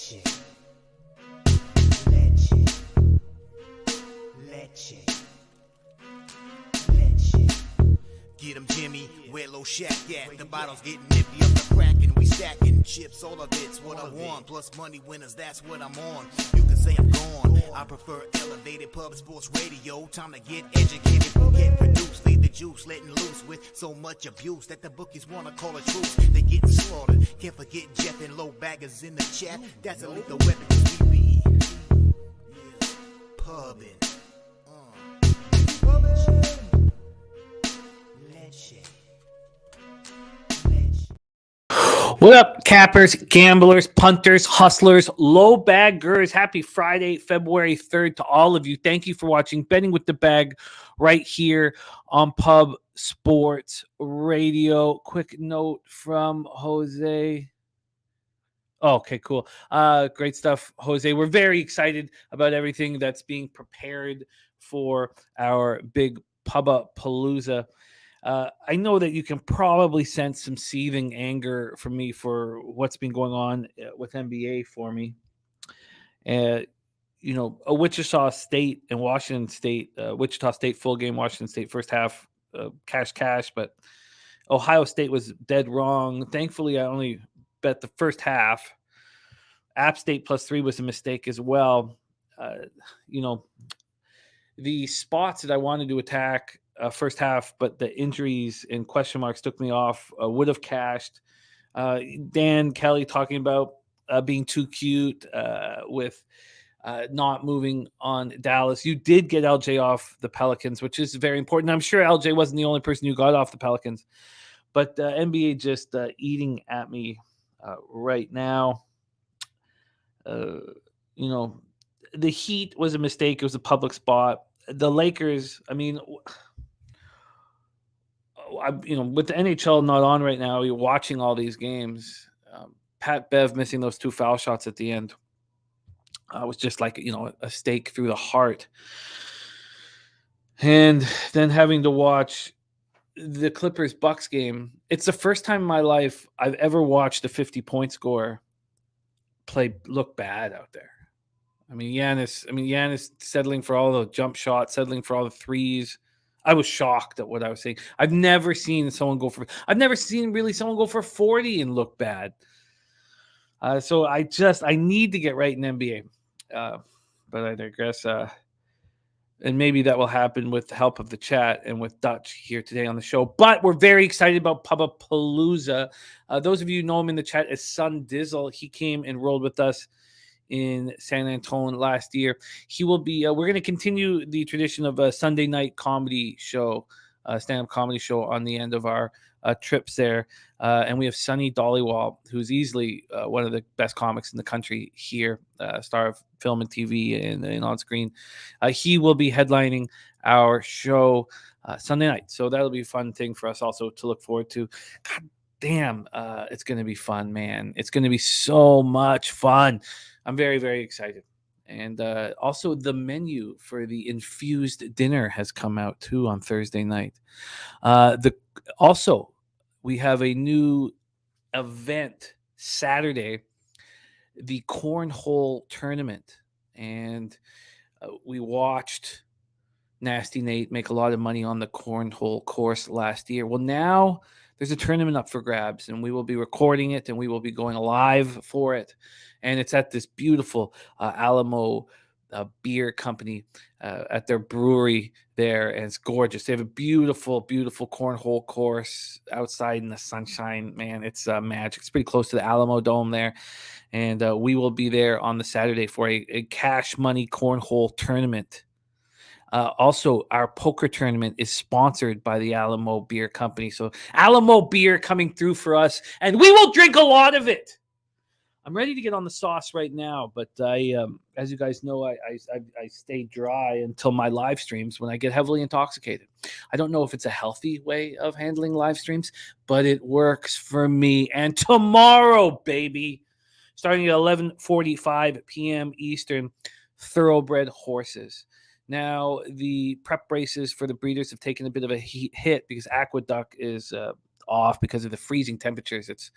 Get 'em, Jimmy, where low shack at? The bottle's getting nippy up the crack and we stacking chips, all of it's what I want. Plus money winners, that's what I'm on. You can say I'm gone. I prefer elevated pub sports radio. Time to get educated, get produced. Leave the juice, letting loose with so much abuse that the bookies wanna call a truce. They getting slaughtered. Can't forget Jeff and low baggers in the chat. That's a lethal weapon 'cause we be pubbing. What up, cappers, gamblers, punters, hustlers, low baggers? Happy Friday, February 3rd to all of you. Thank you for watching Betting with the Bag right here on Pub Sports Radio. Quick note from Jose. Oh, okay, cool. Great stuff, Jose. We're very excited about everything that's being prepared for our big Pubapalooza. I know that you can probably sense some seething anger from me for what's been going on with NBA for me. A Wichita State and Washington State, Wichita State full game, Washington State first half, cash, but Ohio State was dead wrong. Thankfully, I only bet the first half. App State +3 was a mistake as well. The spots that I wanted to attack first half, but the injuries and question marks took me off, would have cashed. Dan Kelly talking about being too cute with not moving on Dallas. You did get LJ off the Pelicans, which is very important. I'm sure LJ wasn't the only person who got off the Pelicans, but NBA just eating at me right now. The Heat was a mistake. It was a public spot. The Lakers, with the NHL not on right now, you're watching all these games. Pat Bev missing those 2 foul shots at the end was just like, a stake through the heart. And then having to watch the Clippers-Bucks game. It's the first time in my life I've ever watched a 50-point scorer look bad out there. Giannis settling for all the jump shots, settling for all the threes. I was shocked at what I was seeing. I've never seen someone go for 40 and look bad. So I need to get right in NBA. But I digress. And maybe that will happen with the help of the chat and with Dutch here today on the show. But we're very excited about Pubapalooza. Those of you who know him in the chat as Sun Dizzle. He came and rolled with us in San Antonio last year. He will be, we're going to continue the tradition of a Sunday night comedy show, stand-up comedy show on the end of our trips there. And we have Sonny Dollywall, who's easily one of the best comics in the country here, star of film and TV and on screen. He will be headlining our show Sunday night. So that'll be a fun thing for us also to look forward to. God damn, it's going to be fun, man. It's going to be so much fun. I'm very, very excited. And also the menu for the infused dinner has come out too on Thursday night. We have a new event Saturday, the Cornhole Tournament. And we watched Nasty Nate make a lot of money on the Cornhole course last year. Well, now there's a tournament up for grabs, and we will be recording it, and we will be going live for it. And it's at this beautiful Alamo beer company at their brewery there, and it's gorgeous. They have a beautiful, beautiful cornhole course outside in the sunshine. Man, it's magic. It's pretty close to the Alamo Dome there, and we will be there on the Saturday for a cash money cornhole tournament. Also, our poker tournament is sponsored by the Alamo Beer Company. So Alamo Beer coming through for us, and we will drink a lot of it. I'm ready to get on the sauce right now, but as you guys know, I stay dry until my live streams when I get heavily intoxicated. I don't know if it's a healthy way of handling live streams, but it works for me. And tomorrow, baby, starting at 11:45 p.m. Eastern, Thoroughbred Horses. Now, the prep races for the breeders have taken a bit of a hit because Aqueduct is off because of the freezing temperatures. It's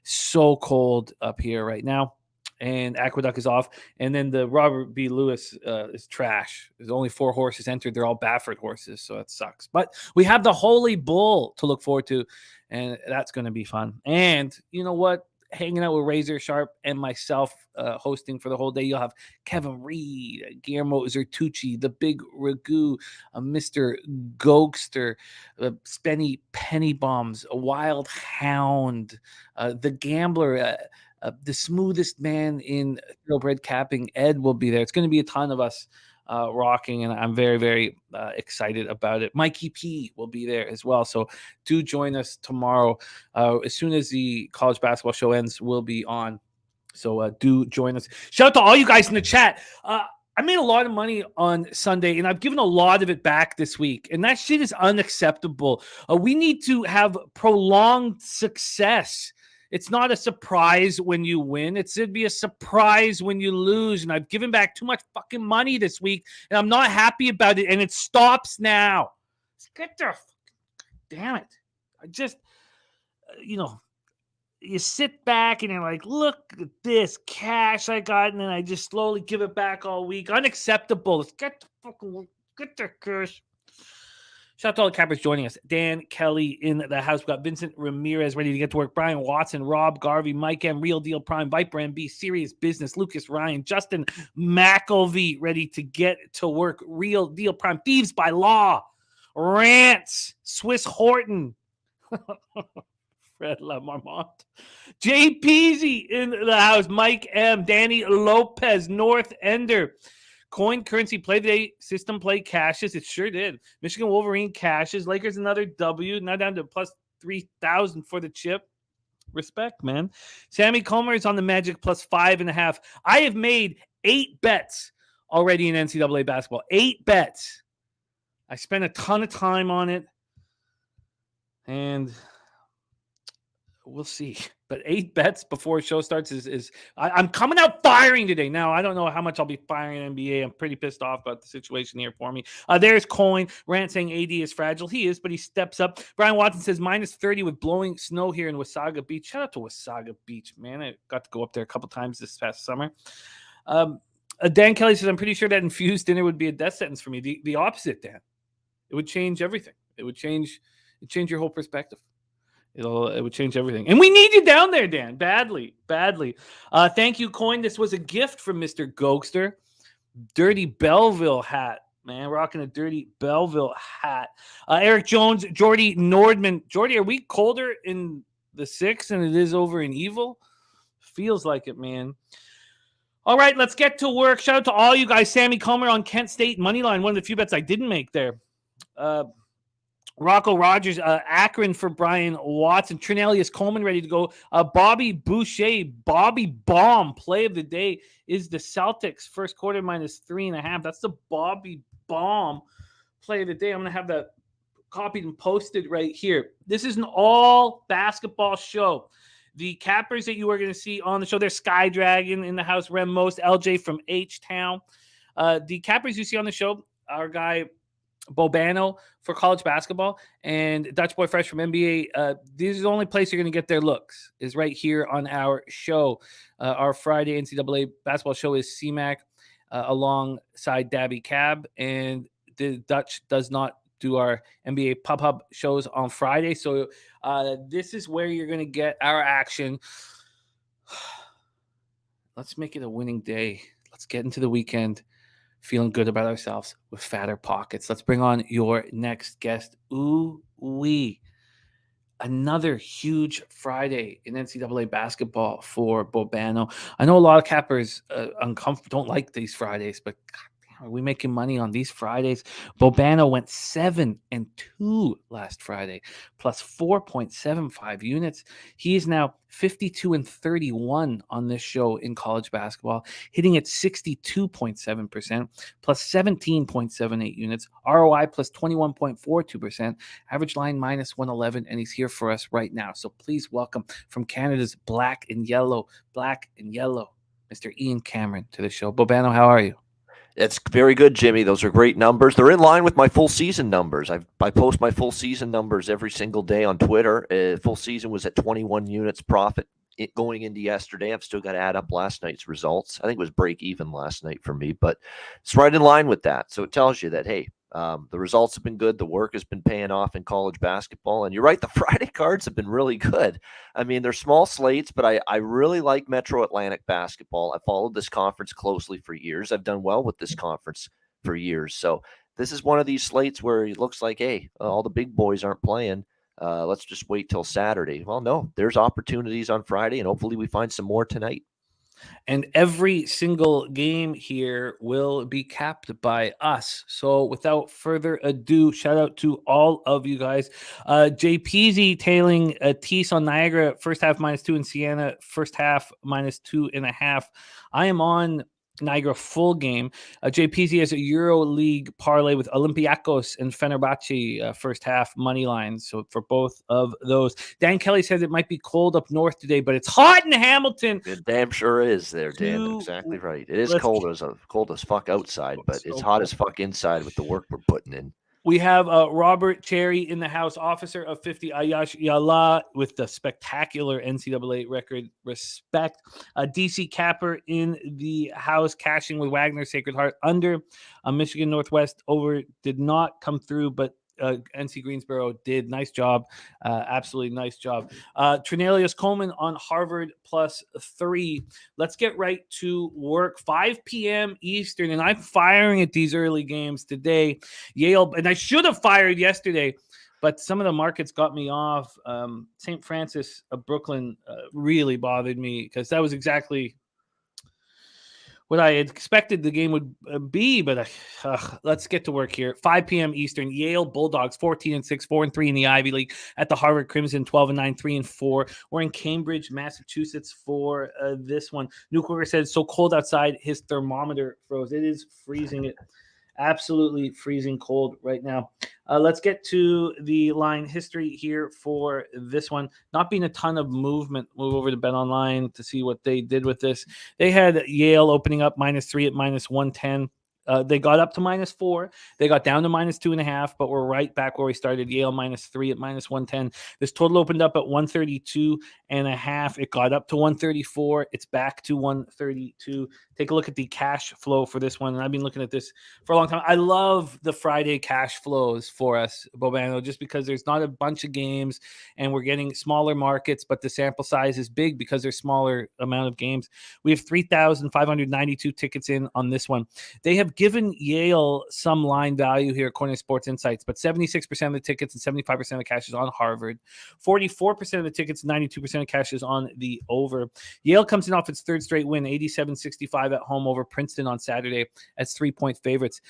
so cold up here right now. and Aqueduct is off. And then the Robert B. Lewis is trash. There's only 4 horses entered. They're all Baffert horses, so that sucks. But we have the Holy Bull to look forward to, and that's going to be fun. And you know what? Hanging out with Razor Sharp and myself hosting for the whole day. You'll have Kevin Reed, Guillermo Zertucci, the Big Ragu, Mr. Gokster, Spenny Penny Bombs, a Wild Hound, the Gambler, the smoothest man in thoroughbred capping, Ed, will be there. It's going to be a ton of us rocking, and I'm very, very excited about it. Mikey P will be there as well, so do join us tomorrow. As soon as the college basketball show ends, we'll be on, so do join us. Shout out to all you guys in the chat. I made a lot of money on Sunday, and I've given a lot of it back this week, and that shit is unacceptable. We need to have prolonged success. It's not a surprise when you win. It should be a surprise when you lose. And I've given back too much fucking money this week, and I'm not happy about it. And it stops now. Get the damn it. I just, you sit back and you're like, look at this cash I got, and then I just slowly give it back all week. Unacceptable. Let's get the cash. Shout out to all the cappers joining us. Dan Kelly in the house. We've got Vincent Ramirez ready to get to work. Brian Watson, Rob Garvey, Mike M, Real Deal Prime, Viper MB, Serious Business, Lucas Ryan, Justin McElvey ready to get to work. Real Deal Prime, Thieves by Law, Rants, Swiss Horton, Fred Lamarmont, Jay Peasy in the house. Mike M, Danny Lopez, North Ender. Coin currency play of the day, system play cashes. It sure did. Michigan Wolverine cashes. Lakers another W. Now down to plus 3,000 for the chip. Respect, man. Sammy Comer is on the Magic plus 5.5. I have made 8 bets already in NCAA basketball. 8 bets. I spent a ton of time on it. And we'll see. But 8 bets before show starts is I'm coming out firing today. Now, I don't know how much I'll be firing in NBA. I'm pretty pissed off about the situation here for me. There's Coin. Rant saying AD is fragile. He is, but he steps up. Brian Watson says minus 30 with blowing snow here in Wasaga Beach. Shout out to Wasaga Beach, man. I got to go up there a couple times this past summer. Dan Kelly says, I'm pretty sure that infused dinner would be a death sentence for me. The opposite, Dan. It would change everything. It would change your whole perspective. It would change everything. And we need you down there, Dan. Badly. Thank you, Coin. This was a gift from Mr. Gokster. Dirty Belleville hat. Man, rocking a dirty Belleville hat. Eric Jones, Jordy Nordman. Jordy, are we colder in the 6 than it is over in Evil? Feels like it, man. All right, let's get to work. Shout out to all you guys. Sammy Comer on Kent State Moneyline. One of the few bets I didn't make there. Rocco Rogers, Akron for Brian Watson, Trinelius Coleman ready to go. Bobby Boucher, Bobby Bomb, play of the day is the Celtics first quarter minus 3.5. That's the Bobby Bomb play of the day. I'm going to have that copied and posted right here. This is an all basketball show. The cappers that you are going to see on the show, there's Sky Dragon in the house, Rem Most, LJ from H-Town. The cappers you see on the show, our guy Bobano for college basketball and Dutch Boy Fresh from NBA. This is the only place you're going to get their looks is right here on our show. Our Friday NCAA basketball show is CMAC alongside Dabby Cab, and the Dutch does not do our NBA Pub Hub shows on Friday. So this is where you're going to get our action. Let's make it a winning day. Let's get into the weekend feeling good about ourselves with fatter pockets. Let's bring on your next guest. Ooh-wee. Another huge Friday in NCAA basketball for Bobano. I know a lot of cappers don't like these Fridays, but God damn, are we making money on these Fridays? Bobano went 7-2 last Friday, plus 4.75 units. He is now 52-31 on this show in college basketball, hitting at 62.7%, plus 17.78 units, ROI plus 21.42%, average line minus 111, and he's here for us right now. So please welcome from Canada's black and yellow, Mr. Ian Cameron to the show. Bobano, how are you? It's very good, Jimmy. Those are great numbers. They're in line with my full season numbers. I post my full season numbers every single day on Twitter. Full season was at 21 units profit. going into yesterday. I've still got to add up last night's results. I think it was break even last night for me, but it's right in line with that. So it tells you that, hey, the results have been good. The work has been paying off in college basketball. And you're right, the Friday cards have been really good. I mean, they're small slates, but I really like Metro Atlantic basketball. I followed this conference closely for years. I've done well with this conference for years. So this is one of these slates where it looks like, hey, all the big boys aren't playing. Let's just wait till Saturday. Well, no, there's opportunities on Friday, and hopefully we find some more tonight. And every single game here will be capped by us. So without further ado, shout out to all of you guys. JPZ tailing Tees on Niagara, first half -2, and Siena, first half -2.5. I am on Niagara full game. JPZ has a Euro League parlay with Olympiacos and Fenerbahce first half money lines. So for both of those, Dan Kelly says it might be cold up north today, but it's hot in Hamilton. It damn sure is there, Dan. Exactly right. It is cold as fuck outside, but it's hot as fuck inside with the work we're putting in. We have Robert Cherry in the house, officer of 50 Ayash Yala with the spectacular NCAA record. Respect. DC Capper in the house, cashing with Wagner Sacred Heart under. Michigan Northwest over did not come through, but NC Greensboro did. Nice job. Absolutely nice job. Trinelius Coleman on Harvard +3. Let's get right to work. 5 p.m. Eastern, and I'm firing at these early games today. Yale, and I should have fired yesterday, but some of the markets got me off. St. Francis of Brooklyn really bothered me because that was exactly what I had expected the game would be, but let's get to work here. 5 p.m. Eastern, Yale Bulldogs 14-6, 4-3 in the Ivy League. At the Harvard Crimson 12-9, 3-4. We're in Cambridge, Massachusetts for this one. Newkirk said it's so cold outside, his thermometer froze. It is freezing. It absolutely freezing cold right now. Let's get to the line history here for this one. Not being a ton of movement. Move over to Bet Online to see what they did with this. They had Yale opening up -3 at -110. They got up to -4. They got down to -2.5, but we're right back where we started. Yale -3 at -110. This total opened up at 132.5. It got up to 134. It's back to 132. Take a look at the cash flow for this one. And I've been looking at this for a long time. I love the Friday cash flows for us, Bobano, just because there's not a bunch of games and we're getting smaller markets, but the sample size is big because there's smaller amount of games. We have 3,592 tickets in on this one. They have given Yale some line value here according to Sports Insights, but 76% of the tickets and 75% of the cash is on Harvard. 44% of the tickets, 92% of cash is on the over. Yale comes in off its third straight win, 87-65 at home over Princeton on Saturday as 3-point favorites.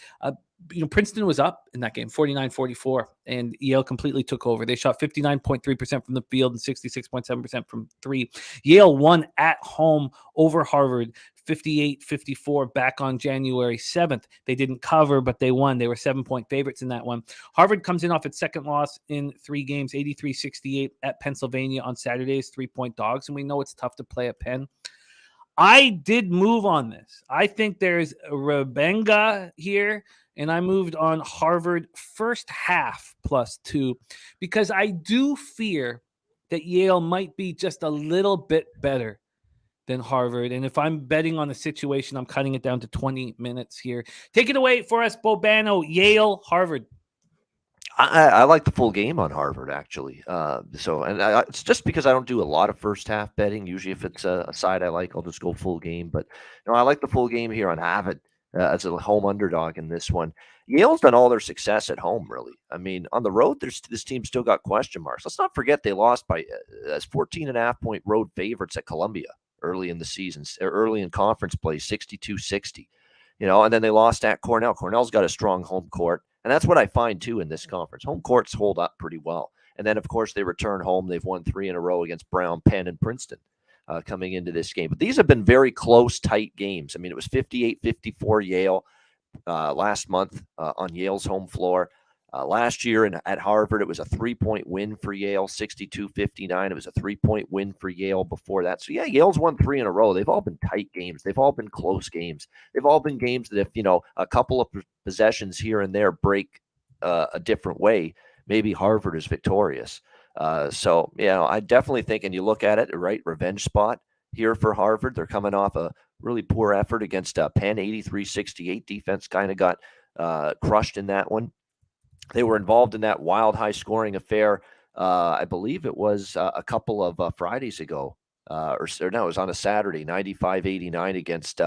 Princeton was up in that game, 49-44, and Yale completely took over. They shot 59.3% from the field and 66.7% from three. Yale won at home over Harvard, 58-54 back on January 7th. They didn't cover, but they won. They were 7-point favorites in that one. Harvard comes in off its second loss in 3 games, 83-68 at Pennsylvania on Saturday's 3-point dogs, and we know it's tough to play at Penn. I did move on this. I think there's a Rebenga here, and I moved on Harvard first half +2 because I do fear that Yale might be just a little bit better than Harvard. And if I'm betting on the situation, I'm cutting it down to 20 minutes here. Take it away for us, Bobano. Yale, Harvard. I like the full game on Harvard, actually. It's just because I don't do a lot of first half betting. Usually, if it's a side I like, I'll just go full game. But I like the full game here on Harvard as a home underdog in this one. Yale's done all their success at home, really. I mean, on the road, this team still got question marks. Let's not forget they lost by as 14.5-point road favorites at Columbia early in the season, early in conference play, 62-60. And then they lost at Cornell. Cornell's got a strong home court. And that's what I find, too, in this conference. Home courts hold up pretty well. And then, of course, they return home. They've won 3 in a row against Brown, Penn, and Princeton coming into this game. But these have been very close, tight games. I mean, it was 58-54 Yale last month on Yale's home floor. Last year at Harvard, it was a 3-point win for Yale, 62-59. It was a 3-point win for Yale before that. So, yeah, Yale's won 3 in a row. They've all been tight games. They've all been close games. They've all been games that if, a couple of possessions here and there break a different way, maybe Harvard is victorious. So, I definitely think, and you look at it, right, revenge spot here for Harvard. They're coming off a really poor effort against Penn, 83-68. Defense kind of got crushed in that one. They were involved in that wild high-scoring affair. I believe it was a couple of Fridays ago, or no, it was on a Saturday, 95-89 against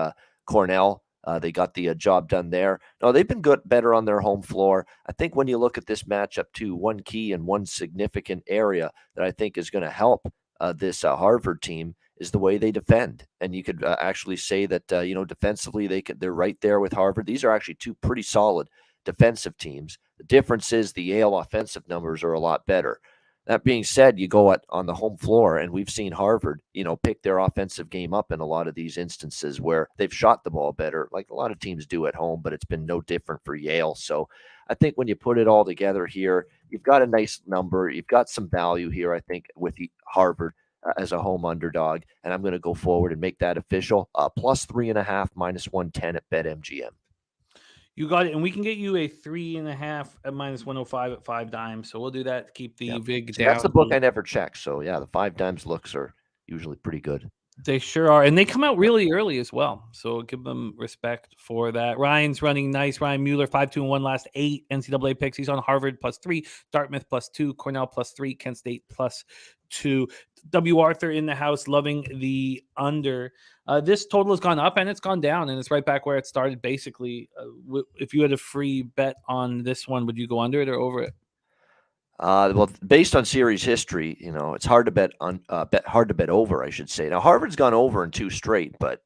Cornell. They got the job done there. No, they've been better on their home floor. I think when you look at this matchup, too, one key and one significant area that I think is going to help this Harvard team is the way they defend. And you could actually say that, defensively, they're right there with Harvard. These are actually two pretty solid defensive teams. The difference is the Yale offensive numbers are a lot better. That being said, you go on the home floor, and we've seen Harvard, pick their offensive game up in a lot of these instances where they've shot the ball better, like a lot of teams do at home, but it's been no different for Yale. So I think when you put it all together here, you've got a nice number. You've got some value here, I think, with Harvard as a home underdog, and I'm going to go forward and make that official. Plus 3.5, minus 110 at BetMGM. You got it, and we can get you a 3.5 at minus 105 at 5 dimes. So we'll do that to keep the VIG down. That's the book I never checked. So yeah, the 5 dimes looks are usually pretty good. They sure are, and they come out really early as well. So give them respect for that. Ryan's running nice. Ryan Mueller 5-2-1 last 8 NCAA picks. He's on Harvard +3, Dartmouth +2, Cornell +3, Kent State +2. W. Arthur in the house, loving the under. This total has gone up and it's gone down, and it's right back where it started. Basically, if you had a free bet on this one, would you go under it or over it? Well, based on series history, it's hard to bet over, I should say. Now, Harvard's gone over in 2 straight, but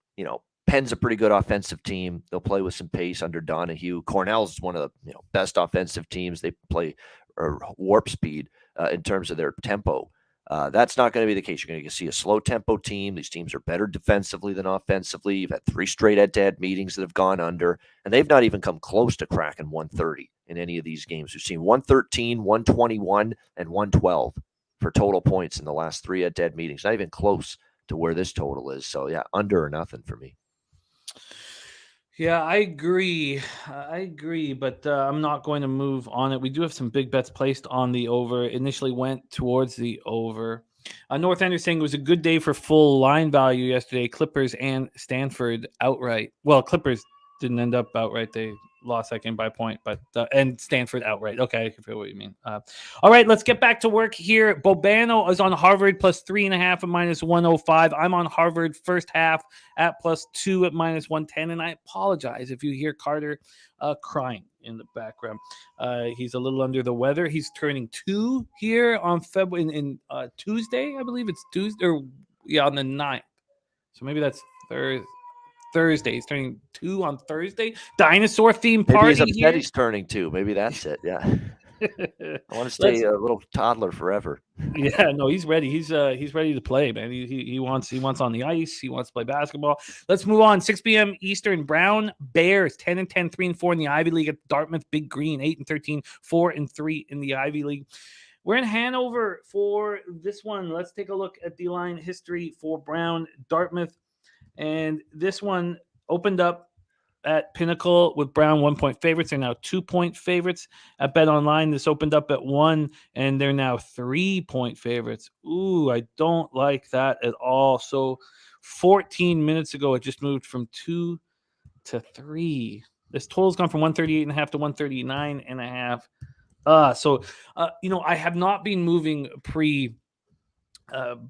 Penn's a pretty good offensive team. They'll play with some pace under Donahue. Cornell's one of the best offensive teams. They play warp speed in terms of their tempo. That's not going to be the case. You're going to see a slow tempo team. These teams are better defensively than offensively. You've had 3 straight head-to-head meetings that have gone under, and they've not even come close to cracking 130 in any of these games. We've seen 113, 121, and 112 for total points in the last 3 head-to-head meetings. Not even close to where this total is. So yeah, under or nothing for me. Yeah, I agree, but I'm not going to move on it. We do have some big bets placed on the over. Initially went towards the over. North Ender saying it was a good day for full line value yesterday. Clippers and Stanford outright. Well, Clippers didn't end up outright. They lost that game by a point, but and Stanford outright. Okay, I can feel what you mean. All right, let's get back to work here. Bobano is on Harvard +3.5 at minus 105. I'm on Harvard first half at +2 at minus 110, and I apologize if you hear Carter crying in the background. He's a little under the weather. He's turning 2 here on February Tuesday, I believe it's Tuesday, or on the 9th. So maybe that's Thursday. He's turning 2 on Thursday. Dinosaur themed party. Maybe he's upset he's turning 2. Maybe that's it. Yeah. I want to stay a little toddler forever. Yeah, no, he's ready. He's ready to play, man. He wants on the ice. He wants to play basketball. Let's move on. 6 p.m. Eastern. Brown Bears 10-10, 3-4 in the Ivy League at Dartmouth. Big Green 8-13, 4-3 in the Ivy League. We're in Hanover for this one. Let's take a look at the line history for Brown Dartmouth. And this one opened up at Pinnacle with Brown 1-point favorites. They're now 2-point favorites at BetOnline. This opened up at 1, and they're now 3-point favorites. Ooh, I don't like that at all. So 14 minutes ago, it just moved from 2 to 3. This total's gone from 138.5 to 139.5. So I have not been moving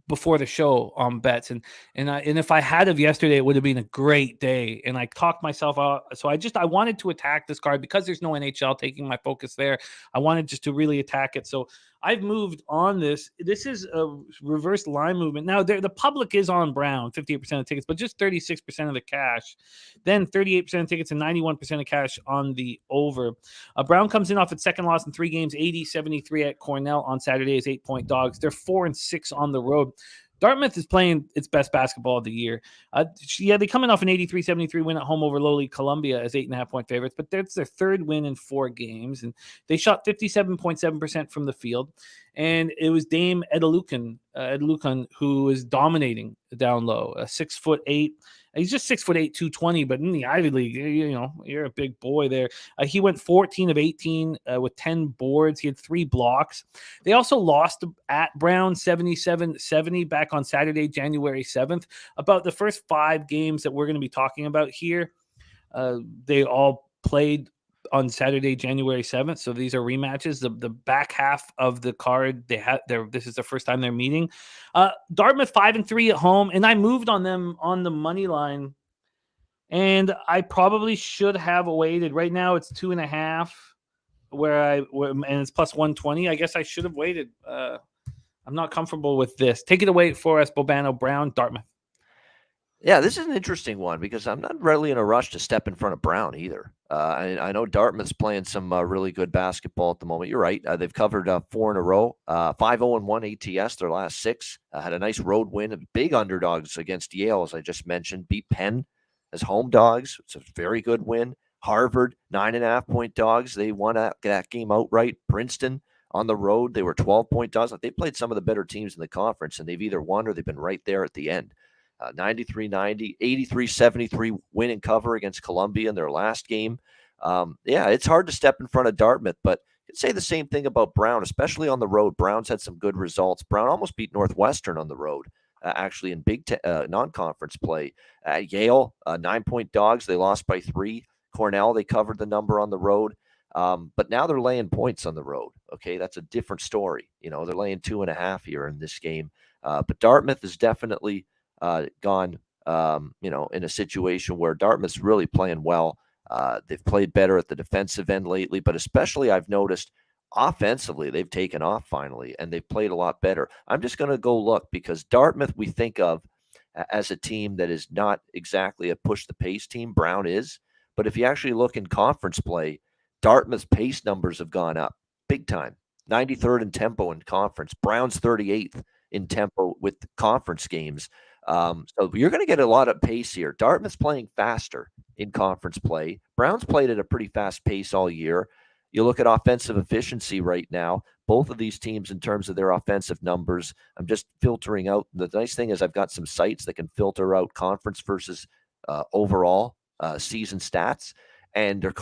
before the show on bets, and if I had of yesterday, it would have been a great day, and I talked myself out. So I wanted to attack this card because there's no NHL taking my focus there. I wanted just to really attack it. So I've moved on this. This is a reverse line movement. Now the public is on Brown, 58% of tickets, but just 36% of the cash. Then 38% of tickets and 91% of cash on the over. Brown comes in off its second loss in 3 games, 80-73 at Cornell on Saturday as 8-point dogs. They're 4-6 on the road. Dartmouth is playing its best basketball of the year. They come in off an 83-73 win at home over lowly Columbia as 8.5-point favorites, but that's their 3rd win in 4 games, and they shot 57.7% from the field. And it was Dame Edelucan who is dominating down low, 6'8", He's just 6'8", 220, but in the Ivy League, you're a big boy there. He went 14 of 18 with 10 boards. He had 3 blocks. They also lost at Brown 77-70 back on Saturday, January 7th. About the first 5 games that we're going to be talking about here, they all played on Saturday, January 7th. So these are rematches. The back half of the card, this is the first time they're meeting. Dartmouth 5-3 at home, and I moved on them on the money line, and I probably should have waited. Right now it's 2.5, and it's plus 120. I guess I should have waited. I'm not comfortable with this. Take it away for us, Bobano. Brown, Dartmouth. Yeah, this is an interesting one because I'm not really in a rush to step in front of Brown either. I know Dartmouth's playing some really good basketball at the moment. You're right. They've covered 4 in a row, 5-0-1 ATS, their last 6. Had a nice road win. Big underdogs against Yale, as I just mentioned. Beat Penn as home dogs. It's a very good win. Harvard, 9.5-point dogs. They won that game outright. Princeton on the road, they were 12-point dogs. They played some of the better teams in the conference, and they've either won or they've been right there at the end. 93-90, 83-73 win and cover against Columbia in their last game. Yeah, it's hard to step in front of Dartmouth, but you can say the same thing about Brown, especially on the road. Brown's had some good results. Brown almost beat Northwestern on the road, actually in non-conference play. Yale, 9-point dogs. They lost by 3. Cornell, they covered the number on the road. But now they're laying points on the road. Okay, that's a different story. They're laying 2.5 here in this game. But Dartmouth is definitely gone, in a situation where Dartmouth's really playing well. They've played better at the defensive end lately, but especially I've noticed offensively, they've taken off finally, and they've played a lot better. I'm just going to go look because Dartmouth we think of as a team that is not exactly a push-the-pace team. Brown is. But if you actually look in conference play, Dartmouth's pace numbers have gone up big time. 93rd in tempo in conference. Brown's 38th in tempo with conference games. So you're going to get a lot of pace here. Dartmouth's playing faster in conference play. Brown's played at a pretty fast pace all year. You look at offensive efficiency right now, both of these teams in terms of their offensive numbers, I'm just filtering out. The nice thing is I've got some sites that can filter out conference versus overall season stats. And their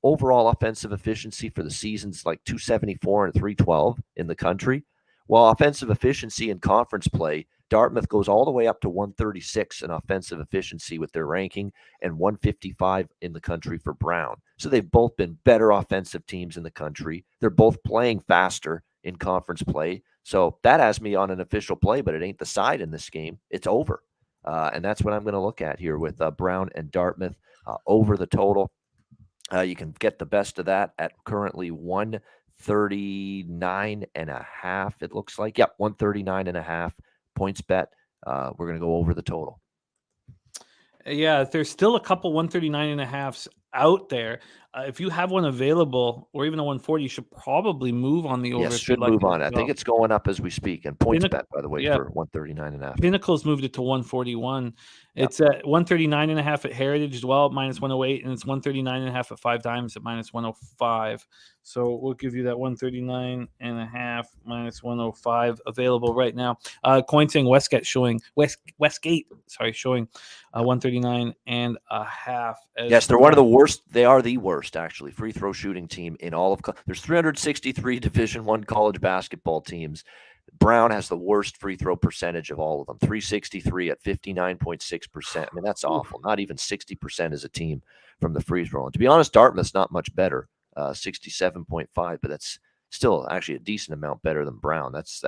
overall offensive efficiency for the season's like 274 and 312 in the country. While offensive efficiency in conference play, Dartmouth goes all the way up to 136 in offensive efficiency with their ranking and 155 in the country for Brown. So they've both been better offensive teams in the country. They're both playing faster in conference play. So that has me on an official play, but it ain't the side in this game. It's over. And that's what I'm going to look at here with Brown and Dartmouth over the total. You can get the best of that at currently 139.5. It looks like, 139.5 points bet. We're going to go over the total. Yeah, there's still a couple 139.5s out there. If you have one available or even a 140, you should probably move on the over. Yes, should move on. I think it's going up as we speak. And points bet, by the way, for 139.5. Pinnacle's moved it to 141. It's at 139.5 at Heritage as well, minus 108, and it's 139.5 at 5 times at minus 105. So we'll give you that 139.5 minus 105 available right now. Coin saying Westgate showing 139.5. Yes, they're one of the worst. They are the worst, actually, free throw shooting team in all of. There's 363 Division I college basketball teams. Brown has the worst free throw percentage of all of them, 363 at 59.6%. I mean, that's awful. Not even 60% as a team from the free throw. And to be honest, Dartmouth's not much better, 67.5, but that's still actually a decent amount better than Brown. That's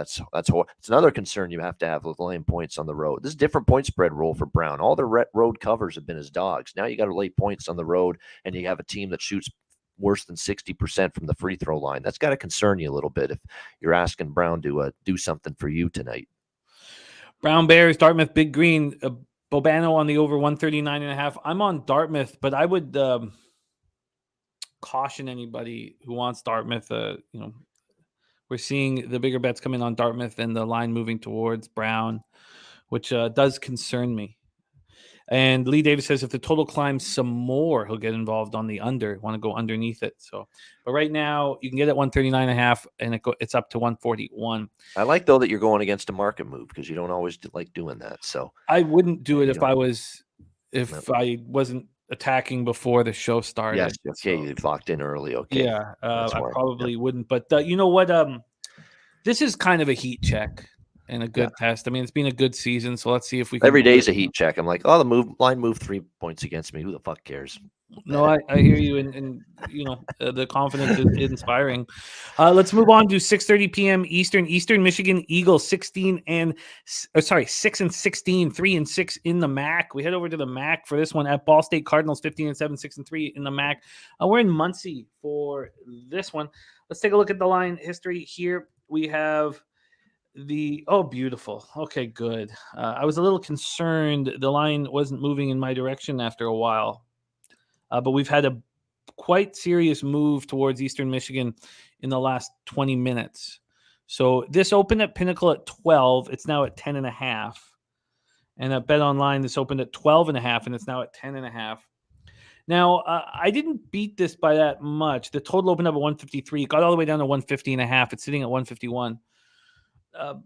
another concern you have to have with laying points on the road. This is a different point spread rule for Brown. All the road covers have been as dogs. Now you got to lay points on the road, and you have a team that shoots worse than 60% from the free throw line. That's got to concern you a little bit if you're asking Brown to do something for you tonight. Brown Bears, Dartmouth, Big Green, Bobano on the over 139.5. I'm on Dartmouth, but I would caution anybody who wants Dartmouth. We're seeing the bigger bets coming on Dartmouth and the line moving towards Brown, which does concern me. And Lee Davis says if the total climbs some more, he'll get involved on the under. Want to go underneath it. So, but right now you can get it 139.5, and it's up to 141. I like though that you're going against a market move because you don't always like doing that. So I wouldn't do it if I wasn't attacking before the show started. Yes, okay, So, you locked in early. Okay, yeah, I probably wouldn't. But you know what? This is kind of a heat check and a good test. I mean, it's been a good season, so let's see if we can. Every day's a heat check. I'm like, oh, the line moved 3 points against me. Who the fuck cares? No, I hear you, and you know the confidence is inspiring. Let's move on to 6:30 p.m. Eastern Michigan Eagles 6 and 16, 3-6 in the MAC. We head over to the MAC for this one at Ball State Cardinals 15-7, 6-3 in the MAC. We're in Muncie for this one. Let's take a look at the line history here. We have beautiful. Okay, good. I was a little concerned the line wasn't moving in my direction after a while. But we've had a quite serious move towards Eastern Michigan in the last 20 minutes. So this opened at Pinnacle at 12. It's now at 10.5. And at Bet Online, this opened at 12.5, and it's now at 10.5. Now, I didn't beat this by that much. The total opened up at 153. It got all the way down to 150.5. It's sitting at 151.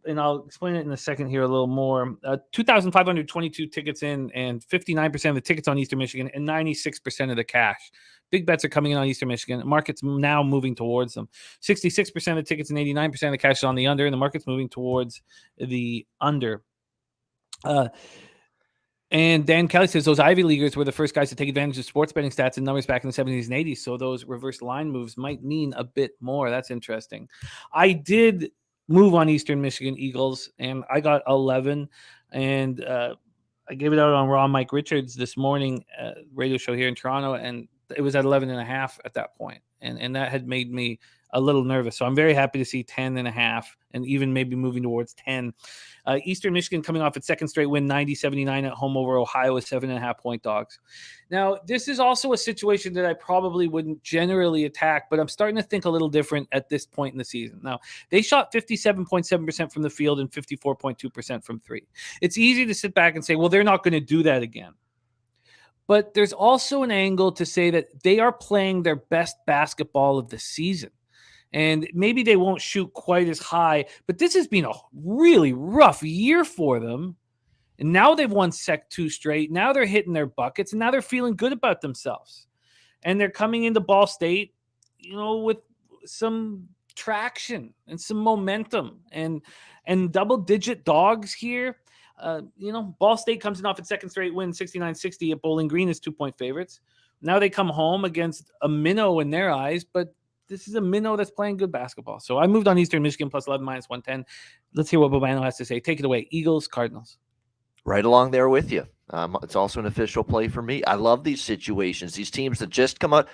And I'll explain it in a second here a little more. 2,522 tickets in, and 59% of the tickets on Eastern Michigan, and 96% of the cash. Big bets are coming in on Eastern Michigan. The market's now moving towards them. 66% of the tickets and 89% of the cash is on the under, and the market's moving towards the under. And Dan Kelly says those Ivy Leaguers were the first guys to take advantage of sports betting stats and numbers back in the 70s and 80s. So those reverse line moves might mean a bit more. That's interesting. I did move on Eastern Michigan Eagles, and I got 11, and I gave it out on Raw Mike Richards this morning, radio show here in Toronto, and it was at 11.5 at that point, and that had made me a little nervous. So I'm very happy to see 10.5, and even maybe moving towards 10. Eastern Michigan coming off its second straight win, 90-79 at home over Ohio with 7.5 point dogs. Now, this is also a situation that I probably wouldn't generally attack, but I'm starting to think a little different at this point in the season. Now, they shot 57.7% from the field and 54.2% from three. It's easy to sit back and say, well, they're not going to do that again. But there's also an angle to say that they are playing their best basketball of the season. And maybe they won't shoot quite as high, but this has been a really rough year for them. And now they've won Sec 2 straight. Now they're hitting their buckets, and now they're feeling good about themselves. And they're coming into Ball State, with some traction and some momentum and double-digit dogs here. Ball State comes in off its second straight win, 69-60 at Bowling Green as 2-point favorites. Now they come home against a minnow in their eyes, but this is a minnow that's playing good basketball. So I moved on Eastern Michigan plus 11 minus 110. Let's hear what Bobano has to say. Take it away. Eagles, Cardinals. Right along there with you. It's also an official play for me. I love these situations, these teams that just come out.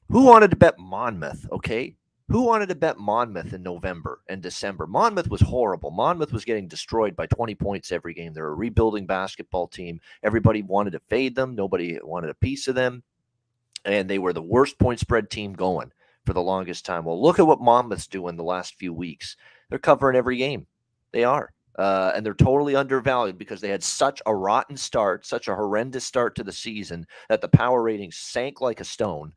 Who wanted to bet Monmouth, okay? Who wanted to bet Monmouth in November and December? Monmouth was horrible. Monmouth was getting destroyed by 20 points every game. They're a rebuilding basketball team. Everybody wanted to fade them. Nobody wanted a piece of them. And they were the worst point spread team going for the longest time. Well, look at what Monmouth's doing the last few weeks. They're covering every game. They are. And they're totally undervalued because they had such a rotten start, such a horrendous start to the season that the power ratings sank like a stone.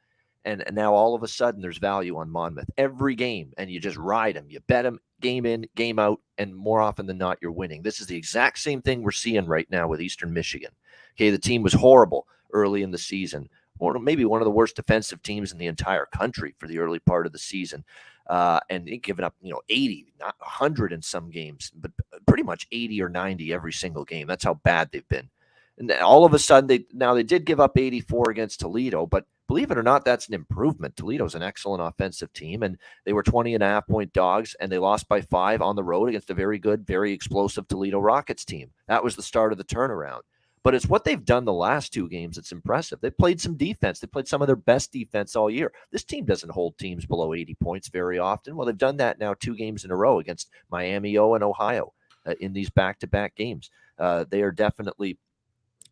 And now all of a sudden there's value on Monmouth every game, and you just ride them. You bet them game in, game out, and more often than not, you're winning. This is the exact same thing we're seeing right now with Eastern Michigan. Okay, the team was horrible early in the season, or maybe one of the worst defensive teams in the entire country for the early part of the season, and giving up 80, not 100 in some games, but pretty much 80 or 90 every single game. That's how bad they've been. And all of a sudden, they did give up 84 against Toledo, but believe it or not, that's an improvement. Toledo's an excellent offensive team, and they were 20.5 point dogs, and they lost by 5 on the road against a very good, very explosive Toledo Rockets team. That was the start of the turnaround. But it's what they've done the last 2 games that's impressive. They played some defense. They played some of their best defense all year. This team doesn't hold teams below 80 points very often. Well, they've done that now 2 games in a row against Miami and Ohio in these back-to-back games. They are definitely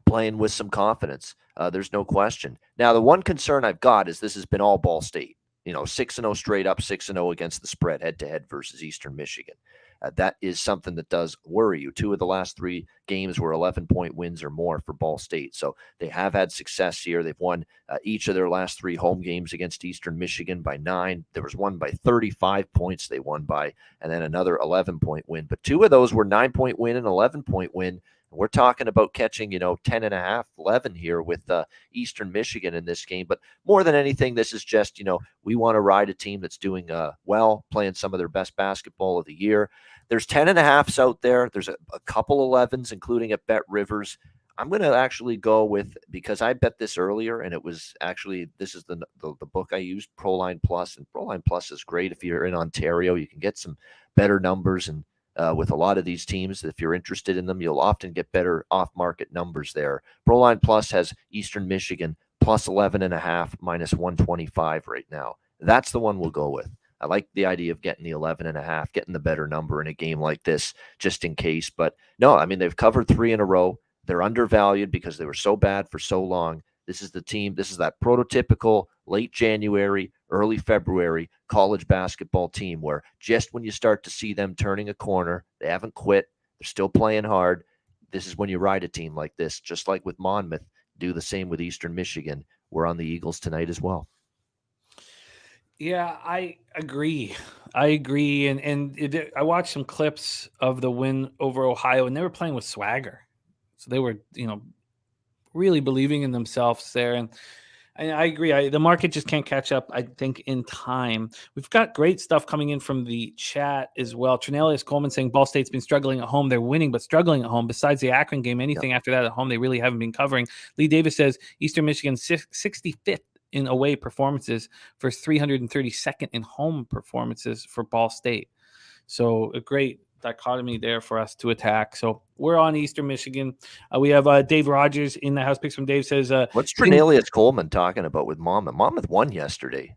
playing with some confidence. There's no question. Now, the one concern I've got is this has been all Ball State. 6-0 straight up, 6-0 against the spread, head-to-head versus Eastern Michigan. that is something that does worry you. 2 of the last 3 games were 11-point wins or more for Ball State. So they have had success here. They've won each of their last 3 home games against Eastern Michigan by 9. There was one by 35 points they won by, and then another 11-point win. But 2 of those were 9-point win and 11-point win. We're talking about catching, 10.5, 11 here with Eastern Michigan in this game. But more than anything, this is just, we want to ride a team that's doing well, playing some of their best basketball of the year. There's 10.5s out there. There's a couple 11s, including at Bet Rivers. I'm going to actually go with, because I bet this earlier, and it was actually, this is the book I used, Proline Plus. And Proline Plus is great if you're in Ontario. You can get some better numbers, and with a lot of these teams, if you're interested in them, you'll often get better off-market numbers there. Proline Plus has Eastern Michigan plus 11.5, minus 125 right now. That's the one we'll go with. I like the idea of getting the 11.5, getting the better number in a game like this, just in case. But no, I mean, they've covered 3 in a row. They're undervalued because they were so bad for so long. This is the team. This is that prototypical late January, early February college basketball team where just when you start to see them turning a corner, they haven't quit. They're still playing hard. This is when you ride a team like this, just like with Monmouth. Do the same with Eastern Michigan. We're on the Eagles tonight as well. Yeah, I agree. And I watched some clips of the win over Ohio, and they were playing with swagger. So they were, really believing in themselves there. And I agree. The market just can't catch up, I think, in time. We've got great stuff coming in from the chat as well. Trinelius Coleman saying Ball State's been struggling at home. They're winning, but struggling at home. Besides the Akron game, anything after that at home, they really haven't been covering. Lee Davis says Eastern Michigan 65th in away performances versus 332nd in home performances for Ball State. So a great dichotomy there for us to attack. So we're on Eastern Michigan. We have Dave Rogers in the house. Picks from Dave says, what's Trinelius Coleman talking about with Monmouth? Monmouth won yesterday.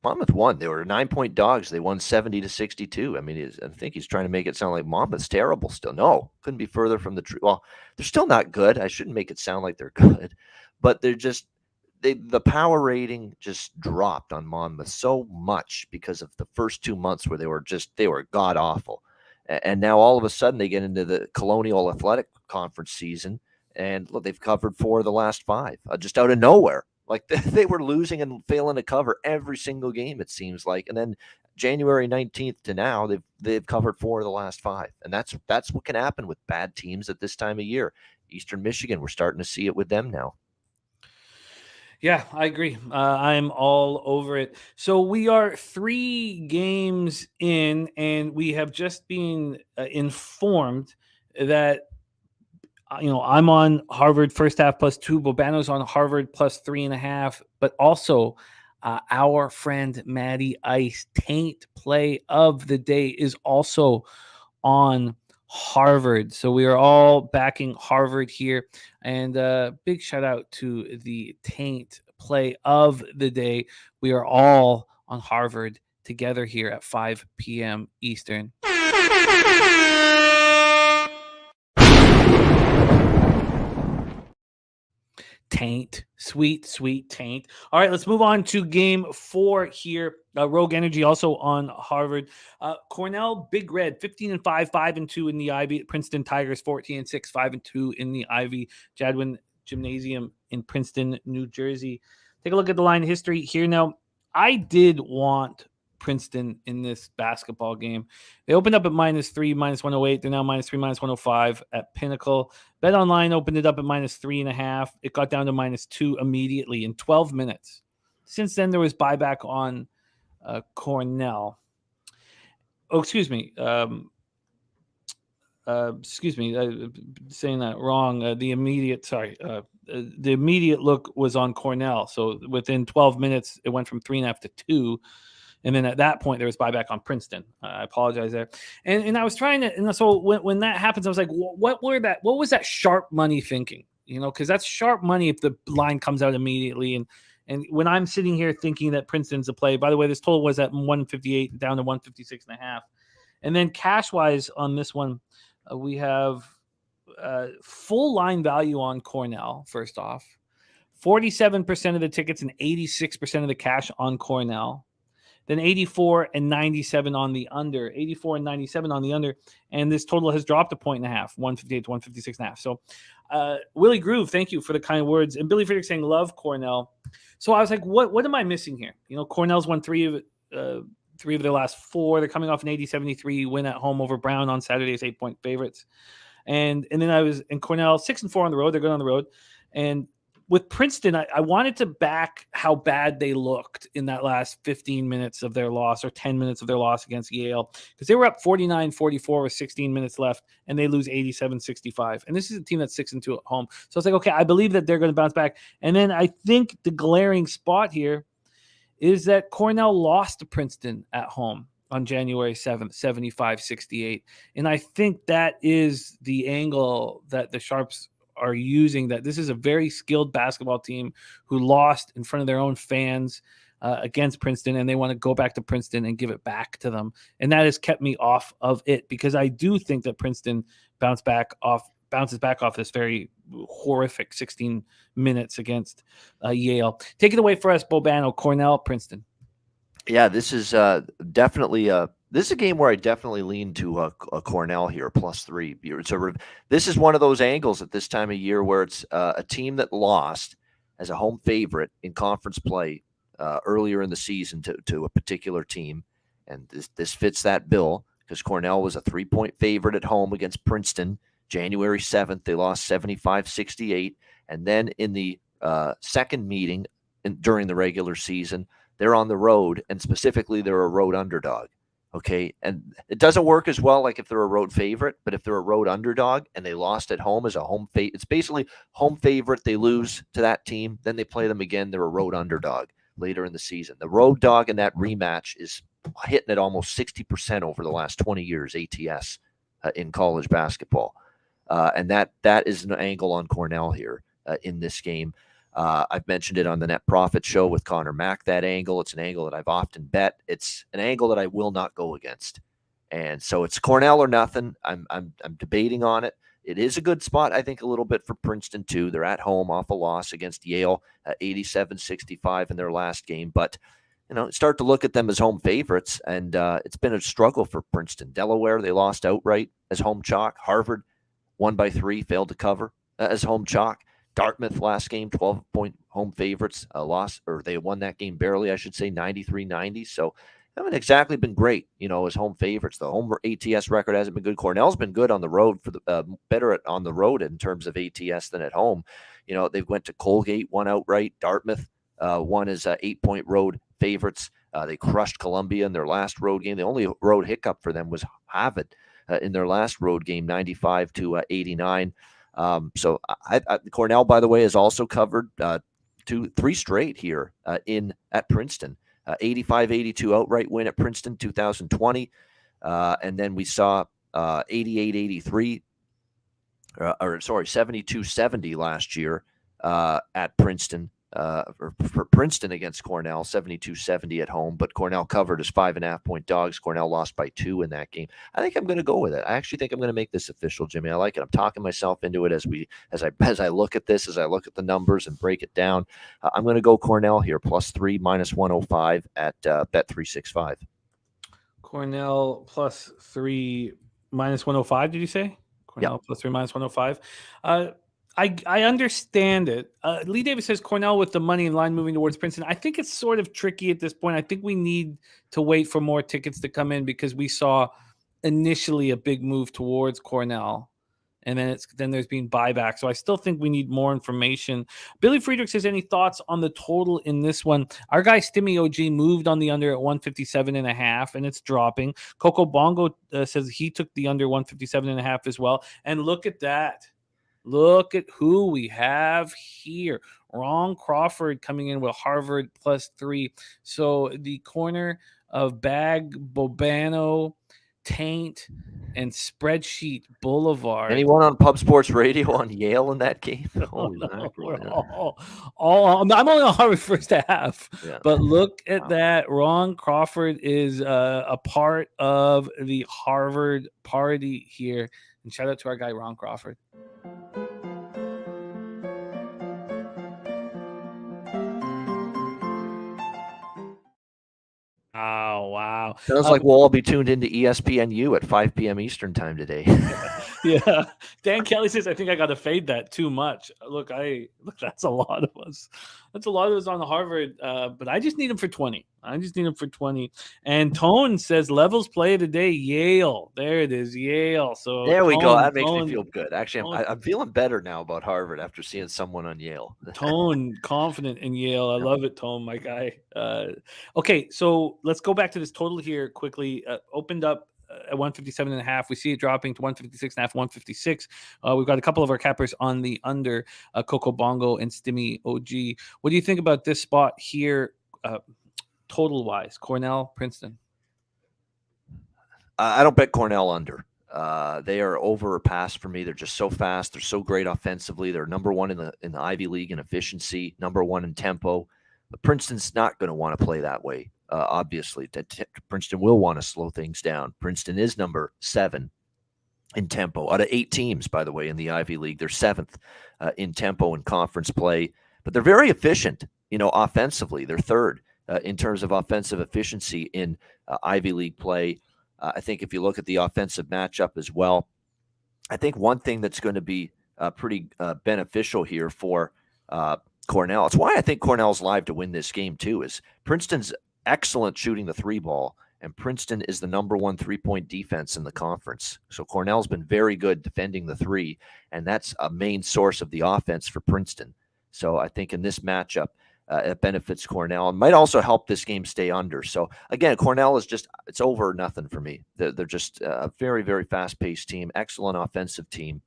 Monmouth won. They were 9-point dogs. They won 70-62. I mean, I think he's trying to make it sound like Monmouth's terrible still. No, couldn't be further from the truth. Well, they're still not good. I shouldn't make it sound like they're good, but they're just, the power rating just dropped on Monmouth so much because of the first 2 months where they were god awful. And now all of a sudden they get into the Colonial Athletic Conference season, and look, they've covered 4 of the last 5 just out of nowhere. Like they were losing and failing to cover every single game, it seems like. And then January 19th to now, they've covered 4 of the last 5, and that's what can happen with bad teams at this time of year. Eastern Michigan, we're starting to see it with them now. Yeah, I agree. I'm all over it. So we are 3 games in, and we have just been informed that, I'm on Harvard first half +2. Bobano's on Harvard +3.5. But also our friend Matty Ice, taint play of the day, is also on Harvard. So we are all backing Harvard here. And big shout out to the taint play of the day. We are all on Harvard together here at 5 p.m. Eastern. Taint. Sweet taint. All right, let's move on to game 4 here. Rogue Energy also on Harvard. Cornell, Big Red, 15-5, 5-2 in the Ivy. Princeton Tigers, 14-6, 5-2 in the Ivy. Jadwin Gymnasium in Princeton, New Jersey. Take a look at the line history here. Now, I did want Princeton in this basketball game. They opened up at -3, -108. They're now -3, -105 at Pinnacle. Bet Online opened it up at -3.5. It got down to -2 immediately in 12 minutes. Since then, there was buyback on Cornell. Oh, excuse me. Saying that wrong. The immediate look was on Cornell. So within 12 minutes, it went from 3.5 to 2. And then at that point, there was buyback on Princeton. I apologize there. And I was trying to, and so when that happens, I was like, what was that sharp money thinking? Because that's sharp money if the line comes out immediately. And when I'm sitting here thinking that Princeton's a play, by the way, this total was at 158 down to 156.5. And then cash wise on this one, we have full line value on Cornell. First off, 47% of the tickets and 86% of the cash on Cornell. then 84 and 97 on the under. 84 and 97 on the under, and this total has dropped 1.5, 158 to 156.5. So, Willie Groove, thank you for the kind words. And Billy Friedrich saying, love Cornell. So I was like, what am I missing here? Cornell's won three of their last four. They're coming off an 80-73 win at home over Brown on Saturday's 8-point favorites. And then I was in Cornell 6-4 on the road. They're good on the road. And with Princeton, I wanted to back how bad they looked in that last 15 minutes of their loss or 10 minutes of their loss against Yale, because they were up 49-44 with 16 minutes left, and they lose 87-65. And this is a team that's 6-2 at home. So it's like, okay, I believe that they're going to bounce back. And then I think the glaring spot here is that Cornell lost to Princeton at home on January 7th, 75-68. And I think that is the angle that the Sharps are using, that this is a very skilled basketball team who lost in front of their own fans against Princeton, and they want to go back to Princeton and give it back to them. And that has kept me off of it, because I do think that Princeton bounces back off this very horrific 16 minutes against Yale. Take it away for us, Bobano. Cornell, Princeton. Yeah, this is definitely this is a game where I definitely lean to a Cornell here, +3. This is one of those angles at this time of year where it's a team that lost as a home favorite in conference play earlier in the season to a particular team, and this fits that bill, because Cornell was a 3-point favorite at home against Princeton January 7th. They lost 75-68, and then in the second meeting during the regular season, they're on the road, and specifically they're a road underdog. Okay, and it doesn't work as well like if they're a road favorite, but if they're a road underdog and they lost at home as a home favorite, it's basically home favorite, they lose to that team, then they play them again, they're a road underdog later in the season. The road dog in that rematch is hitting at almost 60% over the last 20 years ATS in college basketball. And that is an angle on Cornell here in this game. I've mentioned it on the Net Profit Show with Connor Mack, that angle. It's an angle that I've often bet. It's an angle that I will not go against. And so it's Cornell or nothing. I'm debating on it. It is a good spot, I think, a little bit for Princeton, too. They're at home off a loss against Yale, 87-65 in their last game. But, start to look at them as home favorites, and it's been a struggle for Princeton. Delaware, they lost outright as home chalk. Harvard, won by 3, failed to cover as home chalk. Dartmouth last game, 12-point home favorites, they won that game barely, I should say, 93-90. So haven't exactly been great, as home favorites. The home ATS record hasn't been good. Cornell's been good on the road, for the better on the road in terms of ATS than at home. They went to Colgate, won outright. Dartmouth won as 8-point road favorites. They crushed Columbia in their last road game. The only road hiccup for them was Harvard in their last road game, 95-89. So Cornell, by the way, has also covered 3 straight here at Princeton. 85-82 outright win at Princeton 2020. And then we saw 88-83, 72-70 last year at Princeton. For Princeton against Cornell, 72-70 at home, but Cornell covered as 5.5-point dogs. Cornell lost by 2 in that game. I think I'm going to go with it. I actually think I'm going to make this official, Jimmy. I like it. I'm talking myself into it as I look at this, as I look at the numbers and break it down. I'm going to go Cornell here, +3, -105 at Bet365. Cornell +3, -105. Did you say? Cornell +3, -105. I understand it. Lee Davis says Cornell with the money in line moving towards Princeton. I think it's sort of tricky at this point. I think we need to wait for more tickets to come in, because we saw initially a big move towards Cornell, and then there's been buyback. So I still think we need more information. Billy Friedrich says, any thoughts on the total in this one? Our guy Stimmy OG moved on the under at 157.5, and it's dropping. Coco Bongo says he took the under 157.5 as well. And look at that. Look at who we have here. Ron Crawford coming in with Harvard +3. So the corner of Bag, Bobano, Taint, and Spreadsheet Boulevard. Anyone on Pub Sports Radio on Yale in that game? I'm only on Harvard first half. Yeah. But look at that. Ron Crawford is a part of the Harvard party here. And shout out to our guy, Ron Crawford. Wow. Sounds like we'll all be tuned into ESPNU at 5 p.m. Eastern time today. Yeah. Dan Kelly says, I think I got to fade that too much. Look, that's a lot of us. That's a lot of us on Harvard, but I just need him for 20. And Tone says, levels play today, Yale. There it is, Yale. So there we go. That makes me Tone, feel good. Actually, I'm feeling better now about Harvard after seeing someone on Yale. Tone, confident in Yale. I love it, Tone, my guy. Okay, so let's go back to this total here quickly. Opened up at 157.5. We see it dropping to 156.5, 156. We've got a couple of our cappers on the under, Coco Bongo and Stimmy OG. What do you think about this spot here, total-wise? Cornell, Princeton? I don't bet Cornell under. They are over or past for me. They're just so fast. They're so great offensively. They're number one in the Ivy League in efficiency, number one in tempo. But Princeton's not going to want to play that way. Obviously, Princeton will want to slow things down. Princeton is number 7 in tempo out of 8 teams, by the way, in the Ivy League. They're 7th in tempo in conference play, but they're very efficient. Offensively, they're 3rd in terms of offensive efficiency in Ivy League play. I think if you look at the offensive matchup as well, I think one thing that's going to be pretty beneficial here for Cornell. It's why I think Cornell's live to win this game too. Is Princeton's excellent shooting the 3 ball, and Princeton is the number 1 3-point defense in the conference. So Cornell's been very good defending the 3, and that's a main source of the offense for Princeton. So I think in this matchup, it benefits Cornell and might also help this game stay under. So again, Cornell is it's over or nothing for me. They're just a very, very fast-paced team, excellent offensive team.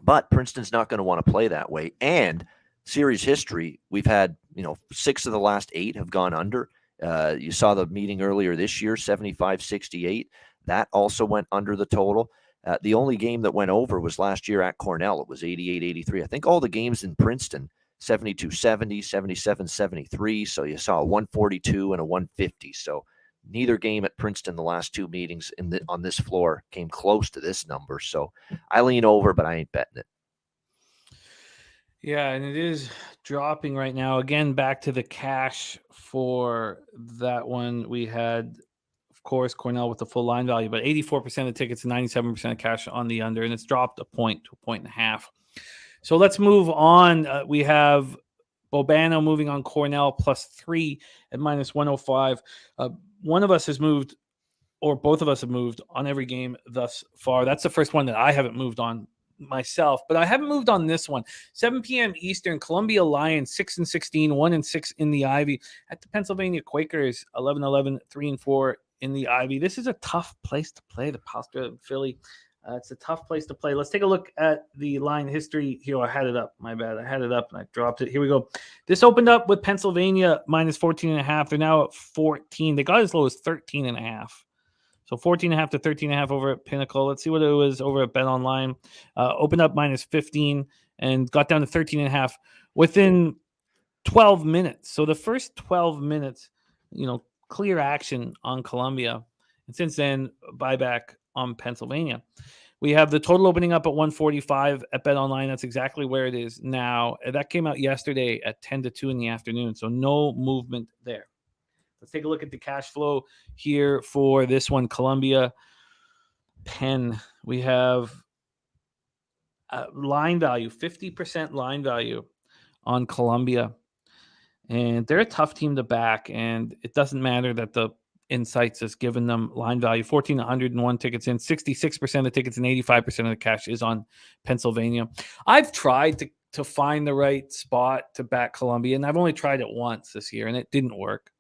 But Princeton's not going to want to play that way. And series history, we've had 6 of the last 8 have gone under. You saw the meeting earlier this year, 75-68. That also went under the total. The only game that went over was last year at Cornell. It was 88-83. I think all the games in Princeton, 72-70, 77-73. So you saw a 142 and a 150. So neither game at Princeton the last 2 meetings on this floor came close to this number. So I lean over, but I ain't betting it. Yeah, and it is dropping right now. Again, back to the cash for that one. We had, of course, Cornell with the full line value, but 84% of tickets and 97% of cash on the under, and it's dropped a point to a point and a half. So let's move on. We have Bobano moving on Cornell +3 at -105. One of us has moved, or both of us have moved on every game thus far. That's the first one that I haven't moved on myself, but I haven't moved on this one. 7 p.m. Eastern, Columbia Lions 6-16, 1-6 in the Ivy at the Pennsylvania Quakers 11-11, 3-4 in the Ivy. This is a tough place to play. The Pastra in Philly. It's a tough place to play. Let's take a look at the line history here. I had it up. My bad. I had it up and I dropped it. Here we go. This opened up with Pennsylvania -14.5. They're now at 14. They got as low as 13.5. So 14.5 to 13.5 over at Pinnacle. Let's see what it was over at Bet Online. Opened up -15 and got down to 13.5 within 12 minutes. So the first 12 minutes, clear action on Columbia. And since then, buyback on Pennsylvania. We have the total opening up at 145 at Bet Online. That's exactly where it is now. That came out yesterday at 10 to 2 in the afternoon. So no movement there. Let's take a look at the cash flow here for this one, Columbia Penn. We have line value, 50% line value on Columbia. And they're a tough team to back, and it doesn't matter that the Insights has given them line value. 1,401 tickets in, 66% of tickets and 85% of the cash is on Pennsylvania. I've tried to find the right spot to back Columbia, and I've only tried it once this year, and it didn't work.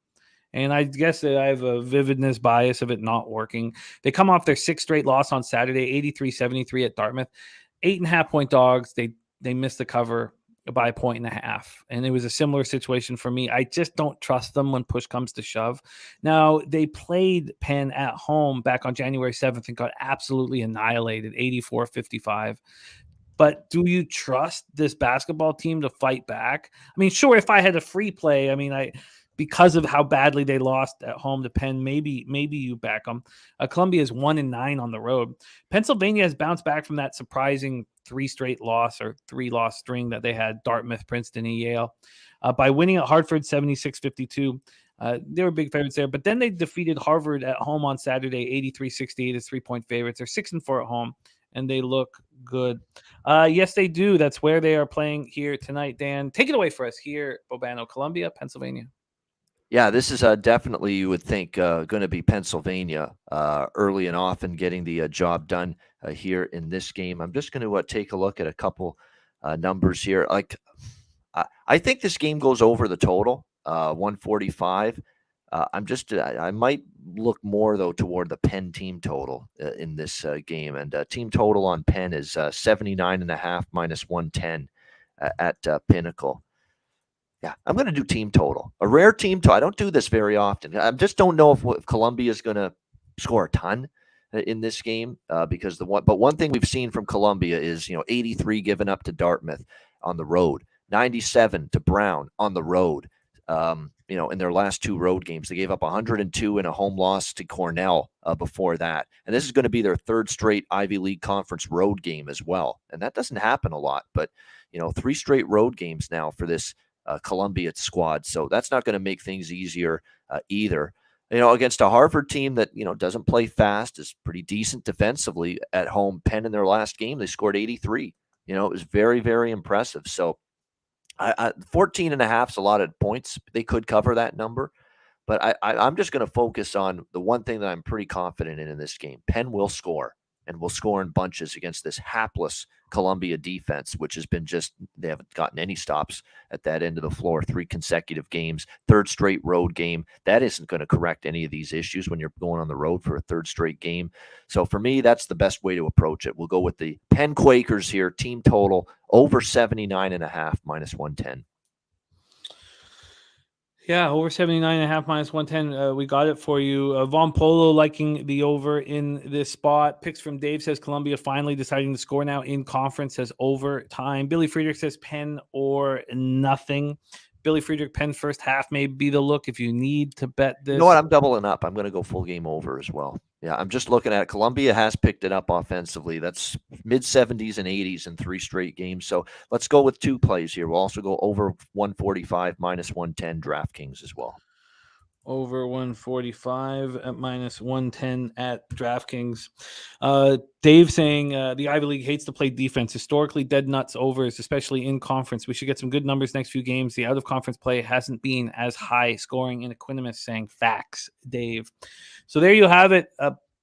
And I guess that I have a vividness bias of it not working. They come off their 6th straight loss on Saturday, 83-73 at Dartmouth. 8.5-point dogs. They missed the cover by 1.5. And it was a similar situation for me. I just don't trust them when push comes to shove. Now, they played Penn at home back on January 7th and got absolutely annihilated, 84-55. But do you trust this basketball team to fight back? I mean, sure, if I had a free play, because of how badly they lost at home to Penn, maybe you back them. Columbia is 1-9 on the road. Pennsylvania has bounced back from that surprising 3 loss string that they had, Dartmouth, Princeton, and Yale, by winning at Hartford 76-52. They were big favorites there, but then they defeated Harvard at home on Saturday, 83-68 as 3-point favorites. They're 6-4 at home, and they look good. Yes, they do. That's where they are playing here tonight. Dan, take it away for us here, Bobano, Columbia, Pennsylvania. Yeah, this is definitely, you would think, going to be Pennsylvania early and often getting the job done here in this game. I'm just going to take a look at a couple numbers here. Like, I think this game goes over the total, 145. I might look more, though, toward the Penn team total in this game. And team total on Penn is 79.5 minus 110 at Pinnacle. Yeah, I'm going to do team total. A rare team total. I don't do this very often. I just don't know if Columbia is going to score a ton in this game because one thing we've seen from Columbia is 83 given up to Dartmouth on the road, 97 to Brown on the road. In their last two road games, they gave up 102 in a home loss to Cornell before that, and this is going to be their third straight Ivy League Conference road game as well, and that doesn't happen a lot. But 3 straight road games now for this Columbia squad. So that's not going to make things easier either. Against a Harvard team that, doesn't play fast, is pretty decent defensively at home. Penn in their last game, they scored 83. It was very, very impressive. So 14.5 is a lot of points. They could cover that number. But I'm just going to focus on the one thing that I'm pretty confident in this game. Penn will score, and will score in bunches against this hapless Columbia defense, which has been they haven't gotten any stops at that end of the floor, 3 consecutive games, third straight road game. That isn't going to correct any of these issues when you're going on the road for a third straight game. So for me, that's the best way to approach it. We'll go with the Penn Quakers here, team total over 79.5 minus 110. Yeah, over 79.5 minus 110. We got it for you. Von Polo liking the over in this spot. Picks from Dave says Columbia finally deciding to score now in conference, says overtime. Billy Friedrich says Penn or nothing. Billy Friedrich, Penn first half may be the look if you need to bet this. You know what? I'm doubling up. I'm going to go full game over as well. Yeah, I'm just looking at it. Columbia has picked it up offensively. That's mid-70s and 80s in 3 straight games. So let's go with 2 plays here. We'll also go over 145 minus 110 DraftKings as well. Over 145 at minus 110 at DraftKings. Dave saying the Ivy League hates to play defense. Historically, dead nuts overs, especially in conference. We should get some good numbers next few games. The out-of-conference play hasn't been as high scoring in Quinnipiac, saying facts, Dave. So there you have it.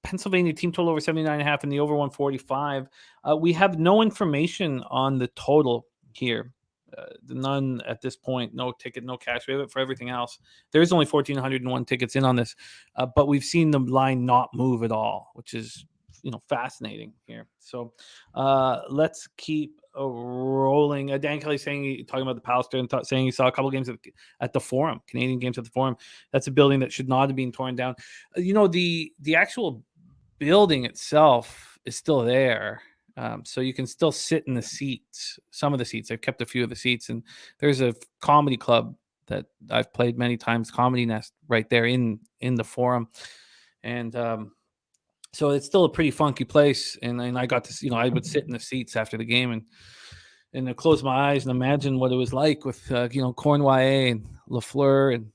Pennsylvania team total over 79.5 and the over 145. We have no information on the total here. None at this point. No ticket, no cash. We have it for everything else. There is only 1,401 tickets in on this, but we've seen the line not move at all, which is fascinating here. So let's keep rolling. Dan Kelly talking about the Pallister and saying he saw a couple games at the Forum, Canadian games at the Forum. That's a building that should not have been torn down. The actual building itself is still there. So you can still sit in the seats, some of the seats. I've kept a few of the seats, and there's a comedy club that I've played many times, Comedy Nest, right there in the Forum. And so it's still a pretty funky place. And I got to, I would sit in the seats after the game and close my eyes and imagine what it was like with, Cornway and Lafleur and,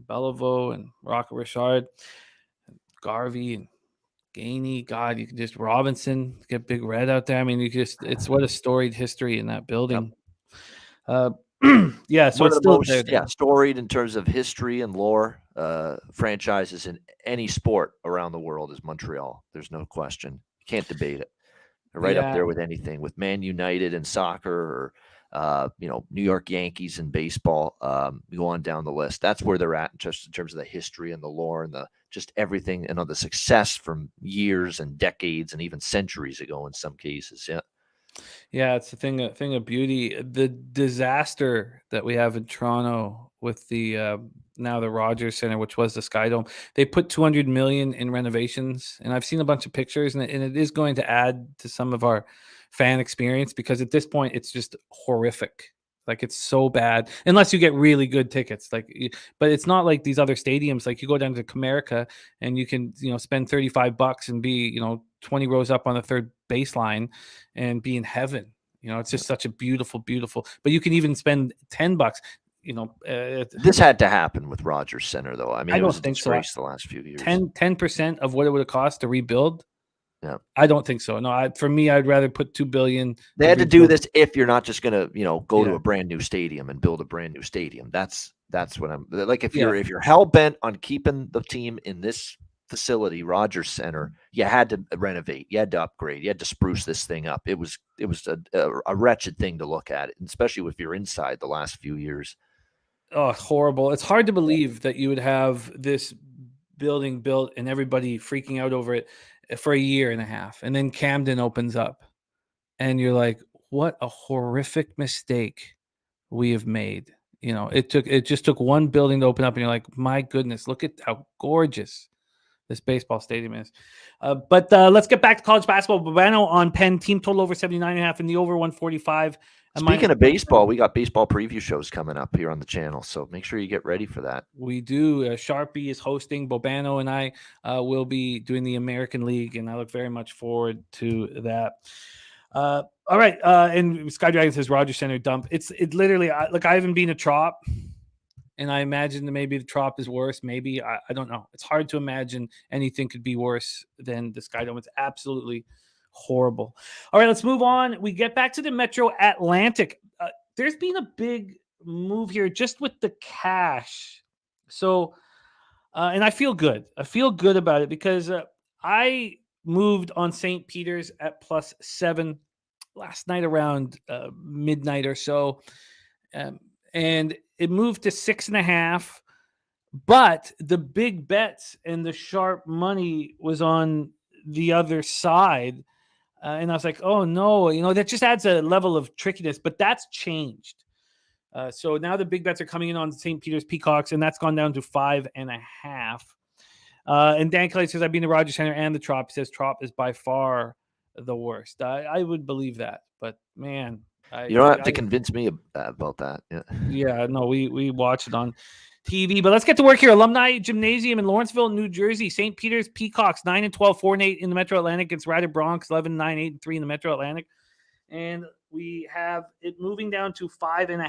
Bellevaux and Rocco Richard and Garvey and Gainey, God, you can just Robinson, get Big Red out there. I mean, it's what a storied history in that building. Yep. Yeah, so it's still there. Yeah, storied in terms of history and lore. Franchises in any sport around the world is Montreal. There's no question. You can't debate it. They're right up there with anything, with Man United in soccer or New York Yankees in baseball. You go on down the list. That's where they're at just in terms of the history and the lore and the just everything, the success from years and decades and even centuries ago in some cases. Yeah, it's a thing of beauty. The disaster that we have in Toronto with the now the Rogers Center, which was the Sky Dome, they put $200 million in renovations, and I've seen a bunch of pictures, and it is going to add to some of our fan experience because at this point it's just horrific. Like, it's so bad unless you get really good tickets. But it's not like these other stadiums. Like, you go down to Comerica and you can, spend $35 and be, 20 rows up on the third baseline and be in heaven. It's just such a beautiful, beautiful, but you can even spend $10. This had to happen with Rogers Center, though. I mean, it was a disgrace the last few years. 10% of what it would have cost to rebuild. Yeah, I don't think so. No, for me, I'd rather put $2 billion. They had to do this if you're not just going to, go to a brand new stadium and build a brand new stadium. That's what I'm like. If you're hell bent on keeping the team in this facility, Rogers Center, you had to renovate, you had to upgrade, you had to spruce this thing up. It was a wretched thing to look at, especially if you're inside the last few years. Oh, horrible! It's hard to believe that you would have this building built and everybody freaking out over it for a year and a half, and then Camden opens up, and you're like, "What a horrific mistake we have made." It just took one building to open up, and you're like, "My goodness, look at how gorgeous this baseball stadium is." But let's get back to college basketball. Bobano on Penn, team total over 79.5 and the over 145. Speaking of baseball, we got baseball preview shows coming up here on the channel, so make sure you get ready for that. We do. Sharpie is hosting. Bobano and I will be doing the American League, and I look very much forward to that. All right. And Sky Dragon says Rogers Center dump. It literally, I haven't been a Trop, and I imagine that maybe the Trop is worse. Maybe. I don't know. It's hard to imagine anything could be worse than the Sky Dome. It's absolutely horrible. All right, let's move on. We get back to the Metro Atlantic. There's been a big move here just with the cash. So, and I feel good. I feel good about it because I moved on St. Peter's at +7 last night around midnight or so. And it moved to 6.5. But the big bets and the sharp money was on the other side. And I was like, oh, no, that just adds a level of trickiness. But that's changed. So now the big bets are coming in on St. Peter's Peacocks, and that's gone down to 5.5. And Dan Kelly says, I've been to Rogers Center and the Trop. He says Trop is by far the worst. I would believe that. But, man. You don't have to convince me about that. Yeah, no, we watch it on TV. But let's get to work here. Alumni Gymnasium in Lawrenceville, New Jersey. St. Peter's Peacocks 9-12, 4-8 in the Metro Atlantic against Rider Bronx 11-9, 8-3 in the Metro Atlantic. And we have it moving down to 5.5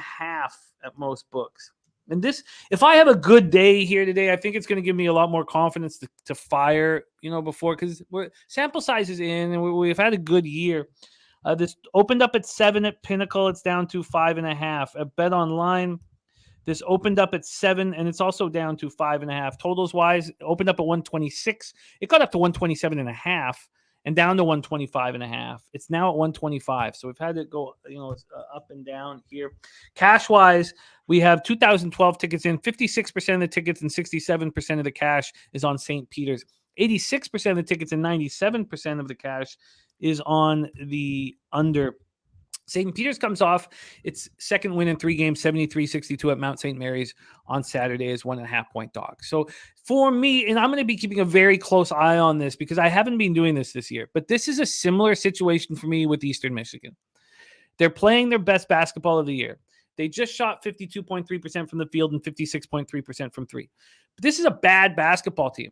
at most books. And this, if I have a good day here today, I think it's going to give me a lot more confidence to fire, before, because sample size is in and we've had a good year. This opened up at 7 at Pinnacle. It's down to 5.5 at Bet Online. This opened up at 7 and it's also down to 5.5. Totals wise, it opened up at 126. It got up to 127.5 and down to 125.5. It's now at 125. So we've had it go, up and down here. Cash wise, we have 2012 tickets in. 56% of the tickets and 67% of the cash is on St. Peter's. 86% of the tickets and 97% of the cash is on the under. St. Peter's comes off its second win in 3 games, 73-62 at Mount St. Mary's on Saturday as 1.5-point dog. So for me, and I'm going to be keeping a very close eye on this because I haven't been doing this year, but this is a similar situation for me with Eastern Michigan. They're playing their best basketball of the year. They just shot 52.3% from the field and 56.3% from 3. But this is a bad basketball team.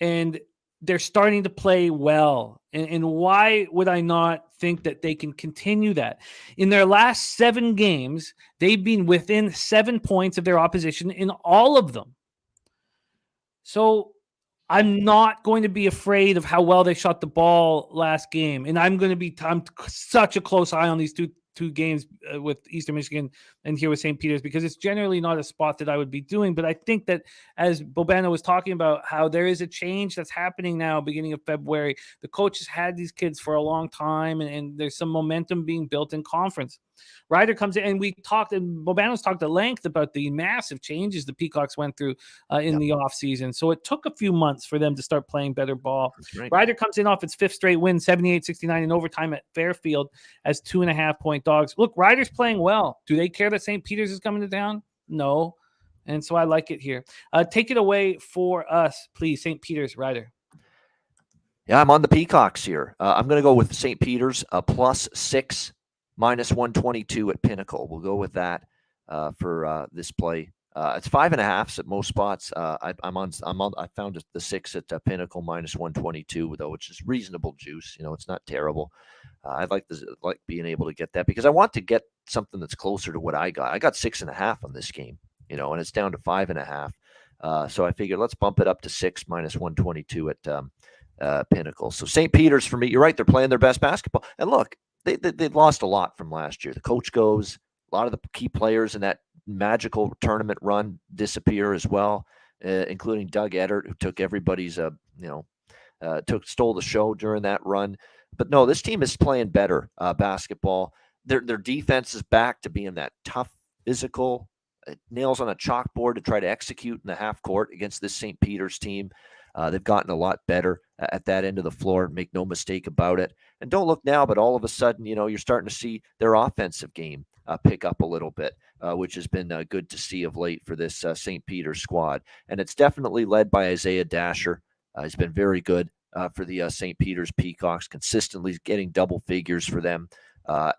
And they're starting to play well. And why would I not think that they can continue that? In their last 7 games, they've been within 7 points of their opposition in all of them. So I'm not going to be afraid of how well they shot the ball last game. And I'm such a close eye on these two games with Eastern Michigan and here with St. Peter's, because it's generally not a spot that I would be doing. But I think that as Bobano was talking about how there is a change that's happening now beginning of February, the coach has had these kids for a long time and there's some momentum being built in conference. Ryder comes in and Bobano's talked at length about the massive changes the Peacocks went through in the offseason. So it took a few months for them to start playing better ball. Right. Ryder comes in off its 5th straight win, 78-69 in overtime at Fairfield as 2.5-point dogs. Look, Ryder's playing well. Do they care that St. Peter's is coming to town? No. And so I like it here. Take it away for us, please. St. Peter's, Ryder. Yeah, I'm on the Peacocks here. I'm going to go with St. Peter's +6. -122 at Pinnacle. We'll go with that for this play. It's 5.5 at most spots. I found the 6 at Pinnacle -122 though, which is reasonable juice. It's not terrible. I'd like being able to get that because I want to get something that's closer to what I got. I got 6.5 on this game, and it's down to 5.5. So I figured let's bump it up to 6 minus 122 at Pinnacle. So St. Peter's for me. You're right; they're playing their best basketball. And look, they lost a lot from last year. The coach goes. A lot of the key players in that magical tournament run disappear as well, including Doug Eddert, who took everybody's stole the show during that run. But no, this team is playing better basketball. Their defense is back to being that tough, physical, nails on a chalkboard to try to execute in the half court against this St. Peter's team. They've gotten a lot better at that end of the floor. Make no mistake about it. And don't look now, but all of a sudden, you're starting to see their offensive game pick up a little bit, which has been good to see of late for this St. Peter's squad. And it's definitely led by Isaiah Dasher. He's been very good for the St. Peter's Peacocks, consistently getting double figures for them.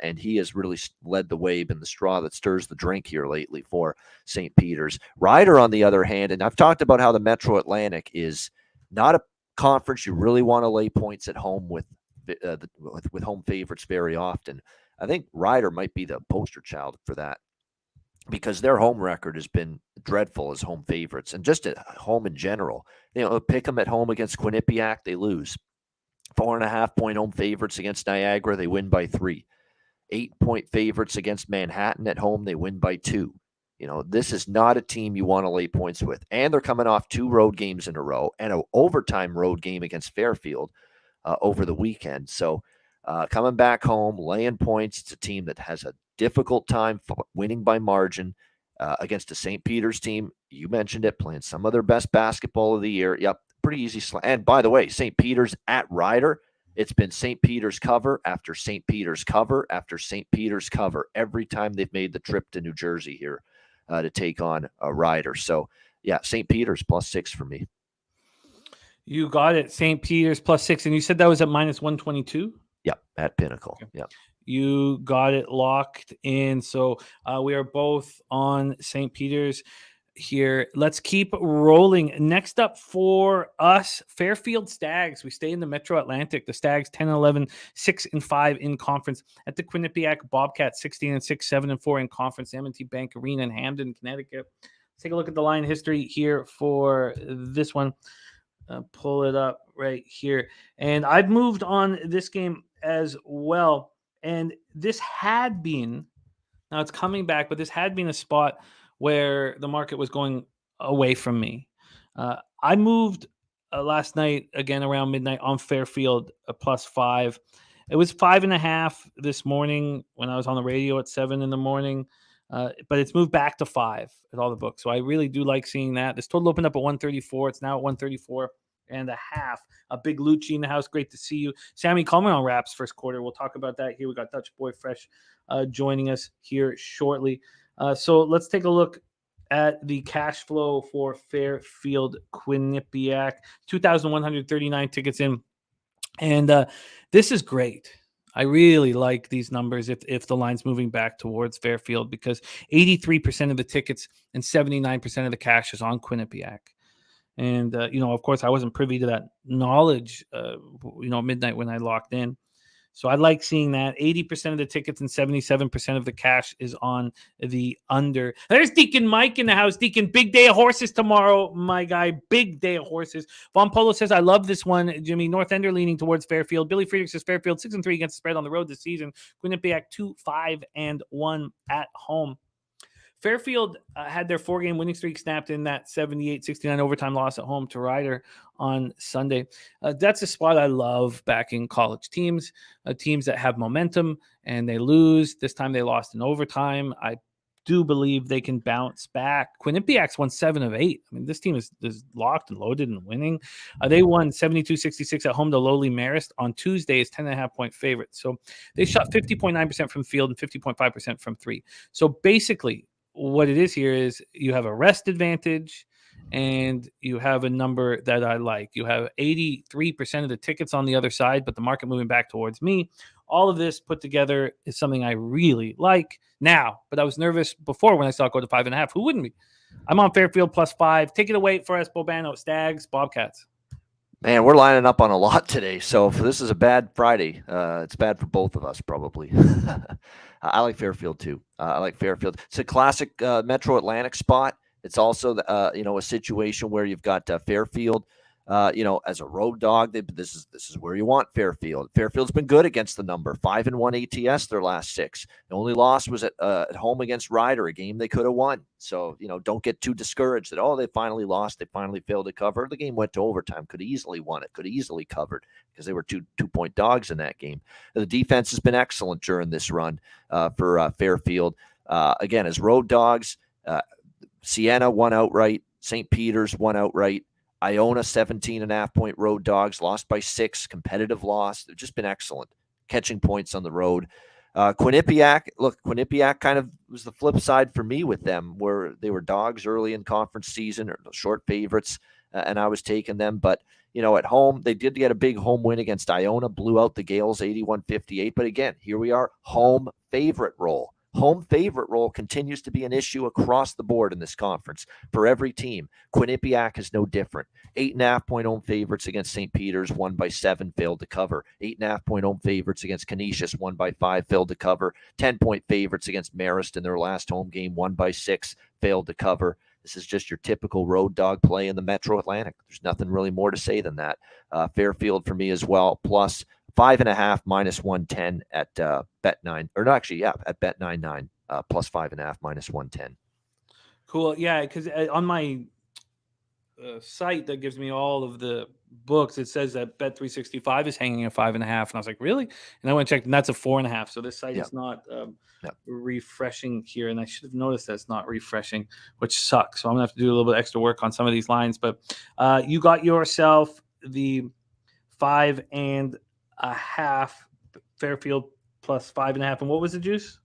And he has really led the way, been the straw that stirs the drink here lately for St. Peter's. Ryder, on the other hand, and I've talked about how the Metro Atlantic is not a conference you really want to lay points at home with home favorites very often. I think Ryder might be the poster child for that because their home record has been dreadful as home favorites and just at home in general. Pick them at home against Quinnipiac, they lose. 4.5-point home favorites against Niagara, they win by 3. 8-point favorites against Manhattan at home, they win by 2. This is not a team you want to lay points with. And they're coming off 2 road games in a row and an overtime road game against Fairfield over the weekend. So coming back home, laying points, it's a team that has a difficult time winning by margin against a St. Peter's team. You mentioned it, playing some of their best basketball of the year. Yep, pretty easy. And by the way, St. Peter's at Ryder, it's been St. Peter's cover after St. Peter's cover after St. Peter's cover every time they've made the trip to New Jersey here to take on a Ryder. So, yeah, St. Peter's +6 for me. You got it, St. Peter's +6, and you said that was at minus 122? Yep, at Pinnacle. Okay. Yep. You got it locked in. So we are both on St. Peter's here. Let's keep rolling. Next up for us, Fairfield Stags. We stay in the Metro Atlantic. The Stags 10-11, 6-5 in conference. At the Quinnipiac Bobcats 16-6, 7-4 in conference. M&T Bank Arena in Hamden, Connecticut. Let's take a look at the line history here for this one. Pull it up right here. And I've moved on this game as well. And this had been, now it's coming back, but this had been a spot where the market was going away from me. I moved last night, again around midnight, on Fairfield +5. It was 5.5 this morning when I was on the radio at 7 in the morning. But it's moved back to 5 at all the books. So I really do like seeing that. This total opened up at 134. It's now at 134.5. A big Lucci in the house. Great to see you. Sammy Coleman on Raps first quarter. We'll talk about that here. We got Dutch Boy Fresh joining us here shortly. So let's take a look at the cash flow for Fairfield Quinnipiac. 2,139 tickets in. And this is great. I really like these numbers if the line's moving back towards Fairfield because 83% of the tickets and 79% of the cash is on Quinnipiac. And, of course, I wasn't privy to that knowledge, midnight when I locked in. So I like seeing that. 80% of the tickets and 77% of the cash is on the under. There's Deacon Mike in the house. Deacon, big day of horses tomorrow, my guy. Big day of horses. Von Polo says, I love this one, Jimmy. North Ender leaning towards Fairfield. Billy Friedrich says Fairfield 6-3 against the spread on the road this season. Quinnipiac 2-5-1 at home. Fairfield had their 4-game winning streak snapped in that 78-69 overtime loss at home to Ryder on Sunday. That's a spot I love backing college teams, teams that have momentum and they lose. This time they lost in overtime. I do believe they can bounce back. Quinnipiac's won 7 of 8. I mean, this team is locked and loaded and winning. They won 72-66 at home to lowly Marist on Tuesday as 10.5-point favorites. So they shot 50.9% from field and 50.5% from 3. So basically, what it is here is you have a rest advantage and you have a number that I like. You have 83% of the tickets on the other side, but the market moving back towards me. All of this put together is something I really like now, but I was nervous before when I saw it go to 5.5. Who wouldn't be? I'm on Fairfield +5. Take it away for us, Bobano. Stags, Bobcats. Man, we're lining up on a lot today. So if this is a bad Friday, it's bad for both of us probably. I like Fairfield too. I like Fairfield. It's a classic Metro Atlantic spot. It's also a situation where you've got Fairfield. As a road dog, this is where you want Fairfield. Fairfield's been good against the number 5-1 ATS their last 6. The only loss was at home against Ryder, a game they could have won. So don't get too discouraged that they finally lost, they finally failed to cover. The game went to overtime, could have easily won it, could have easily covered because they were 2-point dogs in that game. The defense has been excellent during this run for Fairfield. Again, as road dogs, Siena won outright, St. Peter's won outright. Iona, 17.5-point road dogs, lost by 6, competitive loss. They've just been excellent, catching points on the road. Quinnipiac kind of was the flip side for me with them, where they were dogs early in conference season, or short favorites, and I was taking them. But, at home, they did get a big home win against Iona, blew out the Gales 81-58. But again, here we are, home favorite role. Home favorite role continues to be an issue across the board in this conference for every team. Quinnipiac is no different. 8.5-point home favorites against St. Peter's, won by 7, failed to cover. 8.5-point home favorites against Canisius, won by 5, failed to cover. 10-point favorites against Marist in their last home game, won by 6, failed to cover. This is just your typical road dog play in the Metro Atlantic. There's nothing really more to say than that. Fairfield for me as well, plus 5.5 minus 110 at Bet9, or no, actually, at Bet99, plus 5.5 minus 110. Cool. Yeah, because on my site that gives me all of the books, it says that Bet365 is hanging at 5.5, and I was like, really? And I went and checked, and that's a 4.5. So this site is not refreshing here, and I should have noticed that it's not refreshing, which sucks. So I'm gonna have to do a little bit extra work on some of these lines. But you got yourself the 5.5 Fairfield plus 5.5, and what was the juice?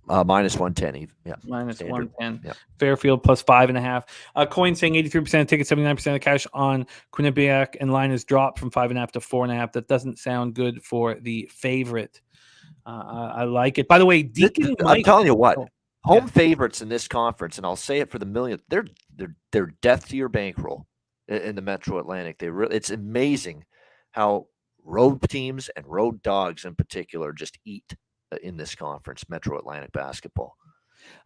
Minus 110. Yeah. Minus Standard. 110. Yeah. Fairfield plus 5.5. Coin saying 83% of tickets, 79% of cash on Quinnipiac, and line is dropped from 5.5 to 4.5. That doesn't sound good for the favorite. I like it. By the way, Deacon Mike, I'm telling you what, home favorites in this conference, and I'll say it for the millionth, they're death to your bankroll in the Metro Atlantic. It's amazing how road teams and road dogs in particular just eat in this conference, Metro Atlantic basketball.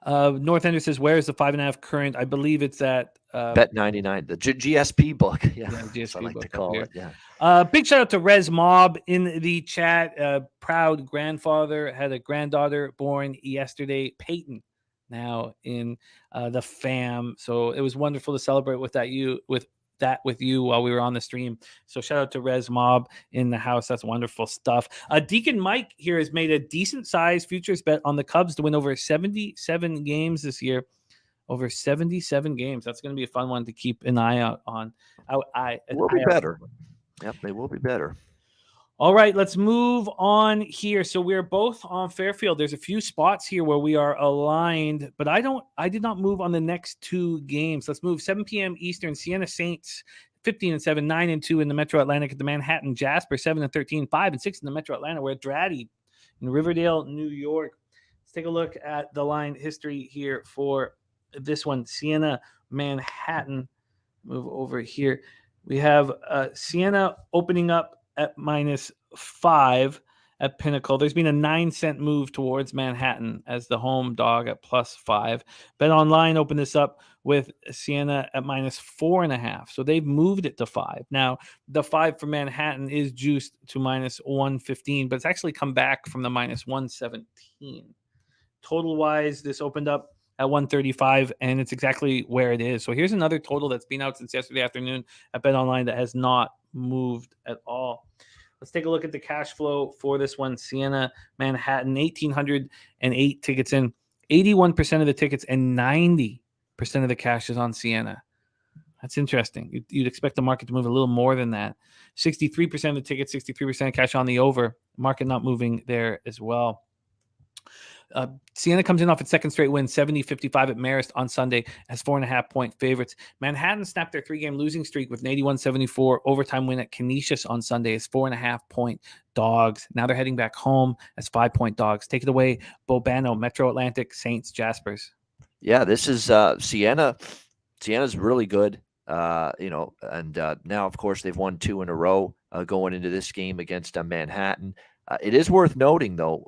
North Ender says, where is the 5.5 current? I believe it's at Bet99, the GSP book. Yeah, GSP I like book to call it. Big shout out to Rez Mob in the chat. Proud grandfather, had a granddaughter born yesterday, Peyton, now in the fam. So it was wonderful to celebrate with you while we were on the stream. So shout out to Rez Mob in the house. That's wonderful stuff. Deacon Mike here has made a decent size futures bet on the Cubs to win over 77 games this year. Over 77 games. That's going to be a fun one to keep an eye out on. Will be better. Yep, they will be better. All right, let's move on here. So we're both on Fairfield. There's a few spots here where we are aligned, but I did not move on the next 2 games. Let's move 7 p.m. Eastern. Siena Saints 15-7, 9-2 in the Metro Atlantic at the Manhattan. Jasper 7-13, 5-6 in the Metro Atlanta. We're at Draddy in Riverdale, New York. Let's take a look at the line history here for this one. Siena, Manhattan. Move over here. We have Siena opening up at -5 at Pinnacle. There's been a 9-cent move towards Manhattan as the home dog at +5. Bet Online opened this up with Siena at -4.5. So they've moved it to 5. Now, the 5 for Manhattan is juiced to -115, but it's actually come back from the -117. Total wise, this opened up at 135, and it's exactly where it is. So here's another total that's been out since yesterday afternoon at Bet Online that has not moved at all. Let's take a look at the cash flow for this one. Siena, Manhattan, 1,808 tickets in, 81% of the tickets and 90% of the cash is on Siena. That's interesting. You'd expect the market to move a little more than that. 63% of the tickets, 63% of cash on the over. Market not moving there as well. Siena comes in off its second straight win, 70-55 at Marist on Sunday as 4.5-point favorites. Manhattan snapped their 3-game losing streak with an 81-74 overtime win at Canisius on Sunday as 4.5-point dogs. Now they're heading back home as 5-point dogs. Take it away, Bobano, Metro Atlantic, Saints, Jaspers. Yeah, this is Siena. Siena's really good. And now, of course, they've won 2 in a row going into this game against Manhattan. It is worth noting, though,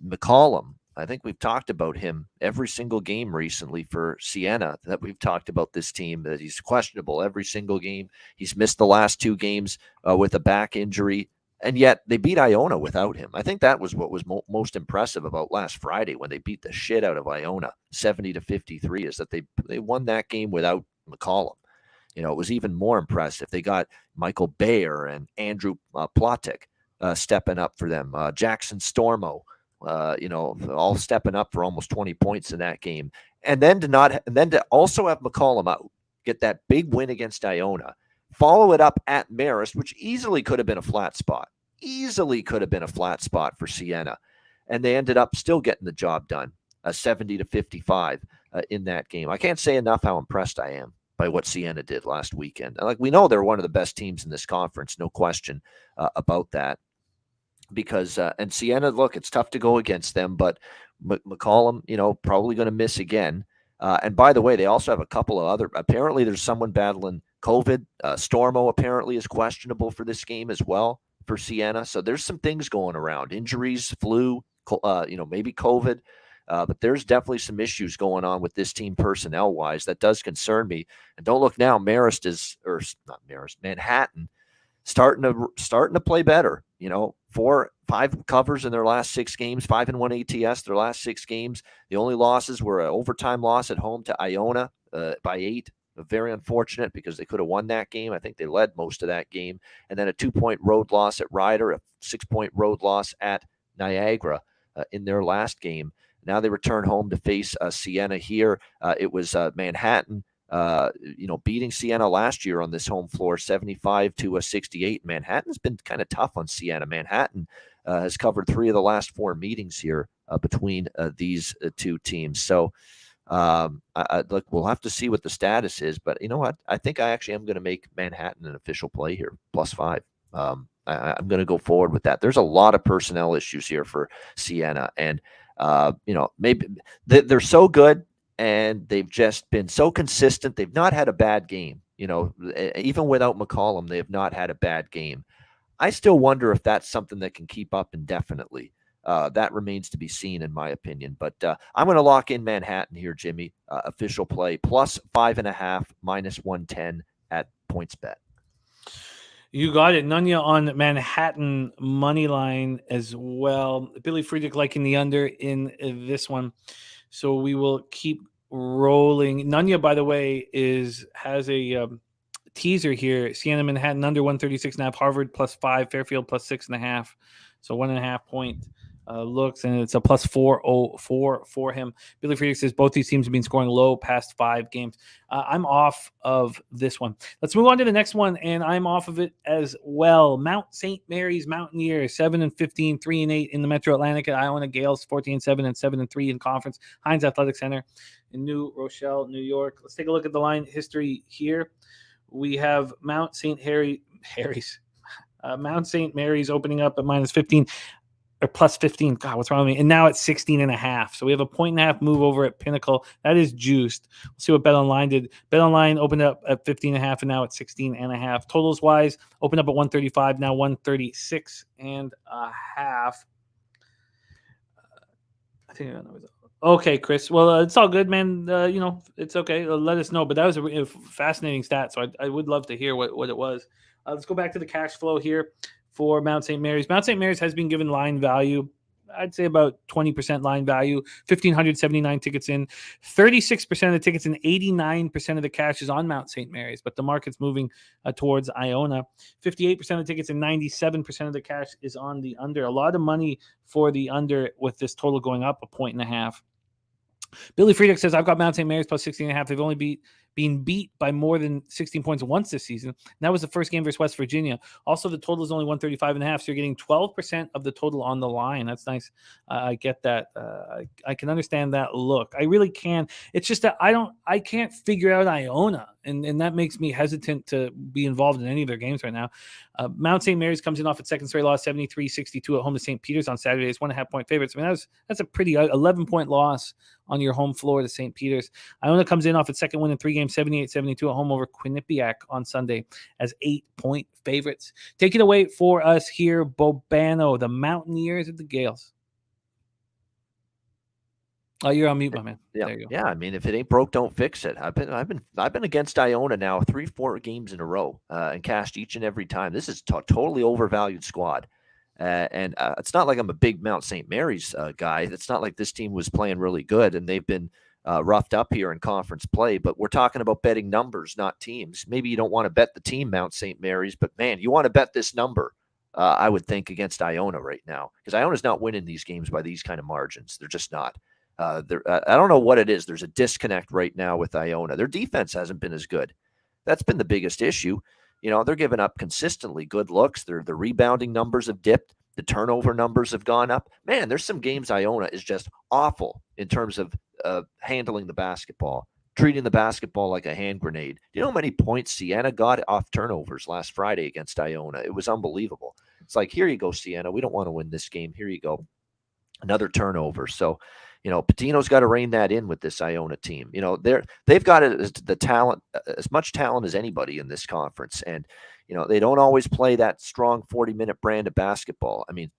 McCollum, I think we've talked about him every single game recently for Siena, that we've talked about this team, that he's questionable every single game. He's missed the last 2 games with a back injury, and yet they beat Iona without him. I think that was what was most impressive about last Friday when they beat the shit out of Iona 70-53, is that they won that game without McCollum. It was even more impressive. They got Michael Bayer and Andrew Plotek stepping up for them. Jackson Stormo, all stepping up for almost 20 points in that game. And then to also have McCollum out, get that big win against Iona, follow it up at Marist, which easily could have been a flat spot. Easily could have been a flat spot for Siena. And they ended up still getting the job done, 70-55 in that game. I can't say enough how impressed I am by what Siena did last weekend. Like, we know they're one of the best teams in this conference, no question about that. Because and Siena, look, it's tough to go against them, but McCollum, probably going to miss again. And by the way, they also have a couple of other. Apparently, there's someone battling COVID. Stormo apparently is questionable for this game as well for Siena. So there's some things going around: injuries, flu, maybe COVID. But there's definitely some issues going on with this team personnel-wise that does concern me. And don't look now, Manhattan starting to play better. 4-5 covers in their last 6 games, 5-1 ATS their last 6 games. The only losses were an overtime loss at home to Iona by 8. Very unfortunate, because they could have won that game. I think they led most of that game. And then a 2-point road loss at Ryder, a 6-point road loss at Niagara in their last game. Now they return home to face Siena here. It was Manhattan, beating Siena last year on this home floor, 75-68. Manhattan's been kind of tough on Siena. Manhattan has covered 3 of the last 4 meetings here between these 2 teams. So, look, we'll have to see what the status is. But you know what? I think I actually am going to make Manhattan an official play here, +5. I'm going to go forward with that. There's a lot of personnel issues here for Siena, and maybe they're so good and they've just been so consistent. They've not had a bad game. Even without McCollum, they have not had a bad game. I still wonder if that's something that can keep up indefinitely. That remains to be seen, in my opinion. But I'm going to lock in Manhattan here, Jimmy. Official play, +5.5, -110 at PointsBet. You got it. Nunya on Manhattan money line as well. Billy Friedrich liking the under in this one. So we will keep rolling. Nunya, by the way, has a teaser here. Siena Manhattan under 136.5. Harvard +5. Fairfield +6.5. So 1.5 point looks, and it's a +404 for him. Billy Friedrich says both these teams have been scoring low past 5 games. I'm off of this one. Let's move on to the next one, and I'm off of it as well. Mount St. Mary's Mountaineers 7-15, 3-8 in the Metro Atlantic. At Iona Gales 14-7 and 7-3 in conference. Heinz Athletic Center in New Rochelle, New York. Let's take a look at the line history here. We have Mount St. Mary's opening up at -15. Or +15. God, what's wrong with me? And now it's 16.5. So we have a 1.5 move over at Pinnacle. That is juiced. We'll see what BetOnline did. BetOnline opened up at 15.5, and now it's 16.5. Totals wise, opened up at 135, now 136.5. I think I know. Okay, Chris. Well, it's all good, man. It's okay. Let us know. But that was a fascinating stat. So I would love to hear what it was. Let's go back to the cash flow here for Mount St. Mary's. Mount St. Mary's has been given line value. I'd say about 20% line value. 1,579 tickets in. 36% of the tickets and 89% of the cash is on Mount St. Mary's, but the market's moving towards Iona. 58% of the tickets and 97% of the cash is on the under. A lot of money for the under with this total going up 1.5 points. Billy Friedrich says, I've got Mount St. Mary's +16.5. They've only been beat by more than 16 points once this season. And that was the first game versus West Virginia. Also, the total is only 135.5, so you're getting 12% of the total on the line. That's nice. I get that. I can understand that look. I really can. It's just that I can't figure out Iona, and that makes me hesitant to be involved in any of their games right now. Mount St. Mary's comes in off its second straight loss, 73-62 at home to St. Peter's on Saturday. It's 1.5 point favorites. I mean, that's a pretty 11-point loss on your home floor to St. Peter's. Iona comes in off its second win in 3 games game 78-72 at home over Quinnipiac on Sunday as 8-point favorites. Take it away for us here, Bobano, the Mountaineers at the Gales. Oh, you're on mute, my man. Yeah, There you go. yeah. I mean, if it ain't broke, don't fix it. I've been against Iona now 3-4 games in a row, and cashed each and every time. This is totally overvalued squad, and it's not like I'm a big Mount St. Mary's guy. It's not like this team was playing really good and they've been roughed up here in conference play. But we're talking about betting numbers, not teams. Maybe you don't want to bet the team Mount St. Mary's, but man, you want to bet this number. I would think against Iona right now, because Iona's not winning these games by these kind of margins. They're just not. I don't know what it is. There's a disconnect right now with Iona. Their defense hasn't been as good. That's been the biggest issue. You know, they're giving up consistently good looks. The rebounding numbers have dipped. The turnover numbers have gone up. Man, there's some games Iona is just awful in terms of handling the basketball, treating the basketball like a hand grenade. Do you know how many points Siena got off turnovers last Friday against Iona? It was unbelievable. It's like, here you go, Siena. We don't want to win this game. Here you go. Another turnover. So, you know, Patino's got to rein that in with this Iona team. You know, they've got the talent, as much talent as anybody in this conference. And, you know, they don't always play that strong 40-minute brand of basketball. I mean,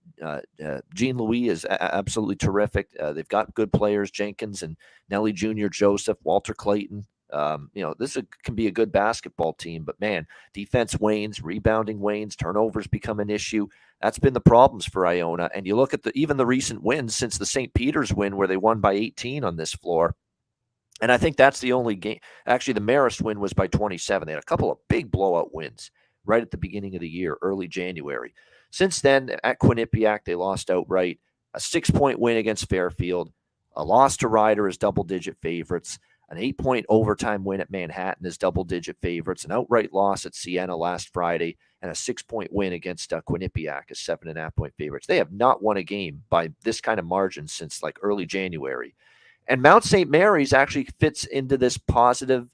Jean Louis is absolutely terrific. They've got good players, Jenkins and Nelly Jr., Joseph, Walter Clayton. You know, this can be a good basketball team, but man, defense wanes, rebounding wanes, turnovers become an issue. That's been the problems for Iona. And you look at even the recent wins since the St. Peter's win where they won by 18 on this floor. And I think that's the only game. Actually, the Marist win was by 27. They had a couple of big blowout wins right at the beginning of the year, early January. Since then, at Quinnipiac, they lost outright. A 6-point win against Fairfield. A loss to Ryder as double-digit favorites. An 8-point overtime win at Manhattan as double-digit favorites. An outright loss at Siena last Friday. And a 6-point win against Quinnipiac as 7.5-point favorites. They have not won a game by this kind of margin since like early January. And Mount St. Mary's actually fits into this positive,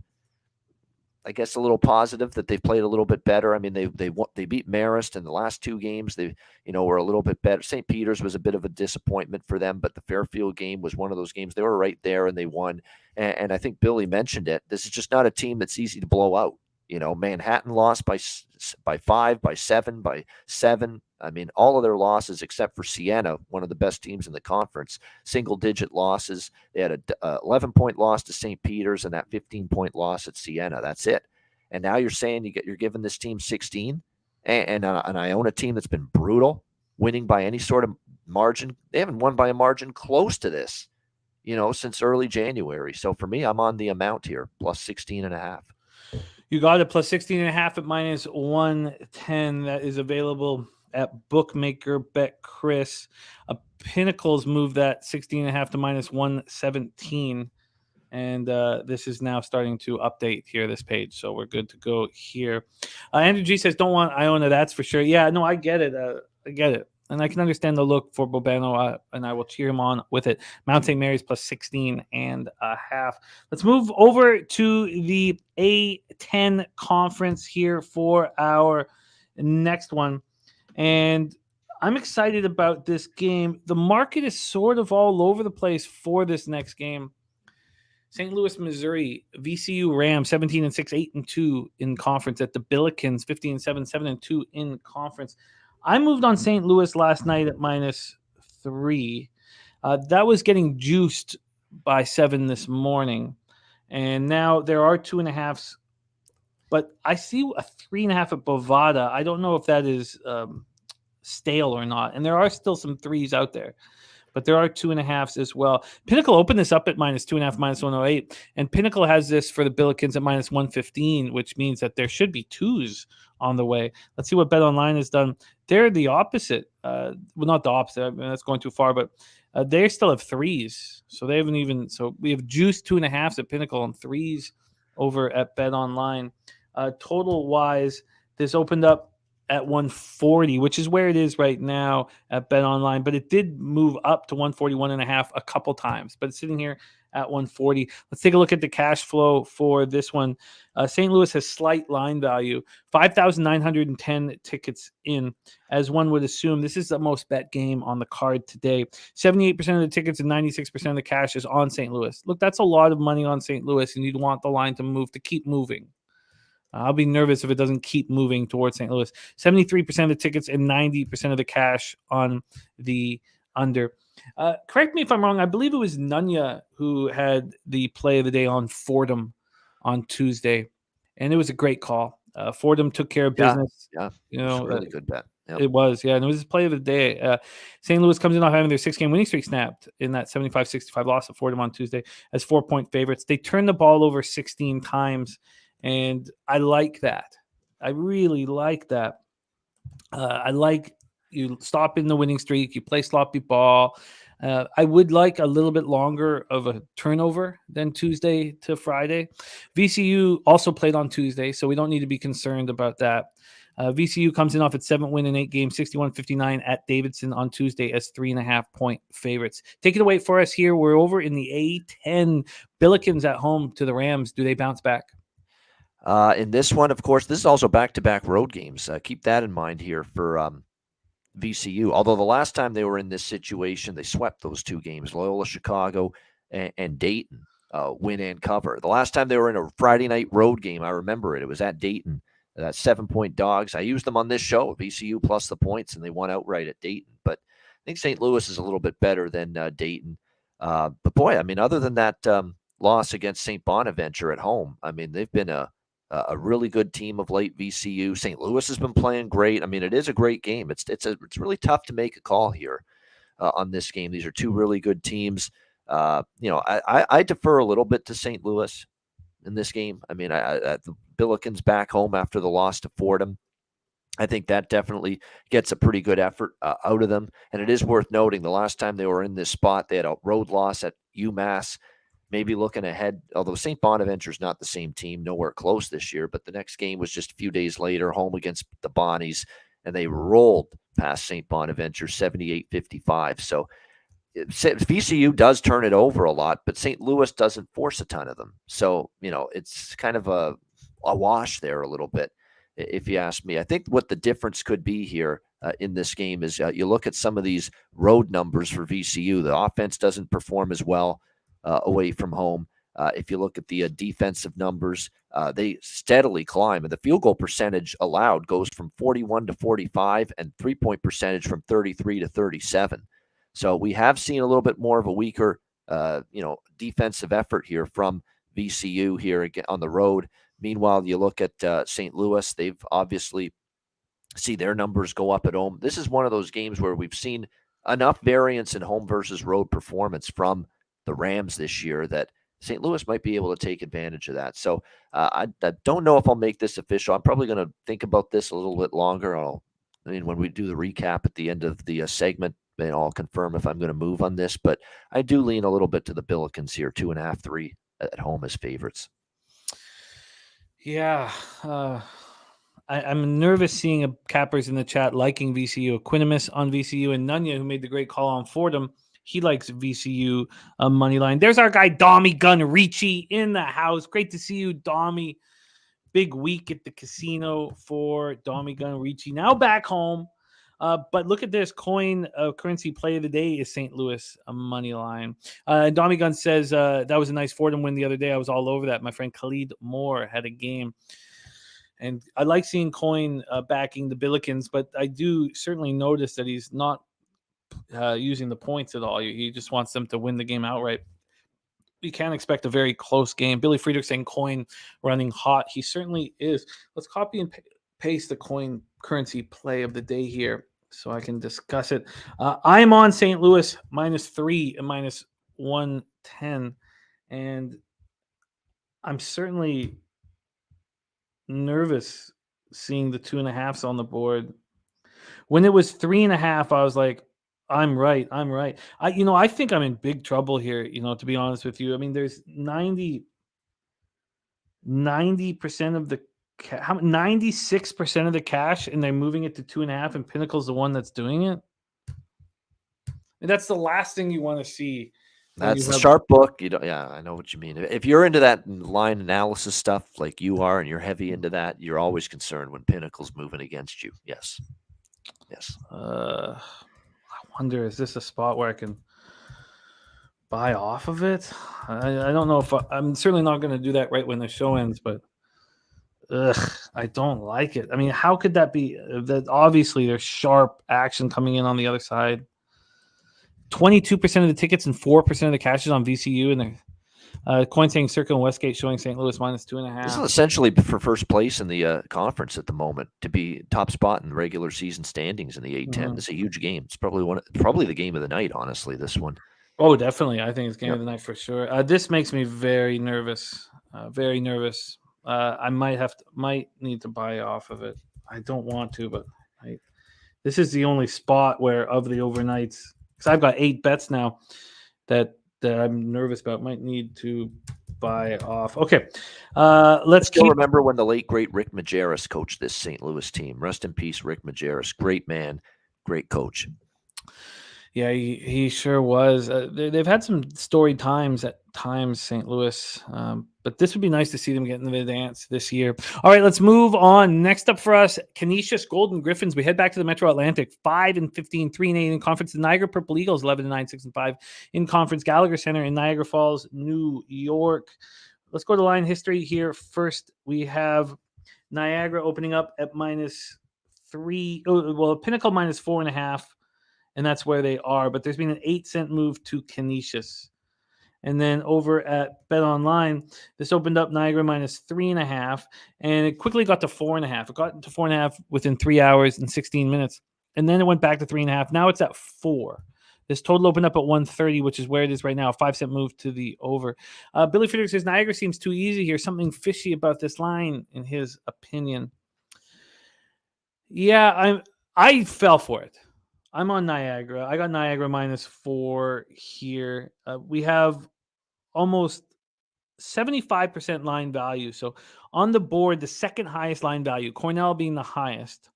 I guess a little positive that they've played a little bit better. I mean, they beat Marist in the last two games. They, you know, were a little bit better. St. Peter's was a bit of a disappointment for them, but the Fairfield game was one of those games. They were right there and they won. And I think Billy mentioned it. This is just not a team that's easy to blow out. You know, Manhattan lost by 5, by 7, by 7. I mean, all of their losses except for Siena, one of the best teams in the conference, single-digit losses. They had a 11-point loss to St. Peter's and that 15-point loss at Siena. That's it. And now you're saying you're giving this team 16, and an Iona team that's been brutal, winning by any sort of margin. They haven't won by a margin close to this, you know, since early January. So for me, I'm on the amount here, plus 16.5. You got it, plus 16.5 at minus 110. That is available at Bookmaker Bet Chris. Pinnacles moved that 16.5 to minus 117. And this is now starting to update here, this page. So we're good to go here. Andrew G says, don't want Iona, that's for sure. Yeah, no, I get it. I get it. And I can understand the look for Bobano, and I will cheer him on with it. Mount St. Mary's plus 16.5. Let's move over to the A10 conference here for our next one. And I'm excited about this game. The market is sort of all over the place for this next game. St. Louis, Missouri, VCU Rams 17-6, 8-2 in conference at the Billikens 15-7, 7-2 in conference. I moved on St. Louis last night at minus 3. That was getting juiced by 7 this morning. And now there are 2.5s. But I see a 3.5 at Bovada. I don't know if that is stale or not. And there are still some 3s out there. But there are 2.5s as well. Pinnacle opened this up at minus 2.5, minus 108. And Pinnacle has this for the Billikens at minus 115, which means that there should be 2s on the way. Let's see what BetOnline has done. They're the opposite. Well, not the opposite. I mean, that's going too far, but they still have 3s. So they haven't even. So we have juice 2.5s at Pinnacle and 3s over at BetOnline. Total wise, this opened up at 140, which is where it is right now at BetOnline, but it did move up to 141.5 a couple times, but it's sitting here at 140. Let's take a look at the cash flow for this one. St. Louis has slight line value, 5,910 tickets in. As one would assume, this is the most bet game on the card today. 78% of the tickets and 96% of the cash is on St. Louis. Look, that's a lot of money on St. Louis, and you'd want the line to keep moving. I'll be nervous if it doesn't keep moving towards St. Louis. 73% of the tickets and 90% of the cash on the under. Correct me if I'm wrong. I believe it was Nunya who had the play of the day on Fordham on Tuesday, and it was a great call. Fordham took care of business. Yeah, you know, it was a really good bet. Yep. It was, yeah, and it was his play of the day. St. Louis comes in off having their 6-game winning streak snapped in that 75-65 loss at Fordham on Tuesday as 4-point favorites. They turned the ball over 16 times, and I like that. I really like that. I like you stop in the winning streak, you play sloppy ball. I would like a little bit longer of a turnover than Tuesday to Friday. VCU also played on Tuesday, so we don't need to be concerned about that. VCU comes in off its 7th win in 8 games, 61-59 at Davidson on Tuesday as 3.5-point favorites. Take it away for us here. We're over in the A10. Billikens at home to the Rams. Do they bounce back? In this one, of course, this is also back-to-back road games. Keep that in mind here for VCU. Although the last time they were in this situation, they swept those 2 games, Loyola Chicago and Dayton, win and cover. The last time they were in a Friday night road game, I remember it. It was at Dayton. That 7-point dogs. I used them on this show, VCU plus the points, and they won outright at Dayton. But I think St. Louis is a little bit better than Dayton. But boy, I mean, other than that loss against St. Bonaventure at home, I mean, they've been a really good team of late. VCU. St. Louis has been playing great. I mean, it is a great game. It's really tough to make a call here on this game. These are 2 really good teams. I defer a little bit to St. Louis in this game. I mean, the Billikens back home after the loss to Fordham, I think that definitely gets a pretty good effort out of them. And it is worth noting the last time they were in this spot, they had a road loss at UMass. Maybe looking ahead, although St. Bonaventure's not the same team, nowhere close this year, but the next game was just a few days later, home against the Bonnies, and they rolled past St. Bonaventure 78-55. So VCU does turn it over a lot, but St. Louis doesn't force a ton of them. So, it's kind of a wash there a little bit, if you ask me. I think what the difference could be here in this game is you look at some of these road numbers for VCU. The offense doesn't perform as well away from home. If you look at the defensive numbers, they steadily climb. And the field goal percentage allowed goes from 41 to 45 and 3-point percentage from 33 to 37. So we have seen a little bit more of a weaker, defensive effort here from VCU here again on the road. Meanwhile, you look at St. Louis, they've obviously see their numbers go up at home. This is one of those games where we've seen enough variance in home versus road performance from the Rams this year that St. Louis might be able to take advantage of that. So I don't know if I'll make this official. I'm probably going to think about this a little bit longer. When we do the recap at the end of the segment, then I'll confirm if I'm going to move on this. But I do lean a little bit to the Billikens here, 2.5, 3 at home as favorites. Yeah, I'm nervous seeing cappers in the chat liking VCU. Quinnipiac on VCU and Nunya, who made the great call on Fordham, he likes VCU money line. There's our guy Dommy Gun Ricci in the house. Great to see you, Dommy. Big week at the casino for Dommy Gun Ricci. Now back home. But look at this coin currency play of the day is St. Louis money line. Dommy Gun says that was a nice Fordham win the other day. I was all over that. My friend Khalid Moore had a game. And I like seeing coin backing the Billikens, but I do certainly notice that he's not using the points at all. He just wants them to win the game outright. We can't expect a very close game. Billy Friedrich saying coin running hot. He certainly is. Let's copy and paste the coin currency play of the day here so I can discuss it. I'm on St. Louis -3 and -110. And I'm certainly nervous seeing the 2.5s on the board. When it was 3.5, I was like, I'm right. I think I'm in big trouble here, to be honest with you. I mean, there's 90% of the 96% of the cash, and they're moving it to 2.5, and Pinnacle's the one that's doing it. And that's the last thing you want to see That's the sharp book. Yeah, I know what you mean. If you're into that line analysis stuff like you are, and you're heavy into that, you're always concerned when Pinnacle's moving against you. Yes. I wonder, is this a spot where I can buy off of it? I don't know if I'm certainly not going to do that right when the show ends, but I don't like it. I mean, how could that be? That obviously there's sharp action coming in on the other side. 22% of the tickets and 4% of the cash is on VCU, and the coin saying Circle and Westgate showing St. Louis -2.5. This is essentially for first place in the conference at the moment, to be top spot in the regular season standings in the A10. It's a huge game. It's probably the game of the night, honestly, this one. Oh, definitely. I think it's game of the night for sure. This makes me very nervous. Very nervous. I might need to buy off of it. I don't want to, but this is the only spot where of the overnights, because I've got 8 bets now that I'm nervous about. Might need to buy off. Okay, let's remember when the late great Rick Majerus coached this St. Louis team. Rest in peace, Rick Majerus. Great man, great coach. Yeah, he sure was. They've had some storied times at times, St. Louis, but this would be nice to see them get into the dance this year. All right, let's move on. Next up for us, Canisius Golden Griffins. We head back to the Metro Atlantic, 5-15, 3-8 in conference. The Niagara Purple Eagles, 11-9, 6-5 in conference. Gallagher Center in Niagara Falls, New York. Let's go to line history here. First, we have Niagara opening up at -3. Well, Pinnacle -4.5. And that's where they are. But there's been an 8-cent move to Canisius. And then over at Bet Online, this opened up Niagara -3.5, and it quickly got to 4.5. It got to 4.5 within 3 hours and 16 minutes. And then it went back to 3.5. Now it's at 4. This total opened up at 130, which is where it is right now. A 5-cent move to the over. Billy Friedrich says Niagara seems too easy here. Something fishy about this line, in his opinion. Yeah, I fell for it. I'm on Niagara. I got Niagara -4 here. We have almost 75% line value. So on the board, the second highest line value, Cornell being the highest,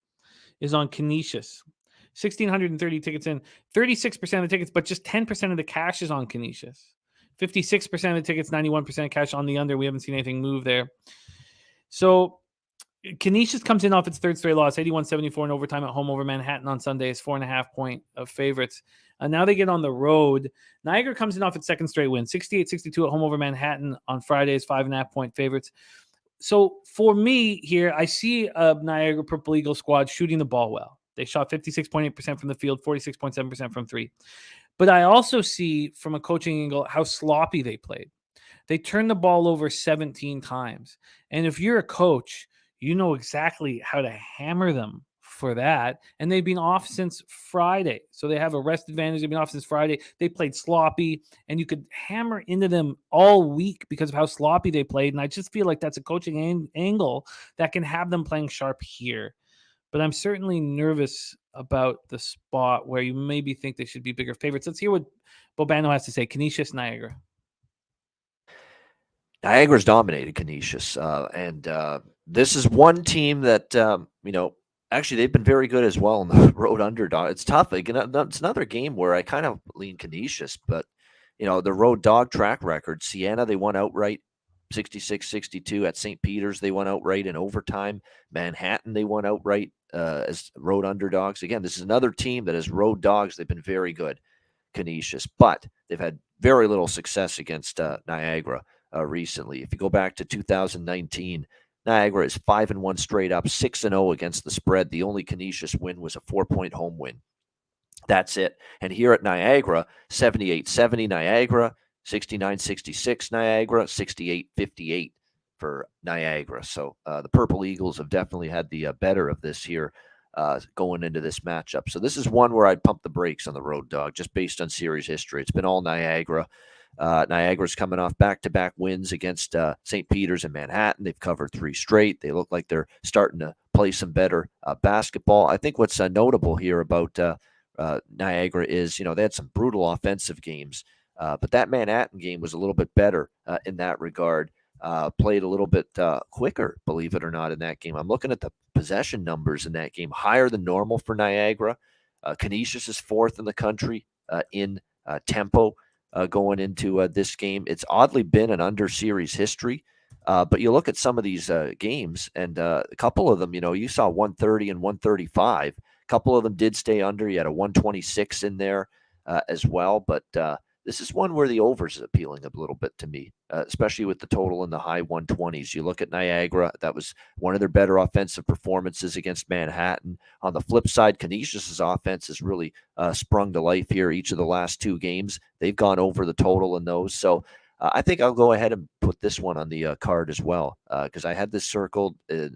is on Canisius. 1,630 tickets in, 36% of the tickets, but just 10% of the cash is on Canisius. 56% of the tickets, 91% cash on the under. We haven't seen anything move there. So Canisius comes in off its third straight loss, 81-74 in overtime at home over Manhattan on Sunday. It's 4.5-point favorites. Now they get on the road. Niagara comes in off its second straight win, 68-62 at home over Manhattan on Fridays, 5.5-point favorites. So for me here, I see a Niagara Purple Eagle squad shooting the ball well. They shot 56.8% from the field, 46.7% from three. But I also see from a coaching angle how sloppy they played. They turned the ball over 17 times. And if you're a coach, you know exactly how to hammer them for that. And they've been off since Friday. So they have a rest advantage. They've been off since Friday. They played sloppy, and you could hammer into them all week because of how sloppy they played. And I just feel like that's a coaching angle that can have them playing sharp here. But I'm certainly nervous about the spot where you maybe think they should be bigger favorites. Let's hear what Bobano has to say. Canisius, Niagara. Niagara's dominated Canisius, and this is one team that actually they've been very good as well on the road underdog. It's tough. It's another game where I kind of lean Canisius, but the road dog track record. Siena, they won outright, 66-62. At St. Peter's, they won outright in overtime. Manhattan, they won outright as road underdogs. Again, this is another team that as road dogs, they've been very good, Canisius, but they've had very little success against Niagara. Recently. If you go back to 2019, Niagara is 5-1 straight up, 6-0 against the spread. The only Canisius win was a 4-point home win. That's it. And here at Niagara, 78-70 Niagara, 69-66 Niagara, 68-58 for Niagara. So the Purple Eagles have definitely had the better of this here going into this matchup. So this is one where I'd pump the brakes on the road dog just based on series history. It's been all Niagara. Niagara's coming off back-to-back wins against St. Peter's and Manhattan. They've covered 3 straight. They look like they're starting to play some better basketball. I think what's notable here about Niagara is, they had some brutal offensive games, but that Manhattan game was a little bit better in that regard. Played a little bit quicker, believe it or not, in that game. I'm looking at the possession numbers in that game, higher than normal for Niagara. Canisius is 4th in the country in tempo. going into this game. It's oddly been an under series history. But you look at some of these games, and a couple of them, you saw 130 and 135. A couple of them did stay under. You had a 126 in there as well. But this is one where the overs is appealing a little bit to me, especially with the total in the high 120s. You look at Niagara, that was one of their better offensive performances against Manhattan. On the flip side, Canisius' offense has really sprung to life here each of the last two games. They've gone over the total in those. So I think I'll go ahead and put this one on the card as well because I had this circled.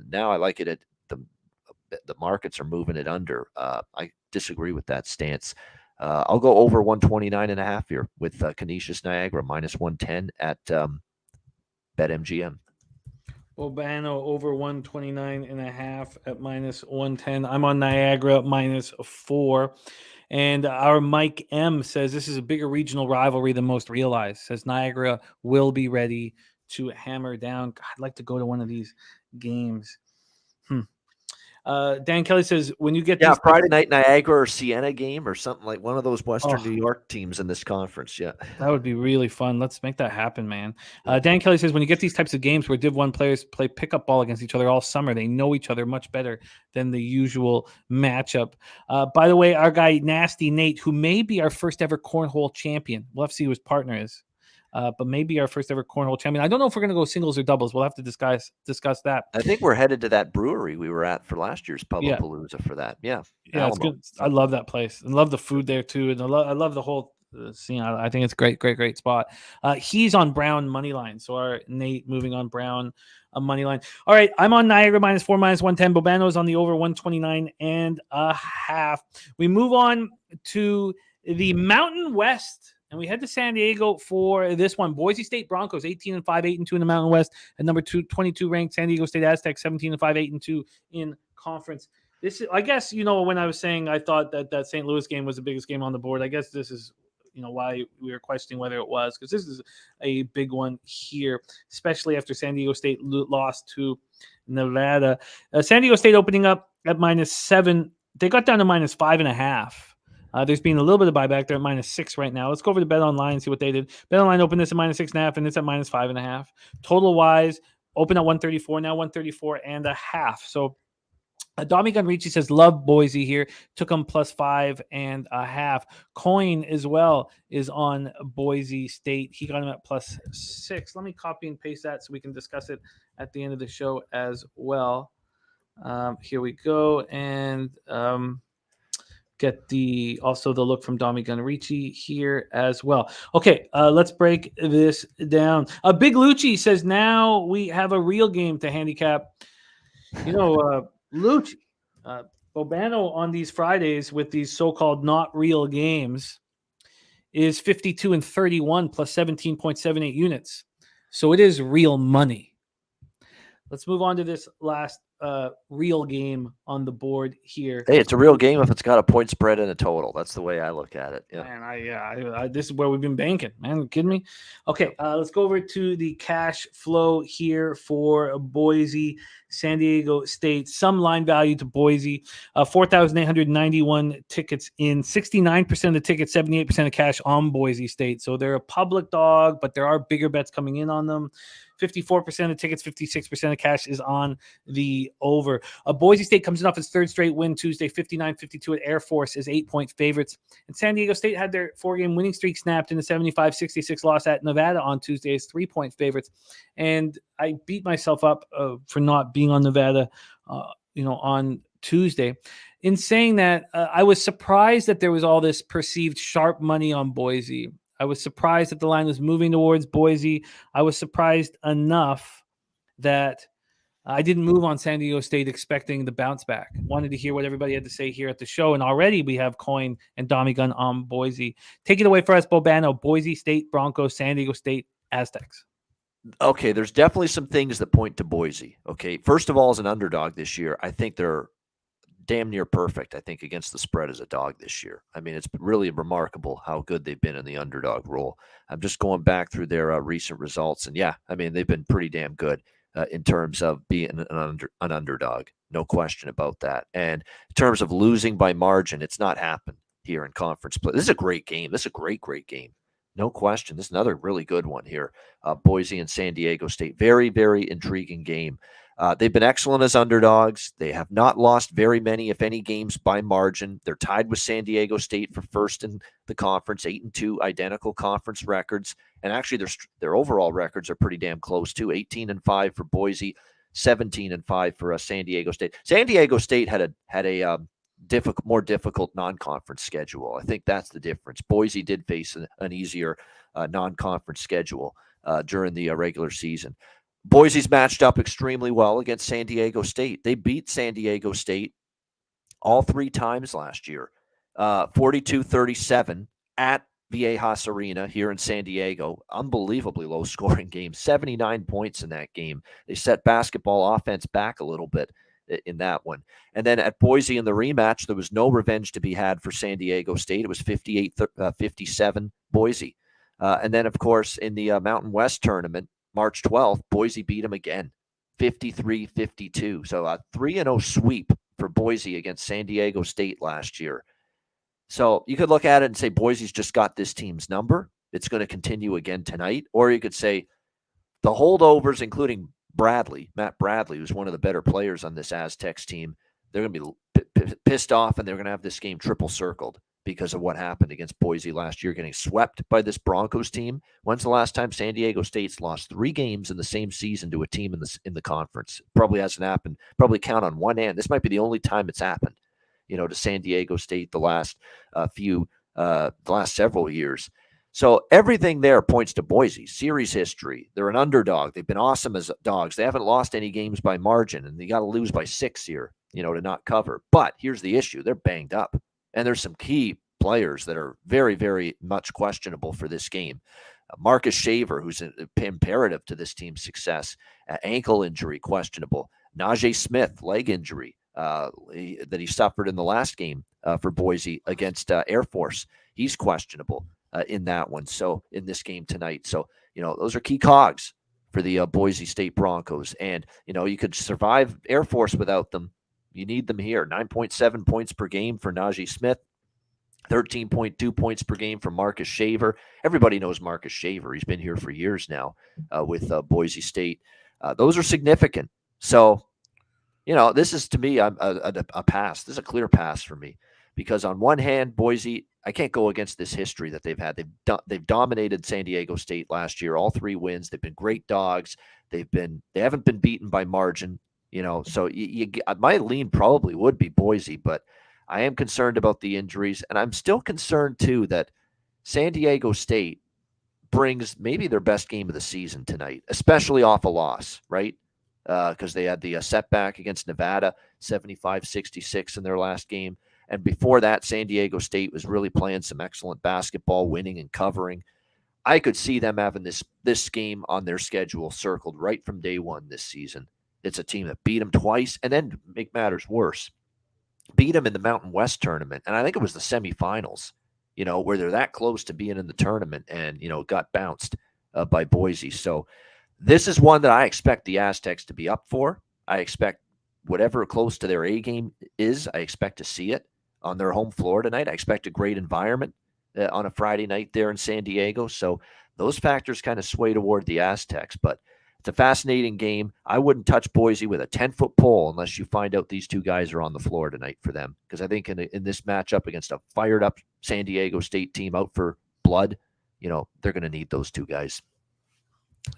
Now I like it at the markets are moving it under. I disagree with that stance. I'll go over 129.5 here with Canisius Niagara minus 110 at BetMGM. Bobano over 129.5 at minus 110. I'm on Niagara minus 4. And our Mike M says this is a bigger regional rivalry than most realize. Says Niagara will be ready to hammer down. God, I'd like to go to one of these games. Dan Kelly says when you get these Friday night Niagara or Siena game or something like one of those Western New York teams in this conference. Yeah, that would be really fun. Let's make that happen, man. Dan Kelly says when you get these types of games where Div 1 players play pickup ball against each other all summer, they know each other much better than the usual matchup. By the way, our guy Nasty Nate, who may be our first ever cornhole champion, we'll have to see who his partner is. But maybe our first ever cornhole champion. I don't know if we're going to go singles or doubles. We'll have to discuss that. I think we're headed to that brewery we were at for last year's Palooza for that. Yeah, it's good. I love that place and love the food there too. And I love the whole scene. I think it's a great spot. He's on Brown money line. So our Nate moving on Brown money line. All right, I'm on Niagara minus 4 minus 110. Bobano's on the over 129.5. We move on to the Mountain West. And we head to San Diego for this one. Boise State Broncos, 18-5, 8-2 in the Mountain West. And number 22 ranked San Diego State Aztecs, 17-5, 8-2 in conference. This is, I guess, when I was saying I thought that St. Louis game was the biggest game on the board, I guess this is, why we were questioning whether it was, because this is a big one here, especially after San Diego State lost to Nevada. San Diego State opening up at -7. They got down to -5.5. There's been a little bit of buyback. They're at -6 right now. Let's go over to BetOnline and see what they did. BetOnline opened this at -6.5, and it's at -5.5. Total wise, open at 134, now 134.5. So Dami Gunrici says, love Boise here. Took them +5.5. Coin as well is on Boise State. He got him at +6. Let me copy and paste that so we can discuss it at the end of the show as well. Here we go. And get also the look from Dami Gunrici here as well. Okay, let's break this down. Big Lucci says now we have a real game to handicap. Lucci, Bobano on these Fridays with these so-called not real games is 52-31 plus 17.78 units. So it is real money. Let's move on to this last real game on the board here. Hey, it's a real game if it's got a point spread and a total. That's the way I look at it. Yeah. Man, this is where we've been banking. Man, you kidding me? Okay, let's go over to the cash flow here for Boise, San Diego State. Some line value to Boise, 4,891 tickets in, 69% of the tickets, 78% of cash on Boise State. So they're a public dog, but there are bigger bets coming in on them. 54% of tickets, 56% of cash is on the over. Boise State comes in off its third straight win Tuesday, 59-52 at Air Force as 8-point favorites. And San Diego State had their 4-game winning streak snapped in a 75-66 loss at Nevada on Tuesday as 3-point favorites. And I beat myself up for not being on Nevada, on Tuesday. In saying that, I was surprised that there was all this perceived sharp money on Boise. I was surprised that the line was moving towards Boise. I was surprised enough that I didn't move on San Diego State expecting the bounce back. Wanted to hear what everybody had to say here at the show. And already we have Coin and Dami Gun on Boise. Take it away for us, Bobano. Boise State, Broncos, San Diego State, Aztecs. Okay, there's definitely some things that point to Boise. Okay, first of all, as an underdog this year, I think they're damn near perfect, I think, against the spread as a dog this year. I mean, it's really remarkable how good they've been in the underdog role. I'm just going back through their recent results, and yeah, I mean, they've been pretty damn good in terms of being an underdog. No question about that. And in terms of losing by margin, it's not happened here in conference play. This is a great game. This is a great game. No question. This is another really good one here. Boise and San Diego State. Very, very intriguing game. They've been excellent as underdogs. They have not lost very many, if any, games by margin. They're tied with San Diego State for first in the conference, 8-2, identical conference records. And actually, their overall records are pretty damn close too. 18-5 for Boise, 17-5 for San Diego State. San Diego State had a more difficult non-conference schedule. I think that's the difference. Boise did face an easier non-conference schedule during the regular season. Boise's matched up extremely well against San Diego State. They beat San Diego State all 3 times last year, 42-37 at Viejas Arena here in San Diego. Unbelievably low-scoring game, 79 points in that game. They set basketball offense back a little bit in that one. And then at Boise in the rematch, there was no revenge to be had for San Diego State. It was 58-57 Boise. And then, of course, in the Mountain West tournament, March 12th, Boise beat them again, 53-52. So a 3-0 sweep for Boise against San Diego State last year. So you could look at it and say Boise's just got this team's number. It's going to continue again tonight. Or you could say the holdovers, including Matt Bradley, who's one of the better players on this Aztecs team, they're going to be pissed off, and they're going to have this game triple circled because of what happened against Boise last year, getting swept by this Broncos team. When's the last time San Diego State's lost 3 games in the same season to a team in the conference? Probably hasn't happened. Probably count on one hand. This might be the only time it's happened, to San Diego State the last several years. So everything there points to Boise. Series history. They're an underdog. They've been awesome as dogs. They haven't lost any games by margin, and they got to lose by 6 here, to not cover. But here's the issue. They're banged up. And there's some key players that are very, very much questionable for this game. Marcus Shaver, who's imperative to this team's success. Ankle injury, questionable. Najee Smith, leg injury that he suffered in the last game for Boise against Air Force. He's questionable in that one. So in this game tonight. So, those are key cogs for the Boise State Broncos. And, you could survive Air Force without them. You need them here. 9.7 points per game for Najee Smith. 13.2 points per game for Marcus Shaver. Everybody knows Marcus Shaver. He's been here for years now with Boise State. Those are significant. So, this is, to me, a pass. This is a clear pass for me. Because on one hand, Boise, I can't go against this history that they've had. They've dominated San Diego State last year, all 3 wins. They've been great dogs. They haven't been beaten by margin. So my lean probably would be Boise, but I am concerned about the injuries, and I'm still concerned too that San Diego State brings maybe their best game of the season tonight, especially off a loss, right? Because they had the setback against Nevada, 75-66 in their last game. And before that, San Diego State was really playing some excellent basketball, winning and covering. I could see them having this game on their schedule circled right from day one this season. It's a team that beat them twice, and then, to make matters worse, beat them in the Mountain West tournament. And I think it was the semifinals, where they're that close to being in the tournament and, got bounced by Boise. So this is one that I expect the Aztecs to be up for. I expect whatever close to their A game is, I expect to see it on their home floor tonight. I expect a great environment on a Friday night there in San Diego. So those factors kind of sway toward the Aztecs, but it's a fascinating game. I wouldn't touch Boise with a 10-foot pole unless you find out these 2 guys are on the floor tonight for them. Because I think in this matchup against a fired-up San Diego State team out for blood, they're going to need those 2 guys.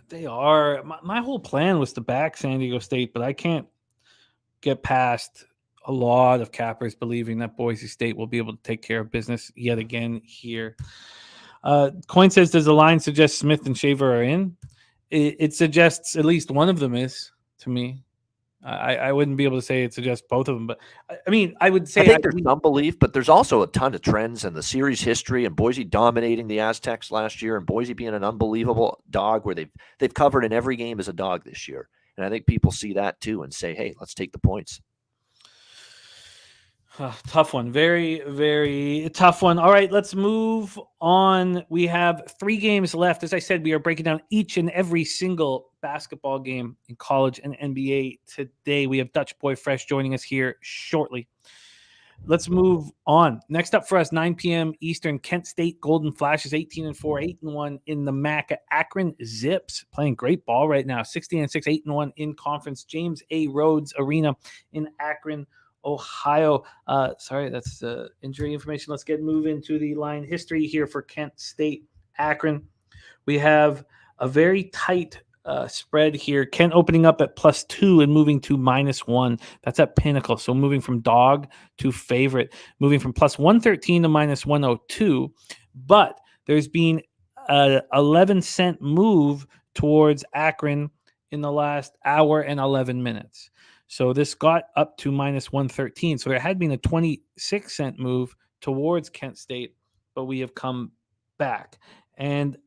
They are. My whole plan was to back San Diego State, but I can't get past a lot of cappers believing that Boise State will be able to take care of business yet again here. Coin says, does the line suggest Smith and Shaver are in? It suggests at least one of them is, to me. I wouldn't be able to say it suggests both of them, but I mean, I would say I think there's some belief, but there's also a ton of trends in the series history and Boise dominating the Aztecs last year and Boise being an unbelievable dog where they've covered in every game as a dog this year. And I think people see that too and say, hey, let's take the points. Tough one. Very, very tough one. All right, let's move on. We have 3 games left. As I said, we are breaking down each and every single basketball game in college and NBA today. We have Dutch Boy Fresh joining us here shortly. Let's move on. Next up for us, 9 p.m. Eastern, Kent State Golden Flashes, 18-4, 8-1 in the MAC. Akron Zips playing great ball right now, 16-6, 8-1 in conference. James A. Rhodes Arena in Akron, Ohio. Sorry, that's injury information. Let's get moving to the line history here for Kent State Akron. We have a very tight spread here. Kent opening up at +2 and moving to -1. That's at Pinnacle. So moving from dog to favorite, moving from +113 to -102. But there's been a 11-cent move towards Akron in the last hour and 11 minutes. So this got up to -113. So there had been a 26-cent move towards Kent State, but we have come back. And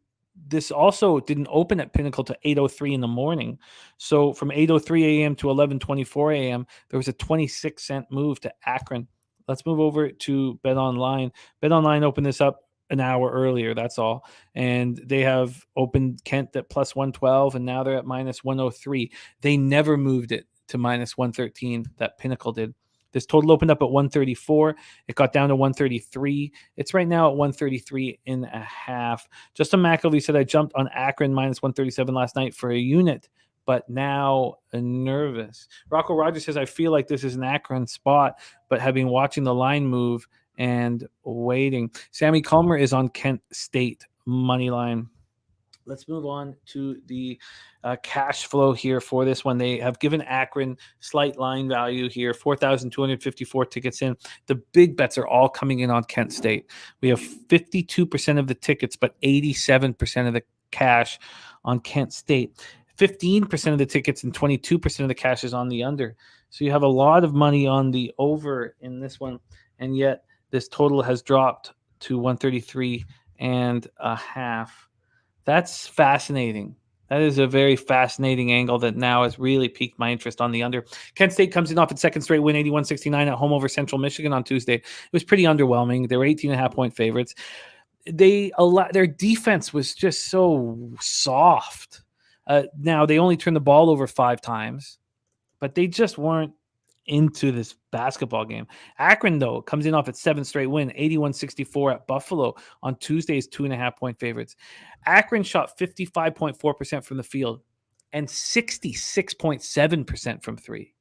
this also didn't open at Pinnacle to 8:03 in the morning. So from 8:03 a.m. to 11:24 a.m., there was a 26-cent move to Akron. Let's move over to BetOnline. BetOnline opened this up an hour earlier, that's all. And they have opened Kent at +112, and now they're at -103. They never moved it to -113 that Pinnacle did. This total opened up at 134. It got down to 133. It's right now at 133.5. Justin McElvey said, I jumped on Akron -137 last night for a unit, but now nervous. Rocco Rogers says, I feel like this is an Akron spot, but have been watching the line move and waiting. Sammy Culmer is on Kent State money line. Let's move on to the cash flow here for this one. They have given Akron slight line value here, 4,254 tickets in. The big bets are all coming in on Kent State. We have 52% of the tickets, but 87% of the cash on Kent State. 15% of the tickets and 22% of the cash is on the under. So you have a lot of money on the over in this one, and yet this total has dropped to 133.5. That's fascinating. That is a very fascinating angle that now has really piqued my interest on the under. Kent State comes in off its second straight win, 81-69 at home over Central Michigan on Tuesday. It was pretty underwhelming. They were 18.5-point favorites. Their defense was just so soft. Now, they only turned the ball over 5 times, but they just weren't into this basketball game. Akron, though, comes in off its 7th straight win, 81-64 at Buffalo on Tuesday's 2.5-point favorites. Akron shot 55.4% from the field and 66.7% from three.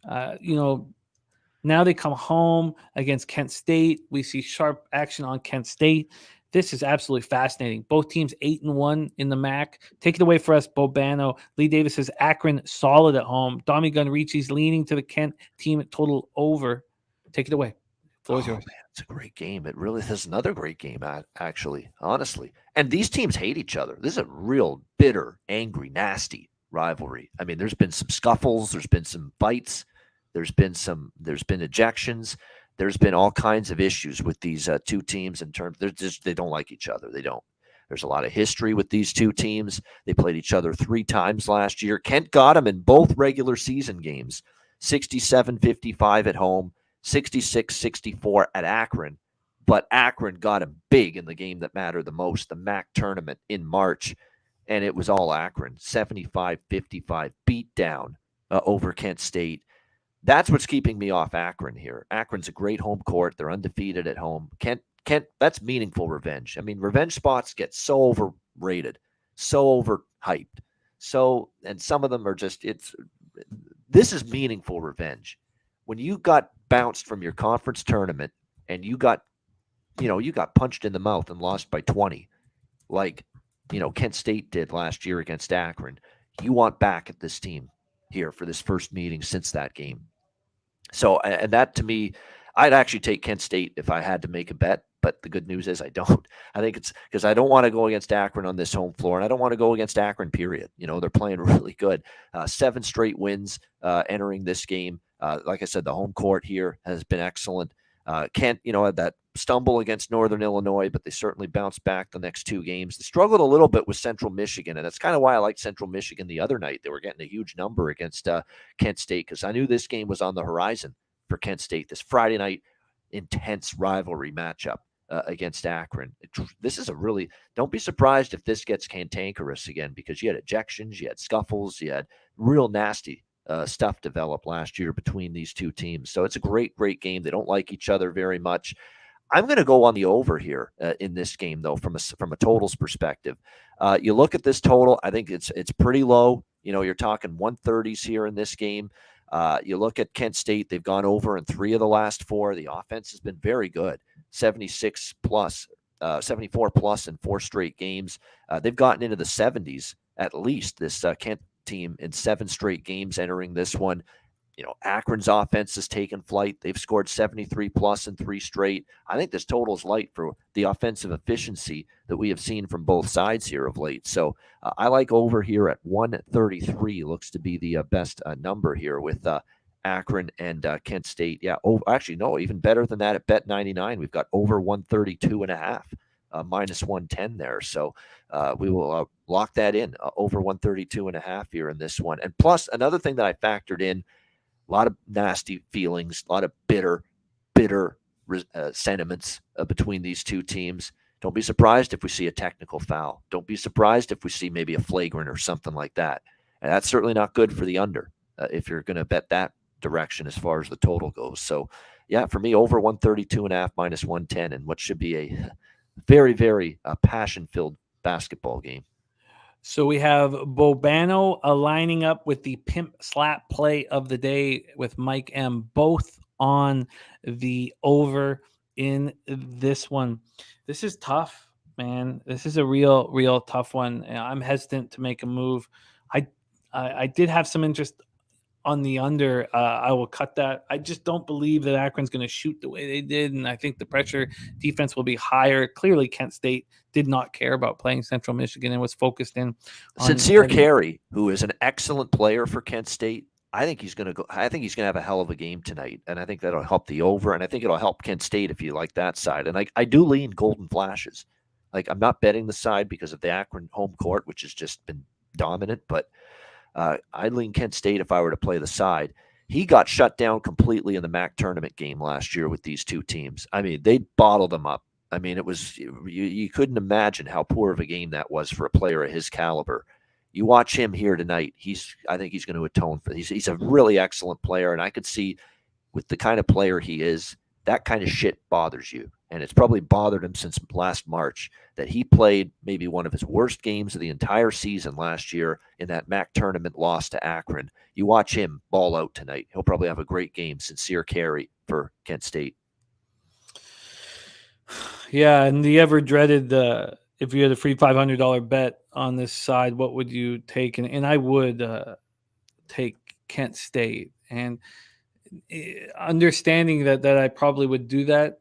Now they come home against Kent State. We see sharp action on Kent State. This is absolutely fascinating. Both teams 8-1 in the MAC. Take it away for us, Bobano. Lee Davis says Akron solid at home. Domi Gunricci's leaning to the Kent team at total over. Take it away. Floor is yours. Man, it's a great game. It really is another great game, actually, honestly. And these teams hate each other. This is a real bitter, angry, nasty rivalry. I mean, there's been some scuffles. There's been some fights. There's been ejections. There's been all kinds of issues with these two teams in terms they don't like each other. They don't. There's a lot of history with these two teams. They played each other 3 times last year. Kent got them in both regular season games, 67-55 at home, 66-64 at Akron. But Akron got them big in the game that mattered the most, the MAC tournament in March, and it was all Akron, 75-55 beat down over Kent State. That's what's keeping me off Akron here. Akron's a great home court. They're undefeated at home. Kent, that's meaningful revenge. I mean, revenge spots get so overrated, so overhyped. And some of them are just, this is meaningful revenge. When you got bounced from your conference tournament and you got punched in the mouth and lost by 20, like, Kent State did last year against Akron, you want back at this team here for this first meeting since that game. So, and that to me, I'd actually take Kent State if I had to make a bet, but the good news is I don't. I think it's because I don't want to go against Akron on this home floor, and I don't want to go against Akron, period. They're playing really good. 7 straight wins entering this game. Like I said, the home court here has been excellent. Kent, had that stumble against Northern Illinois, but they certainly bounced back the next 2 games. They struggled a little bit with Central Michigan, and that's kind of why I liked Central Michigan the other night. They were getting a huge number against Kent State because I knew this game was on the horizon for Kent State, this Friday night intense rivalry matchup against Akron. This is don't be surprised if this gets cantankerous again because you had ejections, you had scuffles, you had real nasty stuff developed last year between these two teams. So it's a great, great game. They don't like each other very much. I'm going to go on the over here in this game, though, from a totals perspective. You look at this total, I think it's pretty low. You're talking 130s here in this game. You look at Kent State, they've gone over in 3 of the last 4. The offense has been very good, 76 plus, 74 plus in 4 straight games. They've gotten into the 70s at least, this Kent team, in 7 straight games entering this one. Akron's offense has taken flight. They've scored 73 plus in 3 straight. I think this total is light for the offensive efficiency that we have seen from both sides here of late. So I like over here at 133. Looks to be the best number here with Akron and Kent State. Yeah, actually, no, even better than that at Bet99. We've got over 132.5. Minus 110 there. So we will lock that in, over 132.5 here in this one. And plus, another thing that I factored in, a lot of nasty feelings, a lot of bitter sentiments between these two teams. Don't be surprised if we see a technical foul. Don't be surprised if we see maybe a flagrant or something like that. And that's certainly not good for the under if you're going to bet that direction as far as the total goes. So, yeah, for me, over 132.5 minus 110, and what should be a very, very passion-filled basketball game. So we have Bobano lining up with the pimp slap play of the day with Mike M, both on the over in this one. This is tough, man. This is a real tough one. I'm hesitant to make a move. I did have some interest on the under. I will cut that. I just don't believe that Akron's going to shoot the way they did, and I think the pressure defense will be higher. Clearly, Kent State did not care about playing Central Michigan and was focused in on Sincere Carey, who is an excellent player for Kent State. I think he's going to go. I think he's going to have a hell of a game tonight, and I think that'll help the over, and I think it'll help Kent State if you like that side. And I do lean Golden Flashes. Like, I'm not betting the side because of the Akron home court, which has just been dominant, but I'd lean Kent State if I were to play the side. He got shut down completely in the MAC tournament game last year with these two teams. I mean, they bottled them up. I mean, it was you couldn't imagine how poor of a game that was for a player of his caliber. You watch him here tonight. I think he's going to atone for. He's a really excellent player, and I could see with the kind of player he is, that kind of shit bothers you. And it's probably bothered him since last March that he played maybe one of his worst games of the entire season last year in that MAC tournament loss to Akron. You watch him ball out tonight. He'll probably have a great game. Sincere Carey for Kent State. Yeah, and the ever dreaded, if you had a free $500 bet on this side, what would you take? And I would take Kent State. And understanding that I probably would do that,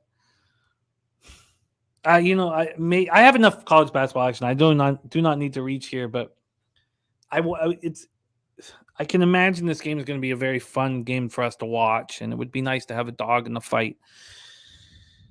I have enough college basketball action. I do not need to reach here, but I can imagine this game is going to be a very fun game for us to watch, and it would be nice to have a dog in the fight.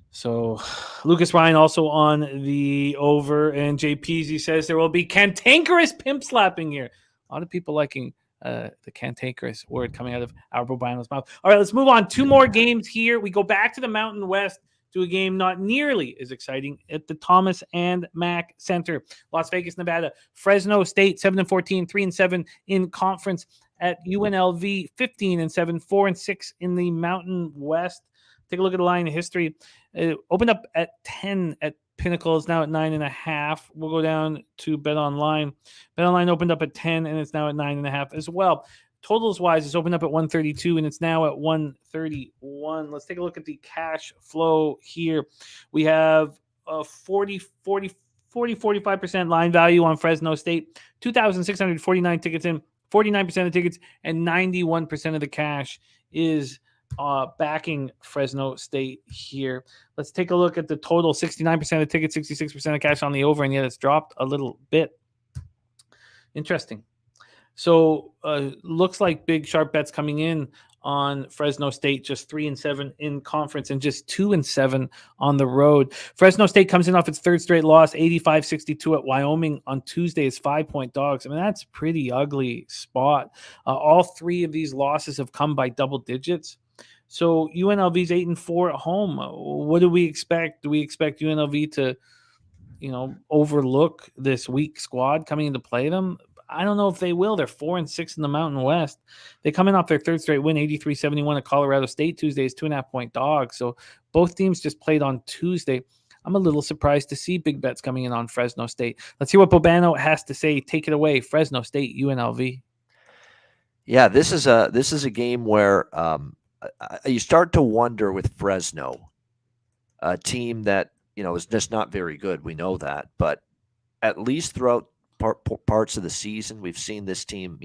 So Lucas Ryan also on the over, and JPZ says there will be cantankerous pimp slapping here. A lot of people liking the cantankerous word coming out of Albert Bobano's mouth. All right, let's move on. 2 more games here. We go back to the Mountain West to a game not nearly as exciting at the Thomas and Mack Center. Las Vegas, Nevada. Fresno State, 7-14, 3-7 in conference at UNLV, 15-7, 4-6 in the Mountain West. Take a look at the line of history. It opened up at 10 at Pinnacle, is now at 9.5. We'll go down to BetOnline. BetOnline opened up at 10, and it's now at 9.5 as well. Totals-wise, it's opened up at 132, and it's now at 131. Let's take a look at the cash flow here. We have a 45% line value on Fresno State, 2,649 tickets in, 49% of tickets, and 91% of the cash is backing Fresno State here. Let's take a look at the total. 69% of tickets, 66% of cash on the over, and yet it's dropped a little bit. Interesting. So looks like big sharp bets coming in on Fresno State, just 3-7 in conference and just 2-7 on the road. Fresno State comes in off its third straight loss, 85-62 at Wyoming on Tuesday as 5-point dogs. I mean, that's a pretty ugly spot. All 3 of these losses have come by double digits. So UNLV's 8-4 at home. What do we expect? Do we expect UNLV to, overlook this weak squad coming in to play them? I don't know if they will. They're 4-6 in the Mountain West. They come in off their third straight win, 83-71 at Colorado State Tuesday is 2.5-point dogs. So both teams just played on Tuesday. I'm a little surprised to see big bets coming in on Fresno State. Let's hear what Bobano has to say. Take it away, Fresno State, UNLV. Yeah, this is a game where you start to wonder with Fresno, a team that is just not very good. We know that, but at least throughout parts of the season, we've seen this team,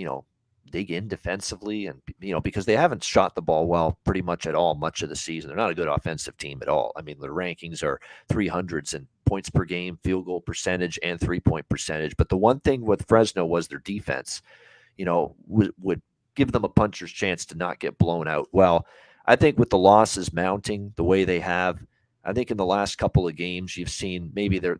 dig in defensively, and because they haven't shot the ball well pretty much at all much of the season. They're not a good offensive team at all. I mean, the rankings are 300s in points per game, field goal percentage, and 3-point percentage. But the one thing with Fresno was their defense, would give them a puncher's chance to not get blown out. Well, I think with the losses mounting the way they have, I think in the last couple of games you've seen maybe they're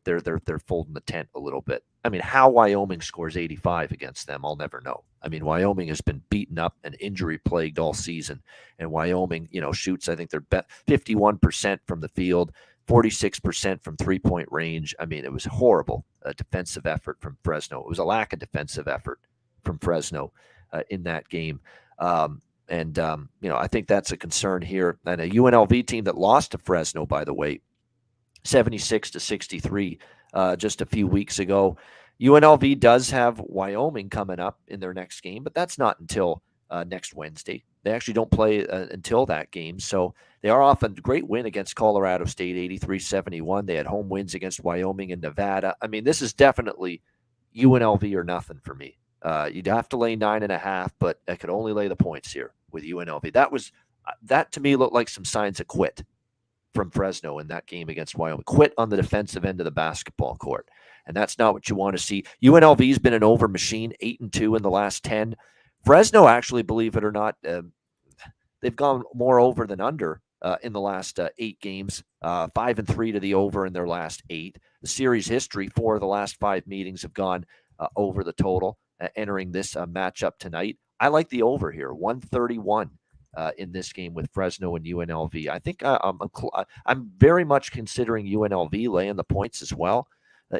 folding the tent a little bit. I mean, how Wyoming scores 85 against them, I'll never know. I mean, Wyoming has been beaten up and injury plagued all season, and Wyoming, shoots. I think they're 51% from the field, 46% from 3-point range. I mean, it was horrible defensive effort from Fresno. It was a lack of defensive effort from Fresno in that game. I think that's a concern here. And a UNLV team that lost to Fresno, by the way, 76-63 just a few weeks ago. UNLV does have Wyoming coming up in their next game, but that's not until next Wednesday. They actually don't play until that game. So they are off a great win against Colorado State, 83-71. They had home wins against Wyoming and Nevada. I mean, this is definitely UNLV or nothing for me. You'd have to lay 9.5, but I could only lay the points here with UNLV. That to me looked like some signs of quit from Fresno in that game against Wyoming. Quit on the defensive end of the basketball court. And that's not what you want to see. UNLV's been an over machine, 8-2 in the last 10. Fresno, actually, believe it or not, they've gone more over than under in the last 8 games, 5-3 to the over in their last 8. The series history, 4 of the last 5 meetings have gone over the total entering this matchup tonight. I like the over here, 131 in this game with Fresno and UNLV. I think I'm very much considering UNLV laying the points as well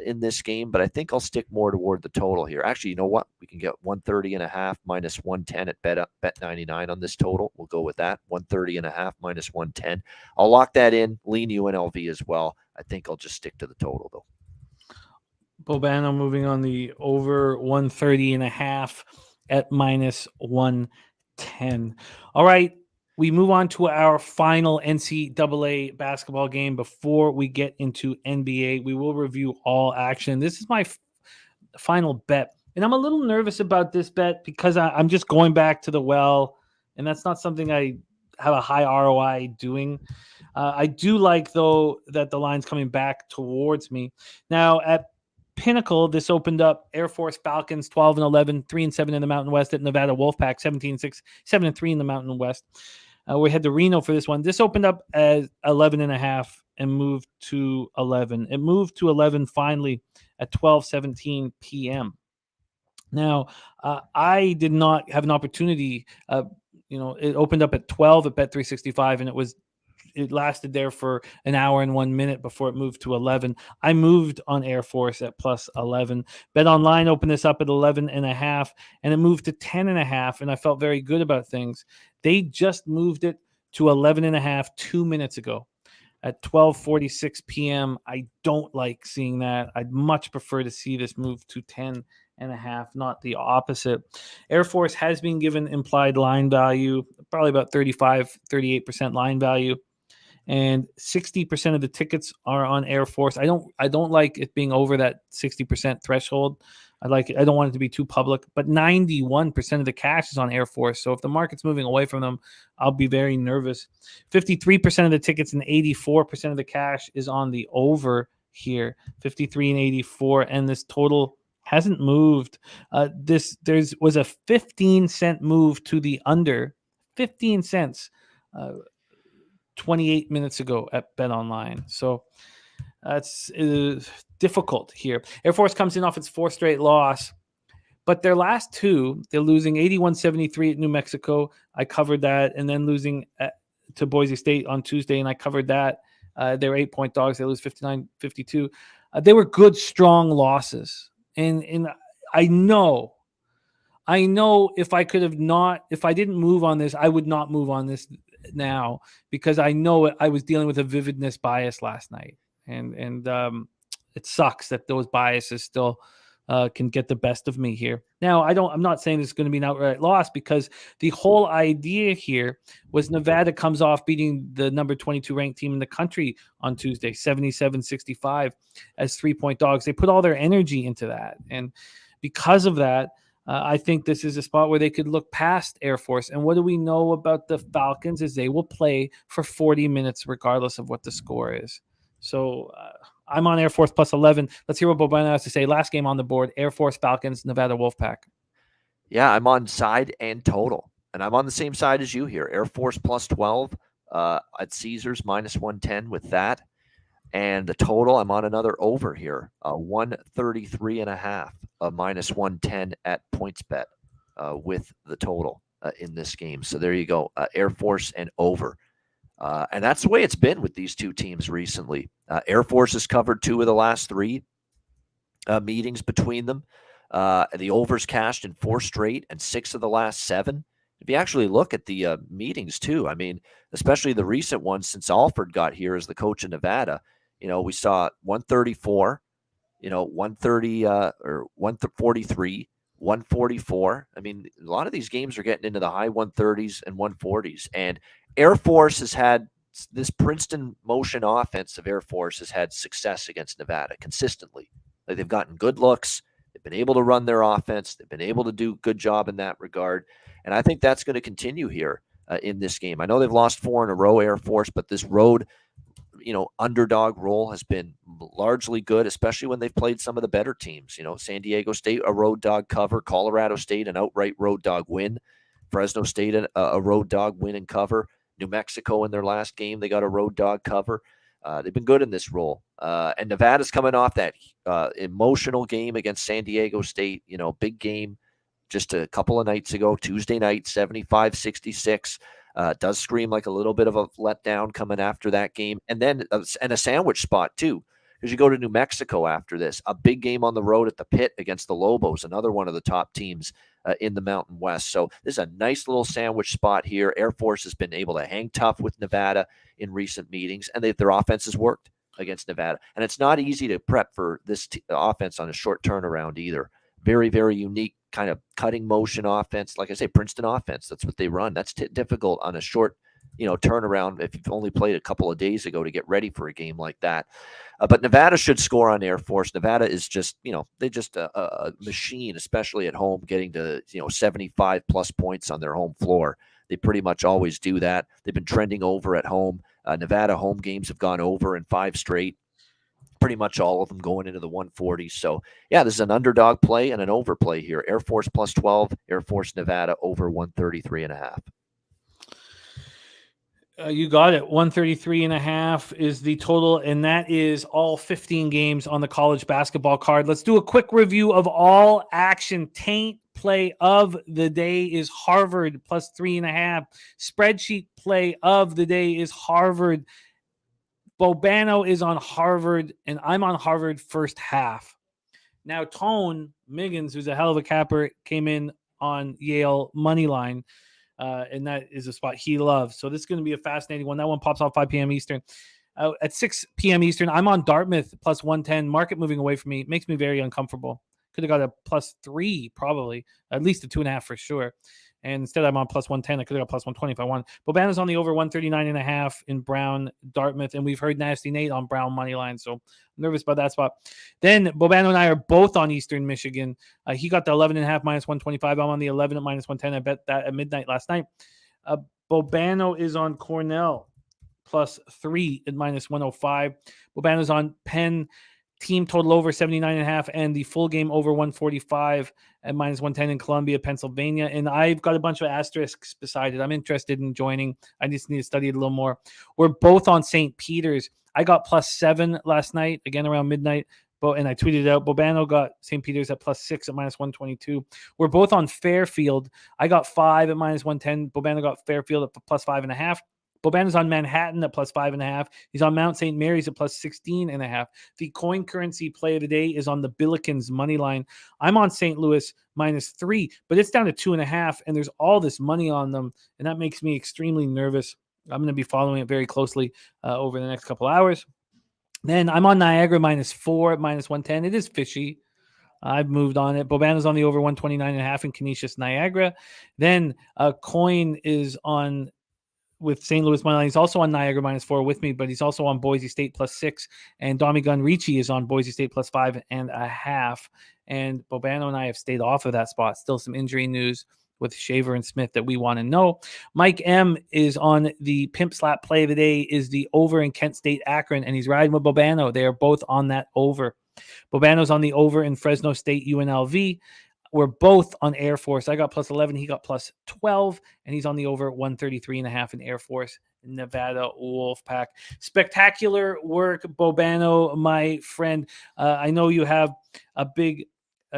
in this game, but I think I'll stick more toward the total here. Actually, you know what? We can get 130.5 minus 110 at bet 99 on this total. We'll go with that, 130.5 minus 110. I'll lock that in, lean UNLV as well. I think I'll just stick to the total, though. Bobano moving on the over 130.5 at minus 110. All right, we move on to our final NCAA basketball game. Before we get into NBA, we will review all action. This is my final bet, and I'm a little nervous about this bet because I'm just going back to the well, and that's not something I have a high ROI doing. I do like, though, that the line's coming back towards me. Now, at Pinnacle, this opened up Air Force Falcons 12-11, 3-7 in the Mountain West at Nevada Wolfpack 17-6, 7-3 in the Mountain West. We had to Reno for this one. This opened up as 11.5 and moved to 11. It moved to 11 finally at 12:17 p.m. Now, I did not have an opportunity. It opened up at 12 at Bet365, and it lasted there for an hour and 1 minute before it moved to 11. I moved on Air Force at plus 11. Bet Online opened this up at 11.5, and it moved to 10.5, and I felt very good about things. They just moved it to 11.5 2 minutes ago at 12:46 p.m. I don't like seeing that. I'd much prefer to see this move to 10.5, not the opposite. Air Force has been given implied line value, probably about 35-38% line value. And 60% of the tickets are on Air Force. I don't like it being over that 60% threshold. I don't want it to be too public, but 91% of the cash is on Air Force. So if the market's moving away from them, I'll be very nervous. 53% of the tickets and 84% of the cash is on the over here, 53 and 84. And this total hasn't moved. There was a 15-cent move to the under, 15 cents. 28 minutes ago at Bet Online. So that's difficult here. Air Force comes in off its 4th straight loss, but their last 2, they're losing 81-73 at New Mexico. I covered that, and then losing to Boise State on Tuesday, and I covered that. They were 8-point dogs. They lose 59-52. They were good, strong losses. And I know I know if I didn't move on this, I would not move on this now, because I know I was dealing with a vividness bias last night. And it sucks that those biases still can get the best of me here. Now, I'm not saying it's going to be an outright loss, because the whole idea here was Nevada comes off beating the number 22 ranked team in the country on Tuesday, 77-65 as 3-point dogs. They put all their energy into that. And because of that, I think this is a spot where they could look past Air Force. And what do we know about the Falcons is they will play for 40 minutes regardless of what the score is. So I'm on Air Force plus 11. Let's hear what Bobano has to say. Last game on the board, Air Force, Falcons, Nevada Wolfpack. Yeah, I'm on side and total. And I'm on the same side as you here. Air Force plus 12 at Caesars minus 110 with that. And the total, I'm on another over here, 133.5, minus 110 at PointsBet with the total in this game. So there you go, Air Force and over. And that's the way it's been with these two teams recently. Air Force has covered 2 of the last 3 meetings between them. The overs cashed in 4 straight and 6 of the last 7. If you actually look at the meetings too, I mean, especially the recent ones since Alford got here as the coach of Nevada, we saw 134, 130 or 143, 144. I mean, a lot of these games are getting into the high 130s and 140s. And Air Force has had this Princeton motion offense of Air Force has had success against Nevada consistently. Like, they've gotten good looks. They've been able to run their offense. They've been able to do a good job in that regard. And I think that's going to continue here in this game. I know they've lost 4 in a row, Air Force, but this road underdog role has been largely good, especially when they've played some of the better teams. San Diego State, a road dog cover, Colorado State, an outright road dog win, Fresno State, a road dog win and cover, New Mexico in their last game, they got a road dog cover. They've been good in this role. And Nevada's coming off that emotional game against San Diego State, big game just a couple of nights ago, Tuesday night, 75-66. Does scream like a little bit of a letdown coming after that game. And then a sandwich spot too, because you go to New Mexico after this, a big game on the road at the Pit against the Lobos, another one of the top teams in the Mountain West. So this is a nice little sandwich spot here. Air Force has been able to hang tough with Nevada in recent meetings, and their offense has worked against Nevada. And it's not easy to prep for this offense on a short turnaround either. Very, very unique kind of cutting motion offense. Like I say, Princeton offense, that's what they run. That's difficult on a short, turnaround if you've only played a couple of days ago to get ready for a game like that. But Nevada should score on Air Force. Nevada is just, they're just a machine, especially at home, getting to, 75 plus points on their home floor. They pretty much always do that. They've been trending over at home. Nevada home games have gone over in 5 straight. Pretty much all of them going into the 140s. So, yeah, this is an underdog play and an overplay here. Air Force plus 12, Air Force Nevada over 133.5. You got it. 133.5 is the total, and that is all 15 games on the college basketball card. Let's do a quick review of all action. Taint play of the day is Harvard plus 3.5. Spreadsheet play of the day is Harvard. Bobano is on Harvard, and I'm on Harvard first half. Now, Tone Miggins, who's a hell of a capper, came in on Yale money line, and that is a spot he loves. So this is going to be a fascinating one. That one pops off 5 p.m. Eastern. At 6 p.m. Eastern, I'm on Dartmouth plus 110. Market moving away from me. Makes me very uncomfortable. Could have got a plus 3 probably, at least a 2.5 for sure. And instead, I'm on plus 110. I could have got plus 120 if I wanted. Bobano's on the over 139.5 in Brown, Dartmouth. And we've heard Nasty Nate on Brown money line. So I'm nervous about that spot. Then Bobano and I are both on Eastern Michigan. He got the 11.5 minus 125. I'm on the 11 at minus 110. I bet that at midnight last night. Bobano is on Cornell plus 3 at minus 105. Bobano's on Penn. Team total over 79.5 and the full game over 145 at minus 110 in Columbia, Pennsylvania. And I've got a bunch of asterisks beside it. I'm interested in joining. I just need to study it a little more. We're both on St. Peter's. I got plus 7 last night, again around midnight. And I tweeted it out. Bobano got St. Peter's at plus 6 at minus 122. We're both on Fairfield. I got 5 at minus 110. Bobano got Fairfield at plus 5.5. Bobano's on Manhattan at +5.5. He's on Mount St. Mary's at +16.5. The coin currency play of the day is on the Billikens money line. I'm on St. Louis -3, but it's down to 2.5, and there's all this money on them, and that makes me extremely nervous. I'm going to be following it very closely over the next couple hours. Then I'm on Niagara -4 at -110. It is fishy. I've moved on it. Bobano's on the over 129.5 in Canisius, Niagara. Then coin is on with St. Louis money line. He's also on Niagara -4 with me, but he's also on Boise State +6. And Domi Gun Ricci is on Boise State +5.5. And Bobano and I have stayed off of that spot. Still some injury news with Shaver and Smith that we want to know. Mike M is on the pimp slap play of the day is the over in Kent State Akron, and he's riding with Bobano. They are both on that over. Bobano's on the over in Fresno State UNLV. We're both on Air Force. I got +11. He got +12. And he's on the over 133.5 in Air Force Nevada Wolfpack. Spectacular work, Bobano, my friend. I know you have a big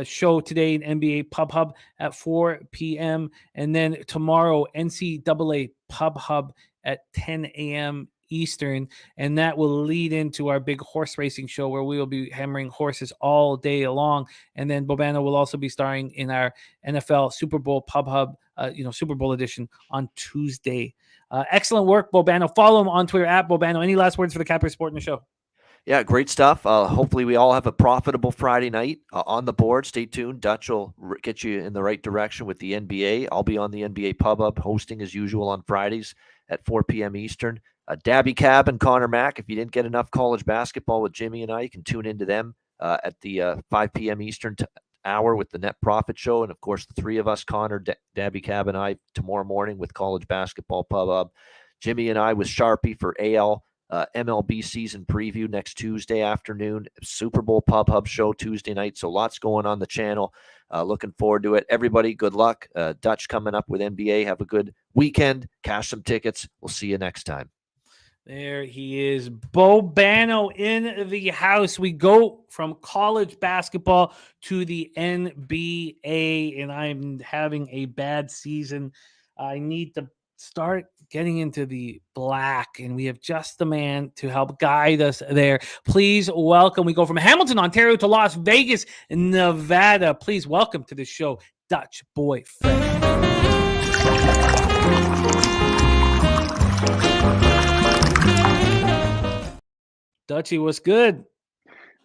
show today in NBA Pub Hub at 4 p.m. And then tomorrow, NCAA Pub Hub at 10 a.m. Eastern, and that will lead into our big horse racing show where we will be hammering horses all day long. And then Bobano will also be starring in our NFL Super Bowl Pub Hub, Super Bowl edition on Tuesday. Excellent work, Bobano. Follow him on Twitter at Bobano. Any last words for the Capper Sport in the show? Yeah, great stuff. Hopefully we all have a profitable Friday night on the board. Stay tuned. Dutch will get you in the right direction with the NBA. I'll be on the NBA Pub Hub hosting as usual on Fridays at 4 p.m. Eastern. Dabby Cab and Connor Mack, if you didn't get enough college basketball with Jimmy and I, you can tune into them at the 5 p.m. Eastern hour with the Net Profit Show. And, of course, the three of us, Connor, Dabby Cab, and I, tomorrow morning with College Basketball Pub Hub. Jimmy and I with Sharpie for AL MLB season preview next Tuesday afternoon. Super Bowl Pub Hub show Tuesday night. So lots going on the channel. Looking forward to it. Everybody, good luck. Dutch coming up with NBA. Have a good weekend. Cash some tickets. We'll see you next time. There he is, Bobano in the house. We go from college basketball to the NBA, and I'm having a bad season. I need to start getting into the black, and we have just the man to help guide us there. Please welcome. We go from Hamilton, Ontario to Las Vegas, Nevada. Please welcome to the show, Dutch Boy Fred. Dutchy, what's good?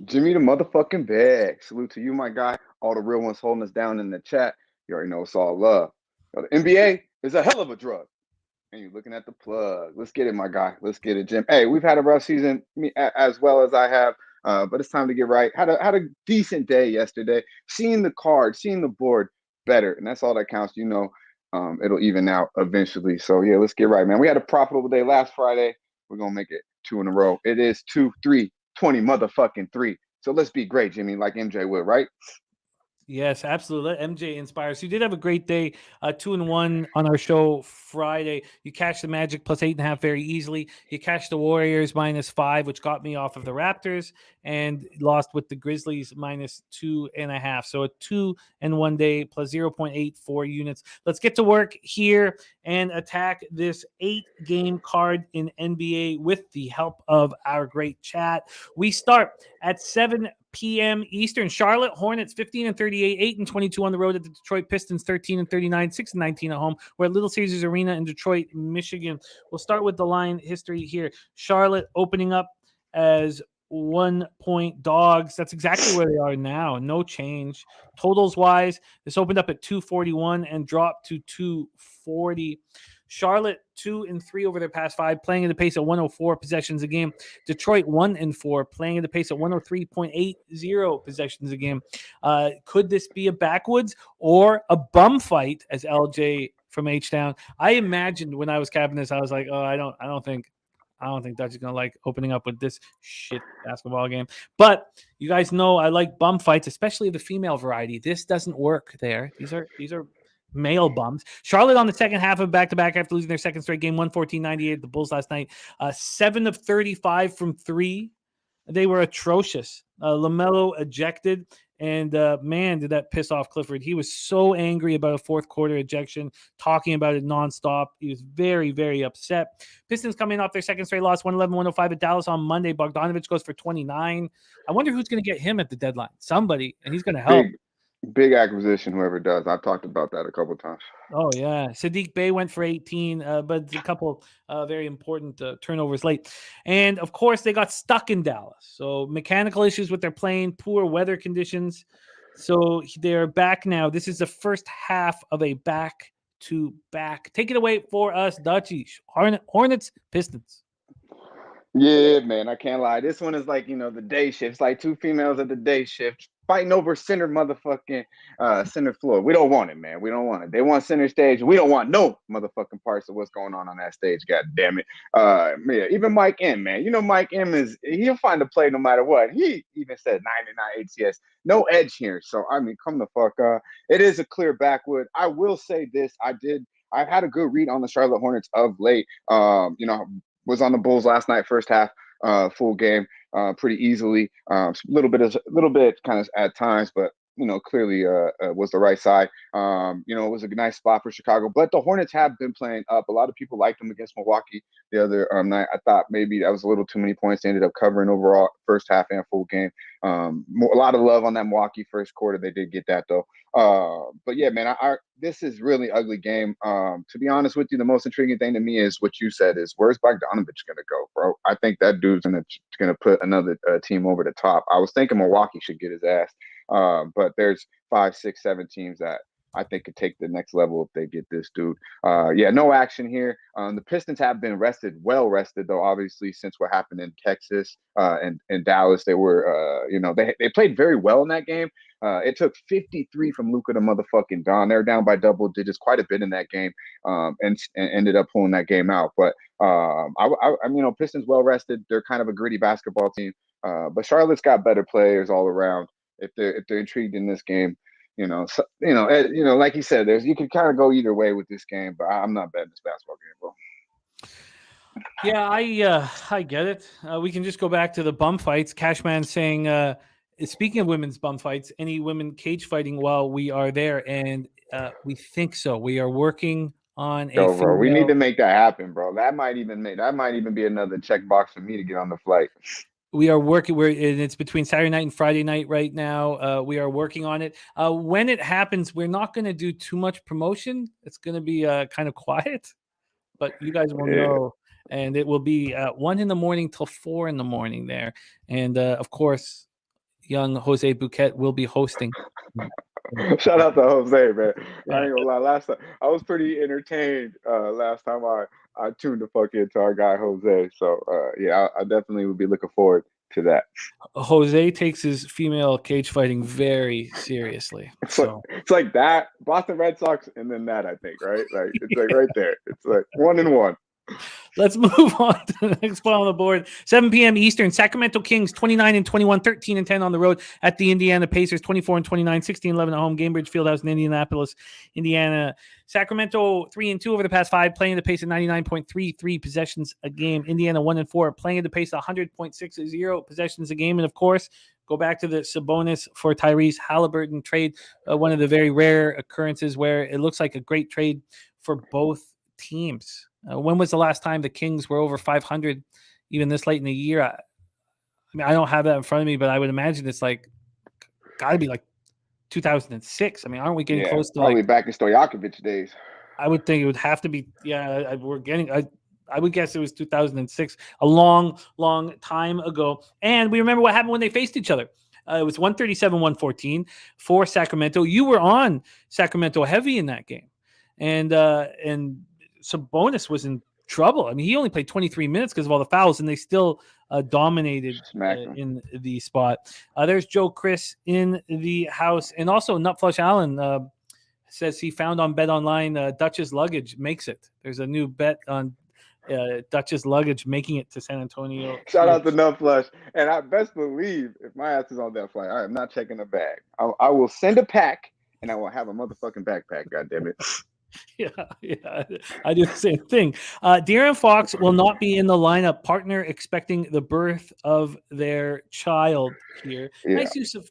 Jimmy the motherfucking bag. Salute to you, my guy. All the real ones holding us down in the chat. You already know it's all love. The NBA is a hell of a drug. And you're looking at the plug. Let's get it, my guy. Let's get it, Jim. Hey, we've had a rough season as well as I have, but it's time to get right. Had a decent day yesterday. Seeing the card, seeing the board better, and that's all that counts. It'll even out eventually. So, yeah, let's get right, man. We had a profitable day last Friday. We're going to make it 2 in a row. It is 2, 3, 20 motherfucking 3. So let's be great, Jimmy, like MJ would, right? Yes, absolutely. Let MJ inspires. You did have a great day. 2-1 on our show Friday. You cashed the Magic +8.5 very easily. You cashed the Warriors -5, which got me off of the Raptors, and lost with the Grizzlies -2.5. So a 2-1 day +0.84 units. Let's get to work here and attack this 8-game card in NBA with the help of our great chat. We start at 7 p.m. Eastern. Charlotte Hornets 15-38, 8-22 on the road at the Detroit Pistons, 13-39, 6-19 at home. We're at Little Caesars Arena in Detroit, Michigan. We'll start with the line history here. Charlotte opening up as 1-point dogs. That's exactly where they are now. No change. Totals wise, this opened up at 241 and dropped to 240. Charlotte 2-3 over their past 5, playing at the pace of 104 possessions a game. Detroit 1-4, playing at the pace of 103.80 possessions a game. Could this be a backwoods or a bum fight, as LJ from H-Town? I imagined when I was capping this, I was like, oh, I don't think Dutch is gonna like opening up with this shit basketball game. But you guys know I like bum fights, especially the female variety. This doesn't work there. These are male bums. Charlotte on the second half of back-to-back after losing their second straight game, 114-98 the Bulls last night. 7 of 35 from 3. They were atrocious. LaMelo ejected, And man, did that piss off Clifford. He was so angry about a fourth quarter ejection, talking about it nonstop. He was very, very upset. Pistons coming off their second straight loss, 111-105 at Dallas on Monday. Bogdanovich goes for 29. I wonder who's going to get him at the deadline. Somebody, and he's going to help. Big acquisition, whoever does. I've talked about that a couple of times. Oh, yeah. Sadiq Bey went for 18, but a couple very important turnovers late. And, of course, they got stuck in Dallas. So mechanical issues with their plane, poor weather conditions. So they're back now. This is the first half of a back-to-back. Take it away for us, Dutchie. Hornets, Pistons. Yeah, man, I can't lie. This one is like, the day shift. It's like two females at the day shift fighting over center motherfucking center floor. We don't want it, man. We don't want it. They want center stage. We don't want no motherfucking parts of what's going on that stage. God damn it. Yeah, even Mike M, man. Mike M he'll find a play no matter what. He even said 99 ATS. No edge here. So, come the fuck up. It is a clear backwood. I will say this. I've had a good read on the Charlotte Hornets of late. Was on the Bulls last night, first half, full game, pretty easily. A little bit kind of at times, but clearly was the right side. It was a nice spot for Chicago, but the Hornets have been playing up. A lot of people liked them against Milwaukee the other night. I thought maybe that was a little too many points. They ended up covering overall first half and full game. A lot of love on that Milwaukee first quarter. They did get that though. But yeah, man, this is really ugly game. To be honest with you, the most intriguing thing to me is what you said is where's Bogdanovich going to go, bro? I think that dude's going to put another team over the top. I was thinking Milwaukee should get his ass. But there's 5, 6, 7 teams that I think could take the next level if they get this dude. No action here. The Pistons have been well rested though, obviously, since what happened in Texas and Dallas. They were, they played very well in that game. It took 53 from Luka to motherfucking Don. They're down by double digits quite a bit in that game, and ended up pulling that game out. But Pistons well rested. They're kind of a gritty basketball team. But Charlotte's got better players all around. If they're intrigued in this game, like you said, you can kind of go either way with this game, but I'm not betting this basketball game, bro. Yeah, I get it. We can just go back to the bum fights. Cashman saying, speaking of women's bum fights, any women cage fighting while we are there, and we think so. We are working on bro, we need to make that happen, bro. That might even be another checkbox for me to get on the flight. We are working. And it's between Saturday night and Friday night right now. We are working on it. When it happens, we're not going to do too much promotion. It's going to be kind of quiet, but you guys will know. And it will be 1 a.m. till 4 a.m. there. And of course, young Jose Bouquet will be hosting. Shout out to Jose, man. I ain't gonna lie. Last time I was pretty entertained. Last time I tuned the fuck into our guy Jose. So I definitely would be looking forward to that. Jose takes his female cage fighting very seriously. It's like that Boston Red Sox, and then that, I think, right? Like it's like right there. It's like 1-1. Let's move on to the next spot on the board. 7 p.m. Eastern. Sacramento Kings 29-21, 13-10 on the road at the Indiana Pacers. 24-29, 16-11 at home. Gainbridge Fieldhouse in Indianapolis, Indiana. Sacramento 3-2 over the past 5, playing at the pace of 99.33 possessions a game. Indiana 1-4, playing at the pace of 100.60 possessions a game. And of course, go back to the Sabonis for Tyrese Halliburton trade. One of the very rare occurrences where it looks like a great trade for both teams. When was the last time the Kings were over 500, even this late in the year? I I don't have that in front of me, but I would imagine it's got to be 2006. I mean, aren't we getting close to probably back in Stojakovic days? I would think it would have to be. Yeah, we're getting. I would guess it was 2006, a long, long time ago. And we remember what happened when they faced each other. It was 137-114 for Sacramento. You were on Sacramento heavy in that game, and Sabonis was in trouble. I mean, he only played 23 minutes because of all the fouls, and they still dominated in the spot. There's Joe Chris in the house, and also Nutflush Allen says he found on Bet Online Dutch's luggage makes it. There's a new bet on Dutch's luggage making it to San Antonio. Shout out to Nutflush, and I best believe if my ass is on that flight, I am not checking a bag. I will send a pack, and I will have a motherfucking backpack. God damn it. Yeah, I do the same thing. De'Aaron Fox will not be in the lineup. Partner expecting the birth of their child here. Yeah.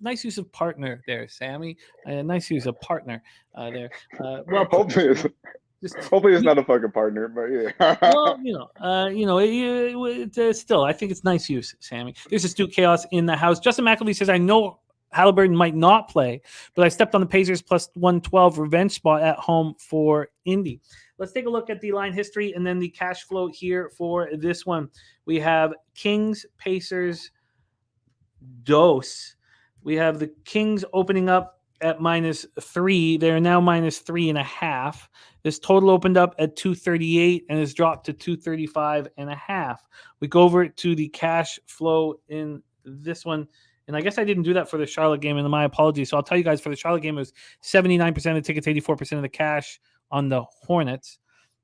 Nice use of partner there, Sammy. Nice use of partner there. Well put. Hopefully it's not a fucking partner, but yeah. Well, still, I think it's nice use, Sammy. There's astute chaos in the house. Justin McElvey says, I know Halliburton might not play, but I stepped on the Pacers plus 112 revenge spot at home for Indy. Let's take a look at the line history and then the cash flow here for this one. We have Kings, Pacers, dose. We have the Kings opening up at -3. They're now -3.5. This total opened up at 238 and has dropped to 235.5. We go over to the cash flow in this one. And I guess I didn't do that for the Charlotte game, and my apologies. So I'll tell you guys, for the Charlotte game, it was 79% of the tickets, 84% of the cash on the Hornets,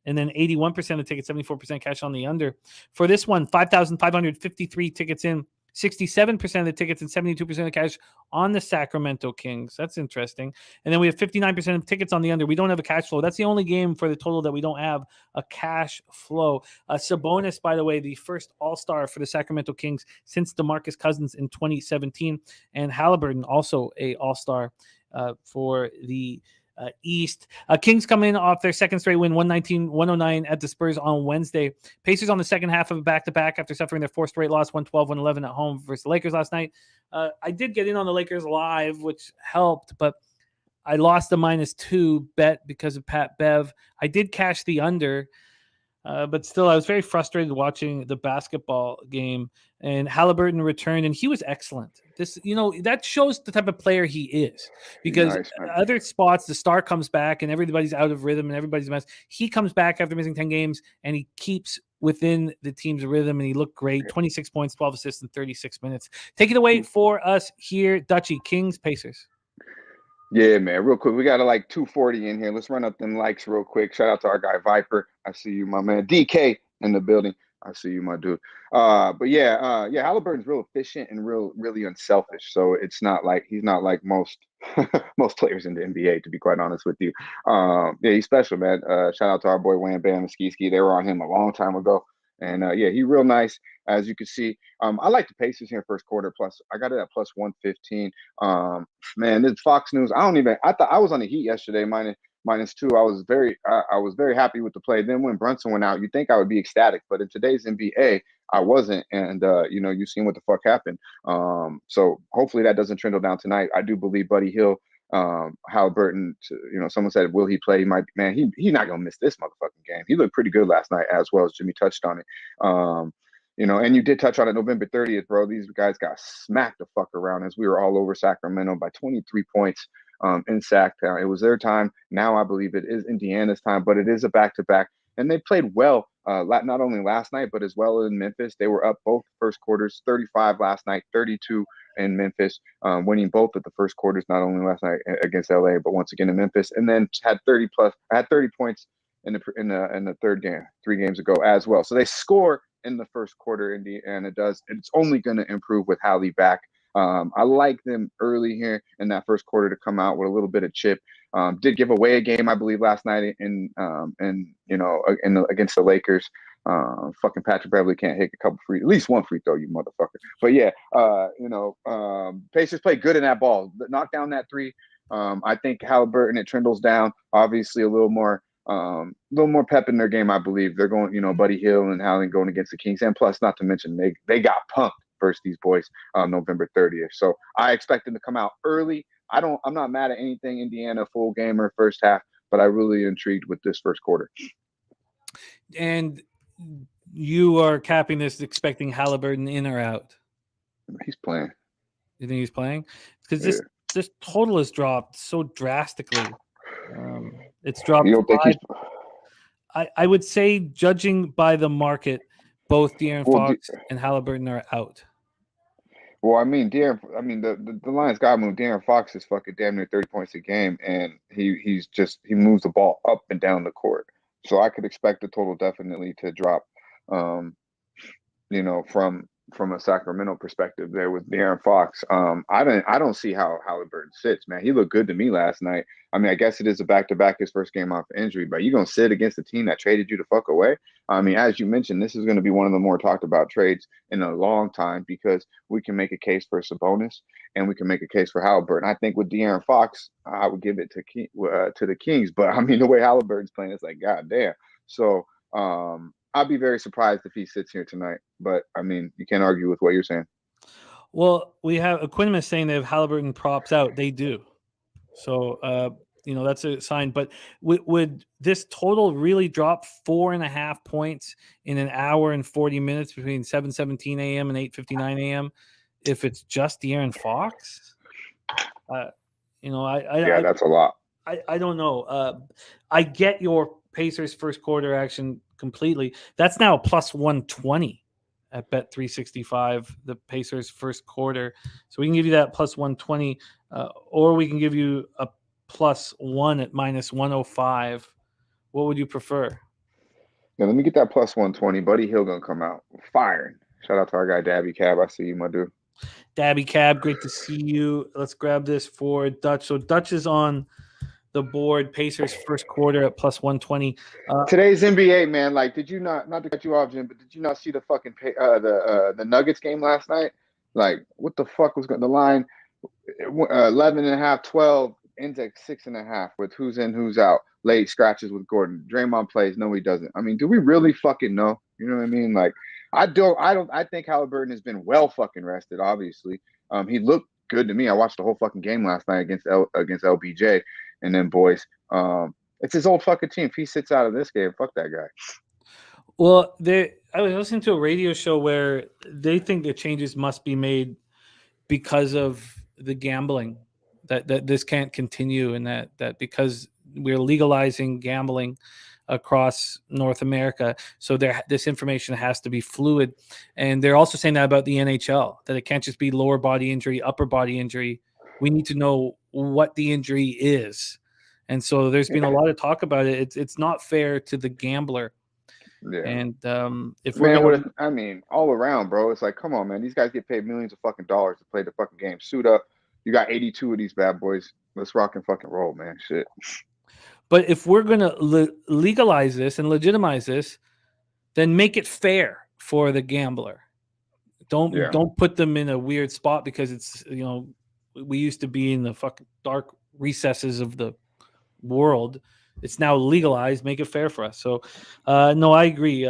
and then 81% of the tickets, 74% cash on the under. For this one, 5,553 tickets in, 67% of the tickets and 72% of the cash on the Sacramento Kings. That's interesting. And then we have 59% of tickets on the under. We don't have a cash flow. That's the only game for the total that we don't have a cash flow. Sabonis, by the way, the first All-Star for the Sacramento Kings since DeMarcus Cousins in 2017. And Halliburton, also a All-Star for the East. Kings come in off their second straight win, 119-109 at the Spurs on Wednesday. Pacers on the second half of a back-to-back after suffering their fourth straight loss, 112-111 at home versus the Lakers last night. I did get in on the Lakers live, which helped, but I lost the -2 bet because of Pat Bev. I did cash the under, but still, I was very frustrated watching the basketball game. And Halliburton returned, and he was excellent. That shows the type of player he is. Because Nice, man. other spots, the star comes back, and everybody's out of rhythm, and everybody's a mess. He comes back after missing 10 games, and he keeps within the team's rhythm, and he looked great. 26 points, 12 assists in 36 minutes. Take it away for us here, Dutchie. Kings, Pacers. Yeah, man. Real quick, we got like 240 in here. Let's run up them likes real quick. Shout out to our guy Viper. I see you, my man. DK in the building. I see you, my dude. But yeah, Halliburton's real efficient and really unselfish. So it's not like he's not like most most players in the NBA, to be quite honest with you. Yeah, he's special, man. Shout out to our boy Wham Bam and Ski. They were on him a long time ago. And yeah, he real nice, as you can see. I like the Pacers here in first quarter. Plus, I got it at plus 115. Man, this Fox News. I thought I was on the Heat yesterday, -2. I was very happy with the play. Then when Brunson went out, you think I would be ecstatic, but in today's NBA, I wasn't. And you've seen what the fuck happened. So hopefully that doesn't trundle down tonight. I do believe Buddy Hield, Halliburton, someone said, will he play? He might, man, he's not gonna miss this motherfucking game. He looked pretty good last night, as well as Jimmy touched on it. And you did touch on it November 30th, bro. These guys got smacked the fuck around as we were all over Sacramento by 23 points in Sacktown. It was their time. Now I believe it is Indiana's time, but it is a back-to-back. And they played well, not only last night, but as well in Memphis. They were up both first quarters, 35 last night, 32 in Memphis, winning both of the first quarters, not only last night against LA, but once again in Memphis, and then had 30 points in the third game, 3 games ago as well. So they score in the first quarter, and it's only going to improve with Hallie back. I like them early here in that first quarter to come out with a little bit of chip. Did give away a game, I believe, last night against the Lakers. Fucking Patrick Beverly can't hit at least one free throw, you motherfucker. But yeah, Pacers played good in that ball. Knock down that 3. I think Halliburton, it trundles down. Obviously, a little more pep in their game. I believe they're going. Buddy Hield and Hallie going against the Kings, and plus, not to mention they got pumped versus these boys November 30th. So I expect them to come out early. I'm not mad at anything Indiana full game or first half, but I really intrigued with this first quarter. And you are capping this expecting Halliburton in or out? He's playing. You think he's playing? Because this total has dropped so drastically. It's dropped. You don't think he's... I would say, judging by the market, both De'Aaron Fox and Halliburton are out. Well, I mean, the Lions got to move. De'Aaron Fox is fucking damn near 30 points a game, and he moves the ball up and down the court. So I could expect the total definitely to drop, from from a Sacramento perspective there with De'Aaron Fox. I don't see how Halliburton sits, man. He looked good to me last night. I mean, I guess it is a back-to-back, his first game off injury, but you're going to sit against a team that traded you the fuck away? I mean, as you mentioned, this is going to be one of the more talked about trades in a long time because we can make a case for Sabonis and we can make a case for Halliburton. I think with De'Aaron Fox, I would give it to the Kings, but I mean, the way Halliburton's playing, it's like, goddamn. So, I'd be very surprised if he sits here tonight, but I mean, you can't argue with what you're saying. Well, we have Quinnipiac saying they have Halliburton props out. They do. So, that's a sign. But would this total really drop 4.5 points in an hour and 40 minutes between 7:17 a.m. and 8:59 a.m. if it's just De'Aaron Fox? That's a lot. I don't know. I get your Pacers first quarter action completely. That's now plus 120 at Bet365, the Pacers first quarter. So we can give you that plus 120, or we can give you a plus 1 at minus 105. What would you prefer? Yeah, let me get that plus 120. Buddy Hill gonna come out firing. Shout out to our guy Dabby Cab. I see you, my dude. Dabby Cab, great to see you. Let's grab this for Dutch. So Dutch is on the board. Pacers first quarter at plus 120. Today's NBA, man. Like, did you not to cut you off, Jim? But did you not see the fucking the Nuggets game last night? Like, what the fuck was going? The line 11.5, 12 ends at 6.5 with who's in, who's out. Late scratches with Gordon. Draymond plays. No, he doesn't. I mean, do we really fucking know? You know what I mean? Like, I think Halliburton has been well fucking rested. Obviously, he looked good to me. I watched the whole fucking game last night against LBJ. And then, boys, it's his old fucking team. If he sits out of this game, fuck that guy. Well, I was listening to a radio show where they think the changes must be made because of the gambling, that this can't continue, and that because we're legalizing gambling across North America, so this information has to be fluid. And they're also saying that about the NHL, that it can't just be lower body injury, upper body injury. We need to know what the injury is. And so there's been a lot of talk about it. It's not fair to the gambler. Yeah. And if I mean, all around, bro, it's like, come on, man. These guys get paid millions of fucking dollars to play the fucking game. Suit up. You got 82 of these bad boys. Let's rock and fucking roll, man. Shit. But if we're going to legalize this and legitimize this, then make it fair for the gambler. Don't put them in a weird spot because it's, we used to be in the fucking dark recesses of the world. It's now legalized. Make it fair for us. So, no, I agree.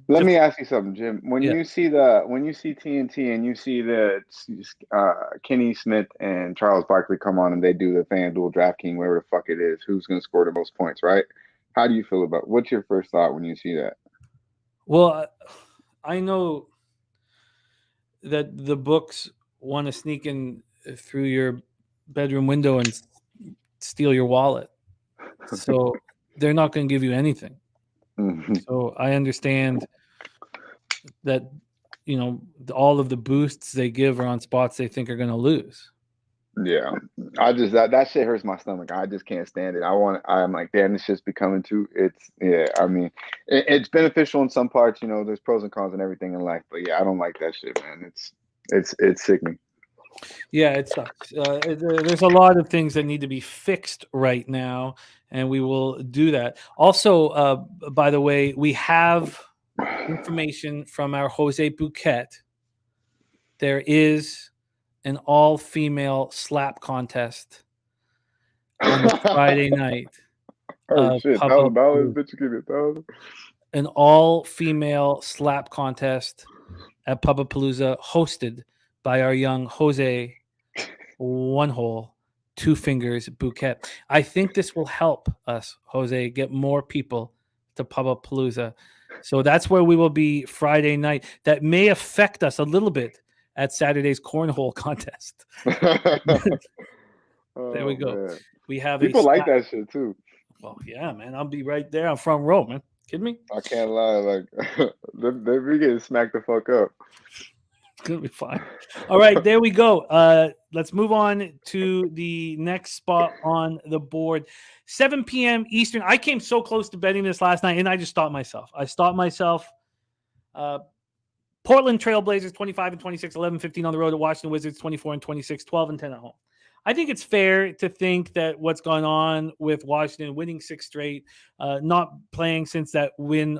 Let me ask you something, Jim. When you see TNT and you see the Kenny Smith and Charles Barkley come on and they do the FanDuel, DraftKings, whatever the fuck it is, who's going to score the most points, right? How do you feel about? What's your first thought when you see that? Well, I know that the books want to sneak in through your bedroom window and steal your wallet, so they're not going to give you anything. Mm-hmm. So I understand that all of the boosts they give are on spots they think are going to lose. Yeah, I just that shit hurts my stomach. I just can't stand it. I'm like, damn, this shit's becoming too. I mean, it's beneficial in some parts. There's pros and cons and everything in life, but yeah, I don't like that shit, man. It's sickening. Yeah, it sucks. There's a lot of things that need to be fixed right now, and we will do that. Also, by the way, we have information from our Jose Bouquet. There is an all-female slap contest on Friday night. Oh shit! $1,000, bitch, give me $1,000. An all-female slap contest at Pubapalooza, hosted by our young Jose, one hole, two fingers Bouquet. I think this will help us, Jose, get more people to Pubapalooza. So that's where we will be Friday night. That may affect us a little bit at Saturday's cornhole contest. There we go. Man. We have people like that shit too. Well, yeah, man. I'll be right there on front row, man. Kidding me? I can't lie. Like, they be getting smacked the fuck up. It's gonna be fine. All right, there we go. Let's move on to the next spot on the board. 7 p.m. Eastern. I came so close to betting this last night, and I just stopped myself. Portland Trailblazers 25-26, 11-15 on the road at Washington Wizards 24-26, 12-10 at home. I think it's fair to think that what's gone on with Washington winning 6 straight, not playing since that win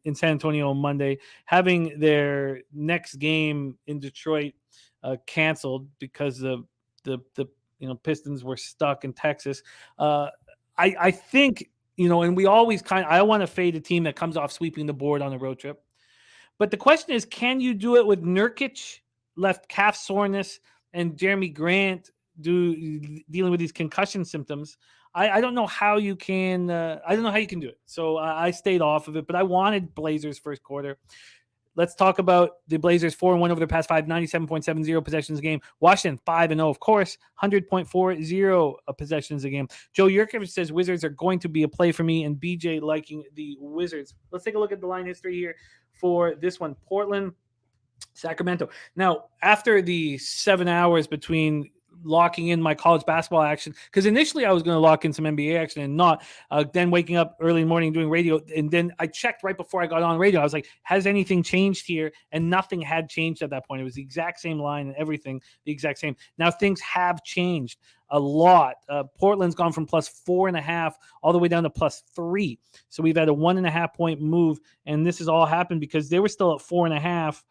in San Antonio on Monday, having their next game in Detroit canceled because the Pistons were stuck in Texas. I think, and we always I want to fade a team that comes off sweeping the board on a road trip. But the question is, can you do it with Nurkic left calf soreness and Jeremy Grant dealing with these concussion symptoms? I don't know how you can. I don't know how you can do it. So I stayed off of it. But I wanted Blazers first quarter. Let's talk about the Blazers 4-1 over the past 5, 97.70 possessions a game. Washington 5-0, of course, 100.40 possessions a game. Joe Yurkovich says Wizards are going to be a play for me, and BJ liking the Wizards. Let's take a look at the line history here for this one. Portland, Sacramento. Now, after the 7 hours between locking in my college basketball action, because initially I was going to lock in some NBA action and not, then waking up early in the morning doing radio, and then I checked right before I got on radio. I was like, has anything changed here? And nothing had changed at that point. It was the exact same line and everything the exact same. Now things have changed a lot. Portland's gone from +4.5 all the way down to +3. So we've had a 1.5 point move, and this has all happened because they were still at 4.5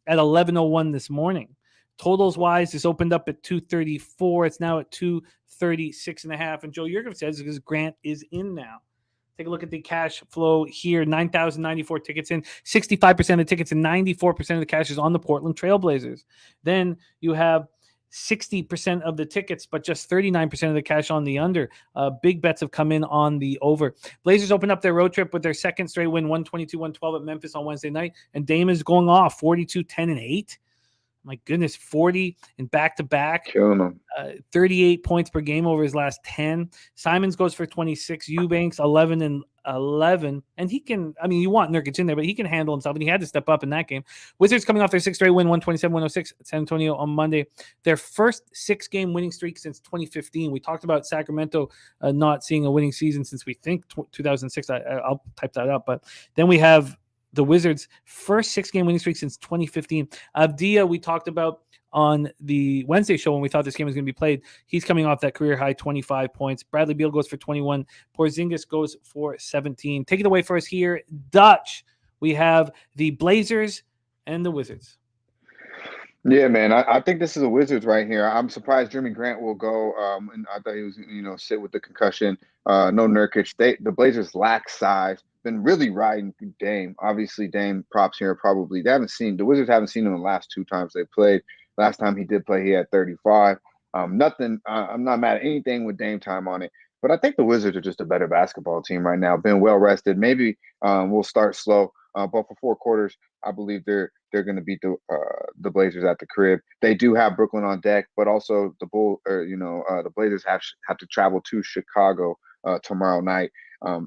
at 11:01 this morning. Totals wise, this opened up at 234. It's now at 236.5. And Joe Yurkovich says because Grant is in now. Take a look at the cash flow here. 9,094 tickets in. 65% of the tickets and 94% of the cash is on the Portland Trailblazers. Then you have 60% of the tickets, but just 39% of the cash on the under. Big bets have come in on the over. Blazers open up their road trip with their second straight win, 122-112 at Memphis on Wednesday night. And Dame is going off 42, 10, and 8. My goodness, 40 and back-to-back. Killing him. 38 points per game over his last 10. Simons goes for 26. Eubanks, 11 and 11. And he can, you want Nurkic in there, but he can handle himself, and he had to step up in that game. Wizards coming off their 6th straight win, 127-106 at San Antonio on Monday. Their first 6-game winning streak since 2015. We talked about Sacramento not seeing a winning season since we think 2006. I'll type that up. But then we have the Wizards' first 6-game winning streak since 2015. Avdia, we talked about on the Wednesday show when we thought this game was going to be played. He's coming off that career high 25 points. Bradley Beal goes for 21. Porzingis goes for 17. Take it away for us here, Dutch. We have the Blazers and the Wizards. Yeah, man. I think this is a Wizards right here. I'm surprised Jeremy Grant will go. And I thought he was, sit with the concussion. No Nurkic. The Blazers lack size. Been really riding Dame. Obviously, Dame props here probably. The Wizards haven't seen him the last 2 times they played. Last time he did play, he had 35. Nothing. I'm not mad at anything with Dame time on it. But I think the Wizards are just a better basketball team right now. Been well rested. Maybe we'll start slow. But for 4 quarters, I believe they're going to beat the Blazers at the crib. They do have Brooklyn on deck, but also the Blazers have to travel to Chicago tomorrow night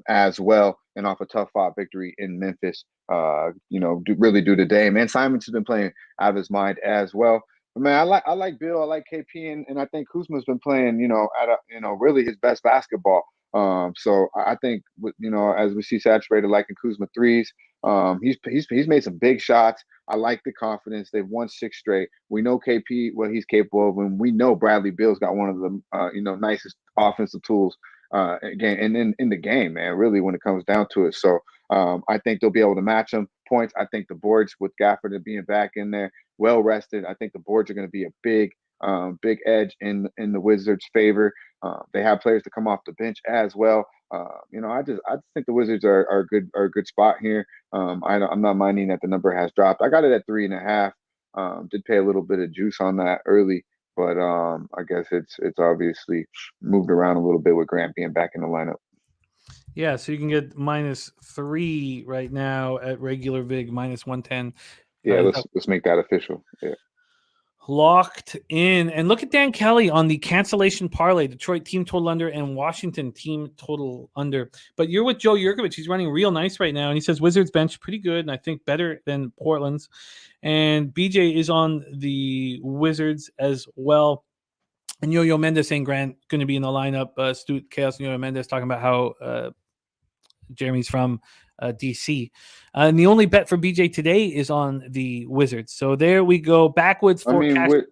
as well, and off a tough fought victory in Memphis. Really due to Dame, and Simons has been playing out of his mind as well. But man, I like Bill, I like KP, and I think Kuzma's been playing at really his best basketball. So I think as we see saturated like in Kuzma threes. He's made some big shots. I like the confidence. They've won 6 straight. We know KP what he's capable of, and we know Bradley Beal's got one of the nicest offensive tools again and in the game, man. Really, when it comes down to it. So I think they'll be able to match them points. I think the boards with Gafford being back in there, well rested. I think the boards are going to be a big edge in the Wizards' favor. They have players to come off the bench as well. I just think the Wizards are a good spot here. I'm not minding that the number has dropped. I got it at 3.5. Did pay a little bit of juice on that early, but I guess it's obviously moved around a little bit with Grant being back in the lineup. Yeah, so you can get -3 right now at regular VIG, -110. Yeah, let's make that official. Yeah. Locked in. And look at Dan Kelly on the cancellation parlay. Detroit team total under and Washington team total under. But you're with Joe Yurkovich. He's running real nice right now. And he says Wizards bench pretty good, and I think better than Portland's. And BJ is on the Wizards as well. And Yo-Yo Mendes saying Grant going to be in the lineup. Chaos and Yo-Yo Mendes talking about how Jeremy's from DC. And the only bet for BJ today is on the Wizards. So there we go. Backwoods I for mean, cash. with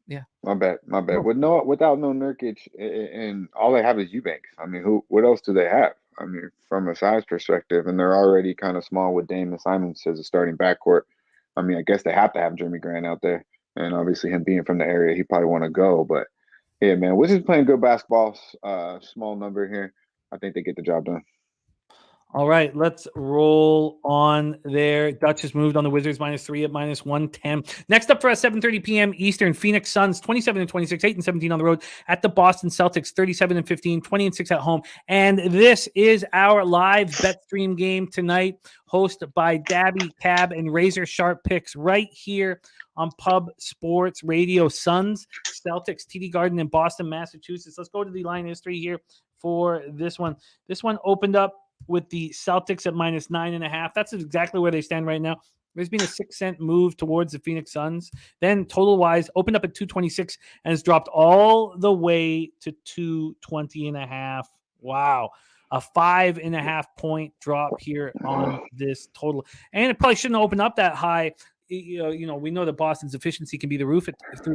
Yeah. my bad. No. Without no Nurkic, and all they have is Eubanks. I mean, what else do they have? I mean, from a size perspective, and they're already kind of small with Dame and Simons as a starting backcourt. I mean, I guess they have to have Jeremy Grant out there, and obviously him being from the area, he probably want to go. But yeah, man, Wizards playing good basketball. Small number here. I think they get the job done. All right, let's roll on there. Dutch has moved on the Wizards -3 at -110. Next up for us, 7:30 p.m. Eastern, Phoenix Suns 27-26, 8-17 on the road at the Boston Celtics 37-15, 20-6 at home. And this is our live bet stream game tonight, hosted by Dabby, Cab, and Razor Sharp Picks right here on Pub Sports Radio. Suns, Celtics, TD Garden in Boston, Massachusetts. Let's go to the line history here for this one. This one opened up with the Celtics at -9.5. That's exactly where they stand right now. There's been a 6-cent move towards the Phoenix Suns. Then total wise opened up at 226 and has dropped all the way to 220.5. Wow. A 5.5 point drop here on this total. And it probably shouldn't open up that high. You know, we know that Boston's efficiency can be through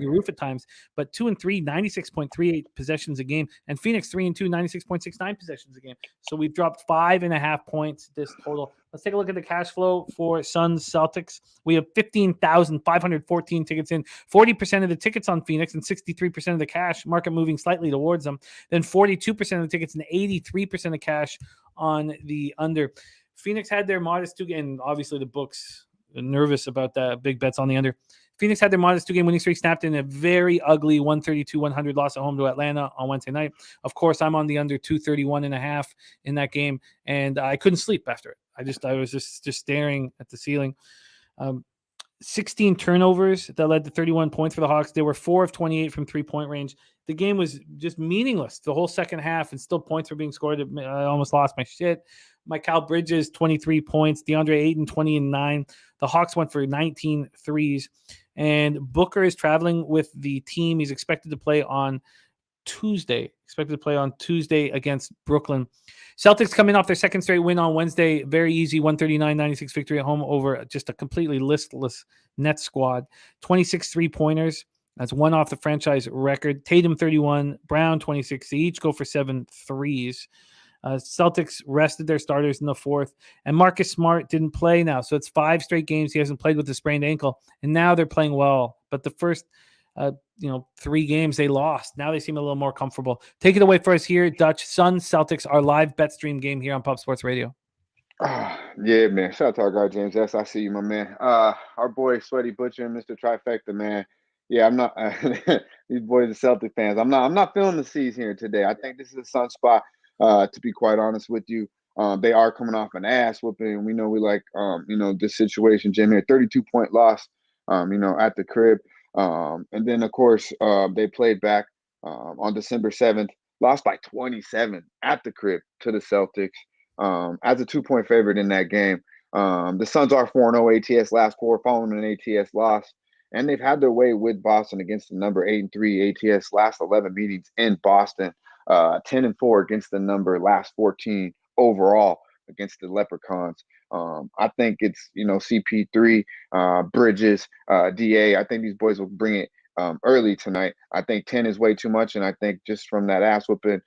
the roof at times, but 2 and 3, 96.38 possessions a game, and Phoenix 3 and 2, 96.69 possessions a game. So we've dropped 5.5 points this total. Let's take a look at the cash flow for Suns Celtics. We have 15,514 tickets in, 40% of the tickets on Phoenix, and 63% of the cash market moving slightly towards them. Then 42% of the tickets and 83% of cash on the under. Phoenix had their modest 2 game, obviously the books nervous about that big bets on the under. Phoenix had their modest 2-game winning streak snapped in a very ugly 132-100 loss at home to Atlanta on Wednesday night. Of course, I'm on the under 231.5 in that game, and I couldn't sleep after it. I was just staring at the ceiling. 16 turnovers that led to 31 points for the Hawks. They were 4 of 28 from 3-point range. The game was just meaningless the whole second half, and still points were being scored. I almost lost my shit. Mikal Bridges, 23 points. DeAndre Ayton, 20 and 9. The Hawks went for 19 threes. And Booker is traveling with the team. He's expected to play on Tuesday. Against Brooklyn. Celtics coming off their second straight win on Wednesday. Very easy 139-96 victory at home over just a completely listless Nets squad. 26 3-pointers. That's one off the franchise record. Tatum 31, Brown 26. They each go for 7 threes. Celtics rested their starters in the fourth, and Marcus Smart didn't play now. So it's 5 straight games he hasn't played with a sprained ankle, and now they're playing well. But the first 3 games they lost. Now they seem a little more comfortable. Take it away for us here, Dutch. Suns, Celtics, our live bet stream game here on Pub Sports Radio. Yeah, man. Shout out to our guy, James S. I see you, my man. Our boy, Sweaty Butcher and Mr. Trifecta, man. Yeah, I'm not these boys are Celtic fans. I'm not feeling the seas here today. I think this is a Sun spot, to be quite honest with you. They are coming off an ass whooping. We know we like this situation, Jim, here. 32-point loss, at the crib. And then of course they played back on December 7th, lost by 27 at the crib to the Celtics. As a 2-point favorite in that game. The Suns are 4-0 ATS last 4 following an ATS loss. And they've had their way with Boston against the number 8-3 ATS last 11 meetings in Boston. 10-4 against the number last 14 overall against the Leprechauns. I think it's, CP3, Bridges, DA. I think these boys will bring it early tonight. I think 10 is way too much. And I think just from that ass whooping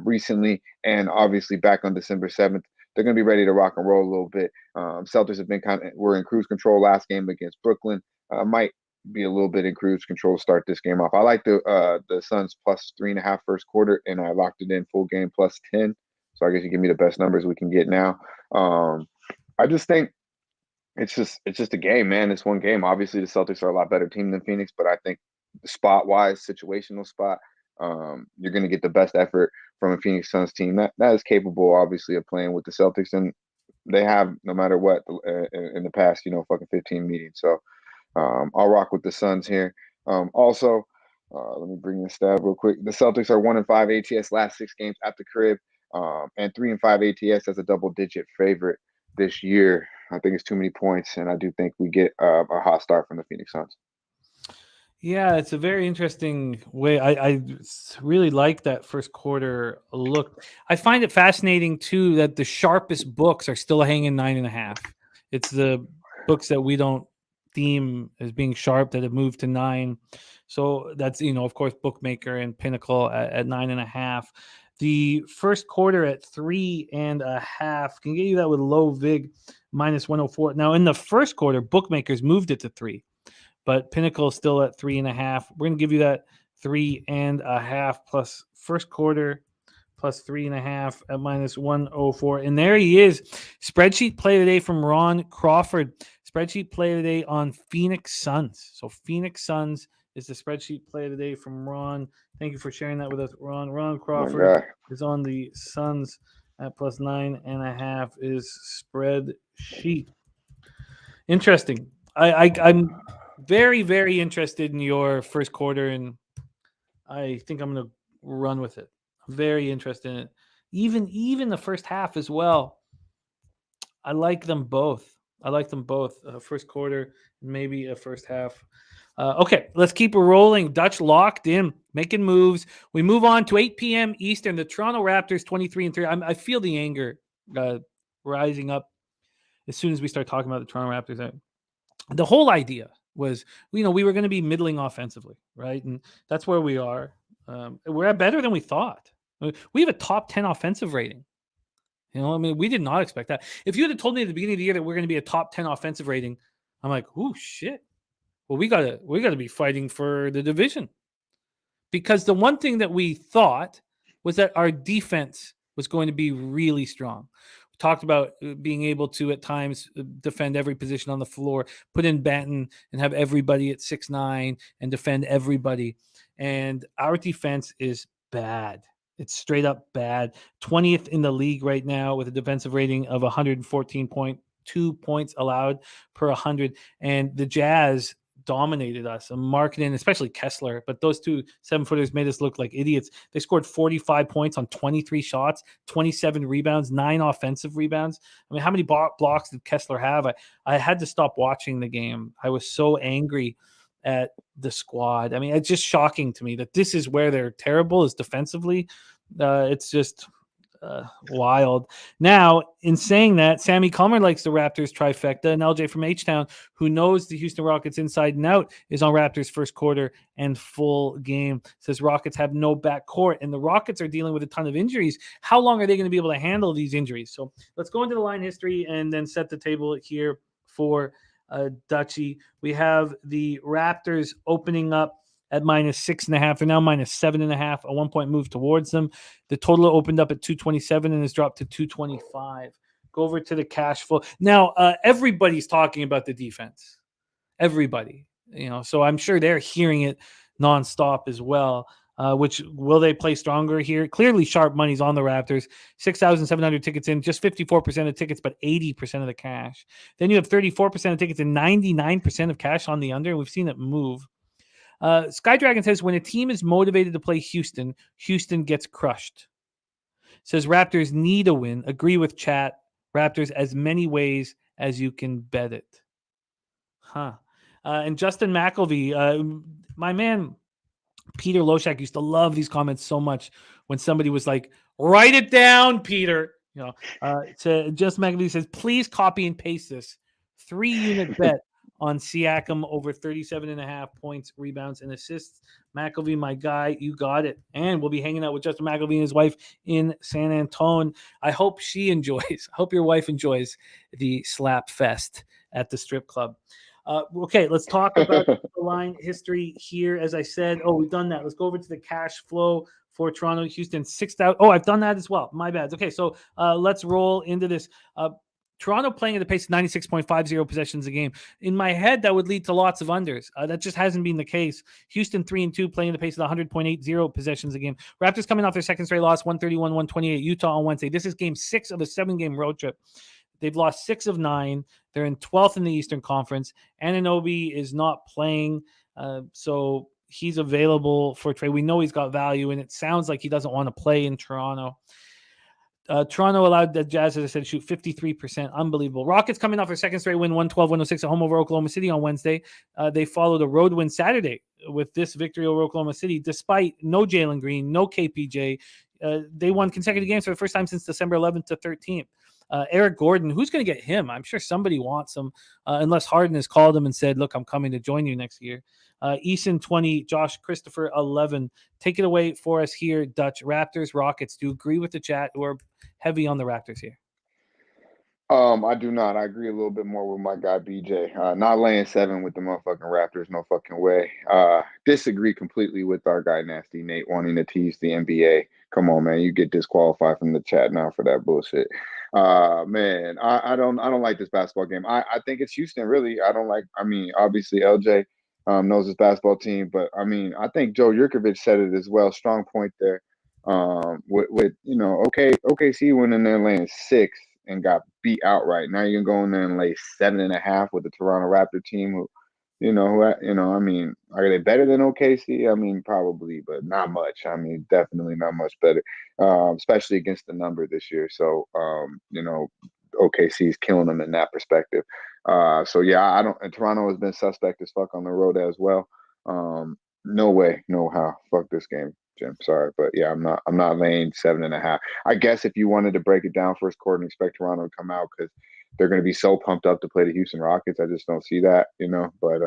recently and obviously back on December 7th, they're going to be ready to rock and roll a little bit. Celtics have been were in cruise control last game against Brooklyn. Might be a little bit in cruise control to start this game off. I like the Suns plus 3.5 first quarter, and I locked it in full game plus 10. So I guess you give me the best numbers we can get now. I just think it's just a game, man. It's one game. Obviously, the Celtics are a lot better team than Phoenix, but I think spot-wise, situational spot, you're going to get the best effort from a Phoenix Suns team that is capable, obviously, of playing with the Celtics, and they have no matter what in the past, fucking 15 meetings. So I'll rock with the Suns here. Also, let me bring this stat real quick. The Celtics are 1-5 ATS last 6 games at the crib, and 3-5 ATS as a double-digit favorite this year. I think it's too many points, and I do think we get a hot start from the Phoenix Suns. Yeah, it's a very interesting way. I really like that first quarter look. I find it fascinating too that the sharpest books are still hanging 9.5. It's the books that we don't deem as being sharp that have moved to 9. So that's, of course, Bookmaker and Pinnacle at 9.5. The first quarter at 3.5 can get you that with low VIG minus 104. Now in the first quarter, Bookmakers moved it to 3. But Pinnacle still at 3.5. We're going to give you that 3.5 plus first quarter plus 3.5 at minus 104. And there he is. Spreadsheet play today from Ron Crawford. Spreadsheet play today on Phoenix Suns. So Phoenix Suns is the spreadsheet play today from Ron. Thank you for sharing that with us, Ron. Ron Crawford is on the Suns at plus 9.5 is spreadsheet. Interesting. I'm very, very interested in your first quarter, and I think I'm going to run with it. I'm very interested in it. Even the first half as well. I like them both. First quarter, maybe a first half. Okay, let's keep it rolling. Dutch locked in, making moves. We move on to 8 p.m. Eastern. The Toronto Raptors 23-3. I feel the anger rising up as soon as we start talking about the Toronto Raptors. The whole idea was, we were going to be middling offensively, right? And that's where we are. We're better than we thought. We have a top 10 offensive rating. We did not expect that. If you had told me at the beginning of the year that we're going to be a top 10 offensive rating, I'm like, oh shit. Well, we gotta be fighting for the division. Because the one thing that we thought was that our defense was going to be really strong. We talked about being able to at times defend every position on the floor, put in Banton and have everybody at 6'9" and defend everybody. And our defense is bad. It's straight up bad. 20th in the league right now with a defensive rating of 114.2 points allowed per 100. And the Jazz dominated us. Marketing, especially Kessler, but those two 7-footers made us look like idiots. They scored 45 points on 23 shots, 27 rebounds, 9 offensive rebounds. I mean, how many blocks did Kessler have? I had to stop watching the game. I was so angry at the squad. I mean, it's just shocking to me that this is where they're terrible, is defensively. It's just wild. Now, in saying that, Sammy Comer likes the Raptors trifecta, and LJ from H-Town, who knows the Houston Rockets inside and out, is on Raptors first quarter and full game. Says Rockets have no backcourt, and the Rockets are dealing with a ton of injuries. How long are they going to be able to handle these injuries? So let's go into the line history and then set the table here for Dutchie. We have the Raptors opening up at minus 6.5. They're now minus 7.5. A 1-point move towards them. The total opened up at 227 and has dropped to 225. Go over to the cash flow. Now, everybody's talking about the defense. Everybody, so I'm sure they're hearing it nonstop as well. Which will they play stronger here? Clearly, sharp money's on the Raptors. 6,700 tickets in, just 54% of tickets, but 80% of the cash. Then you have 34% of tickets and 99% of cash on the under, and we've seen it move. Sky Dragon says, when a team is motivated to play Houston, Houston gets crushed. Says Raptors need a win. Agree with chat. Raptors as many ways as you can bet it. And Justin McElvey, my man Peter Loshak used to love these comments so much when somebody was like, write it down, Peter. So Justin McElvey says, please copy and paste this. 3-unit bet on Siakam over 37.5 points, rebounds, and assists. McElvey, my guy, you got it. And we'll be hanging out with Justin McElvey and his wife in San Antonio. I hope she enjoys. I hope your wife enjoys the slap fest at the strip club. Okay, let's talk about the line history here. As I said, we've done that. Let's go over to the cash flow for Toronto, Houston. 6,000. Oh, I've done that as well. My bad. Okay, so let's roll into this. Toronto playing at the pace of 96.50 possessions a game. In my head, that would lead to lots of unders. That just hasn't been the case. Houston 3-2 playing at the pace of 100.80 possessions a game. Raptors coming off their second straight loss, 131-128. Utah on Wednesday. This is game 6 of a 7-game road trip. They've lost 6 of 9. They're in 12th in the Eastern Conference. Anunoby is not playing, so he's available for trade. We know he's got value, and it sounds like he doesn't want to play in Toronto. Toronto allowed the Jazz, as I said, shoot 53%. Unbelievable. Rockets coming off their second straight win, 112-106 at home over Oklahoma City on Wednesday. They followed a road win Saturday with this victory over Oklahoma City, despite no Jalen Green, no KPJ. They won consecutive games for the first time since December 11th to 13th. Eric Gordon, who's going to get him? I'm sure somebody wants him, unless Harden has called him and said, look, I'm coming to join you next year. Eason 20, Josh Christopher 11. Take it away for us here, Dutch. Raptors, Rockets. Do you agree with the chat? We're heavy on the Raptors here. I do not. I agree a little bit more with my guy BJ. Not laying 7 with the motherfucking Raptors, no fucking way. Disagree completely with our guy Nasty Nate wanting to tease the NBA. Come on, man, you get disqualified from the chat now for that bullshit. Man, I don't like this basketball game. I think it's Houston, really. I mean, obviously LJ knows his basketball team, but I mean, I think Joe Yurkovich said it as well. Strong point there. With OKC went in there laying 6 and got beat outright. Now you can go in there and lay 7.5 with the Toronto Raptor team who, I mean, are they better than OKC? I mean, probably, but not much. I mean, definitely not much better, especially against the number this year. So, OKC is killing them in that perspective. So yeah, and Toronto has been suspect as fuck on the road as well. No way, no how. Fuck this game, Jim. Sorry, but yeah, I'm not laying 7.5. I guess if you wanted to break it down first quarter and expect Toronto to come out because they're going to be so pumped up to play the Houston Rockets, I just don't see that, But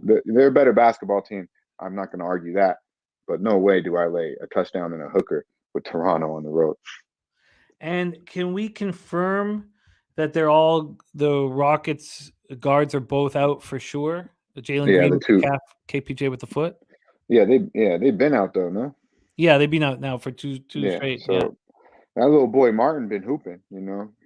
they're a better basketball team. I'm not going to argue that, but no way do I lay a touchdown and a hooker with Toronto on the road. And can we confirm that the Rockets guards are both out for sure? Jalen Green with the calf, KPJ with the foot. Yeah, they've been out though, no? Yeah, they've been out now for two straight. So that little boy Martin been hooping,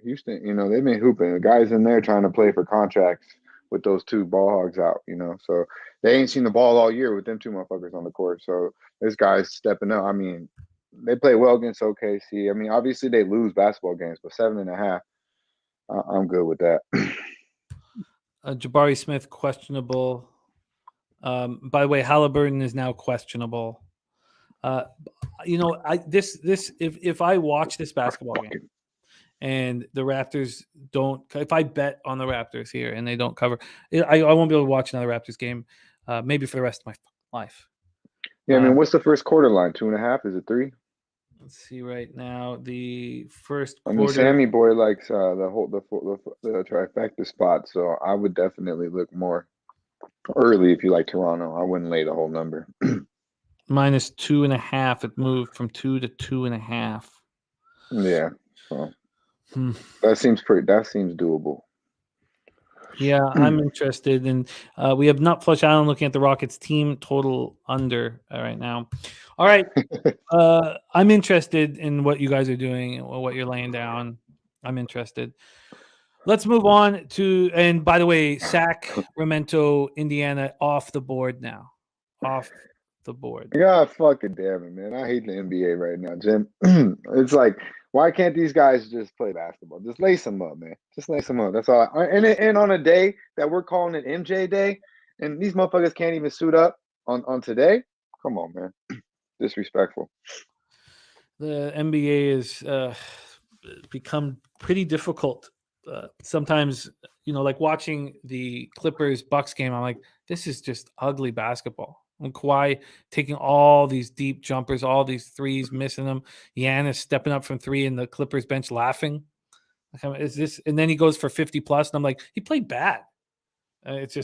Houston, they've been hooping. The guys in there trying to play for contracts with those 2 ball hogs out, So they ain't seen the ball all year with them 2 motherfuckers on the court. So this guy's stepping up. I mean, they play well against OKC. I mean, obviously they lose basketball games, but 7.5, I'm good with that. Jabari Smith questionable. By the way, Halliburton is now questionable. If I watch this basketball game and the Raptors if I bet on the Raptors here and they don't cover, I won't be able to watch another Raptors game, maybe for the rest of my life. Yeah, I mean, what's the first quarter line? 2.5? Is it 3? Let's see right now. The first quarter. I mean, Sammy boy likes the trifecta spot, so I would definitely look more early if you like Toronto. I wouldn't lay the whole number. Minus 2.5. It moved from 2 to 2.5. Yeah, so that seems doable. Yeah, I'm interested in. We have Nut Flush Island looking at the Rockets team total under right now. All right, I'm interested in what you guys are doing, what you're laying down. I'm interested. Let's move on to, and by the way, Sacramento, Indiana, off the board now. Off the board. God fucking damn it, man. I hate the NBA right now, Jim. It's like, why can't these guys just play basketball? Just lace them up, man. Just lace them up. That's all. And on a day that we're calling it MJ Day, and these motherfuckers can't even suit up on today? Come on, man. Disrespectful. The NBA has become pretty difficult. Sometimes, like watching the Clippers-Bucks game, I'm like, this is just ugly basketball. And Kawhi taking all these deep jumpers, all these threes, missing them. Giannis stepping up from 3 and the Clippers bench laughing. Is this? And then he goes for 50 plus, and I'm like, he played bad. It's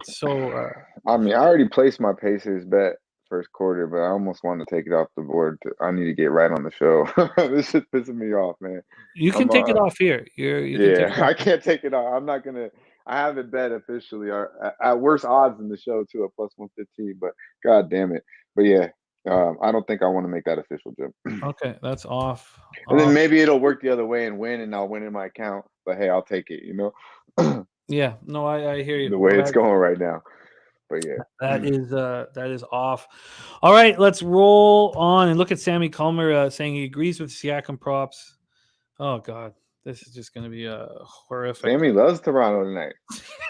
so. I mean, I already placed my Pacers bet first quarter, but I almost want to take it off the board. I need to get right on the show. This shit's pissing me off, man. You can take it off here. I can't take it off. I'm not gonna. I haven't bet officially, or at worse odds in the show too, at plus 115. But god damn it. But yeah, I don't think I want to make that official, Jim. Okay, that's off. And then maybe it'll work the other way and win, and I'll win in my account. But hey, I'll take it. Yeah, no, I hear you. The way it's going right now. But yeah, that is off. All right, let's roll on and look at Sammy Culmer saying he agrees with Siakam props. Oh God, this is just going to be a horrific. Sammy loves Toronto tonight.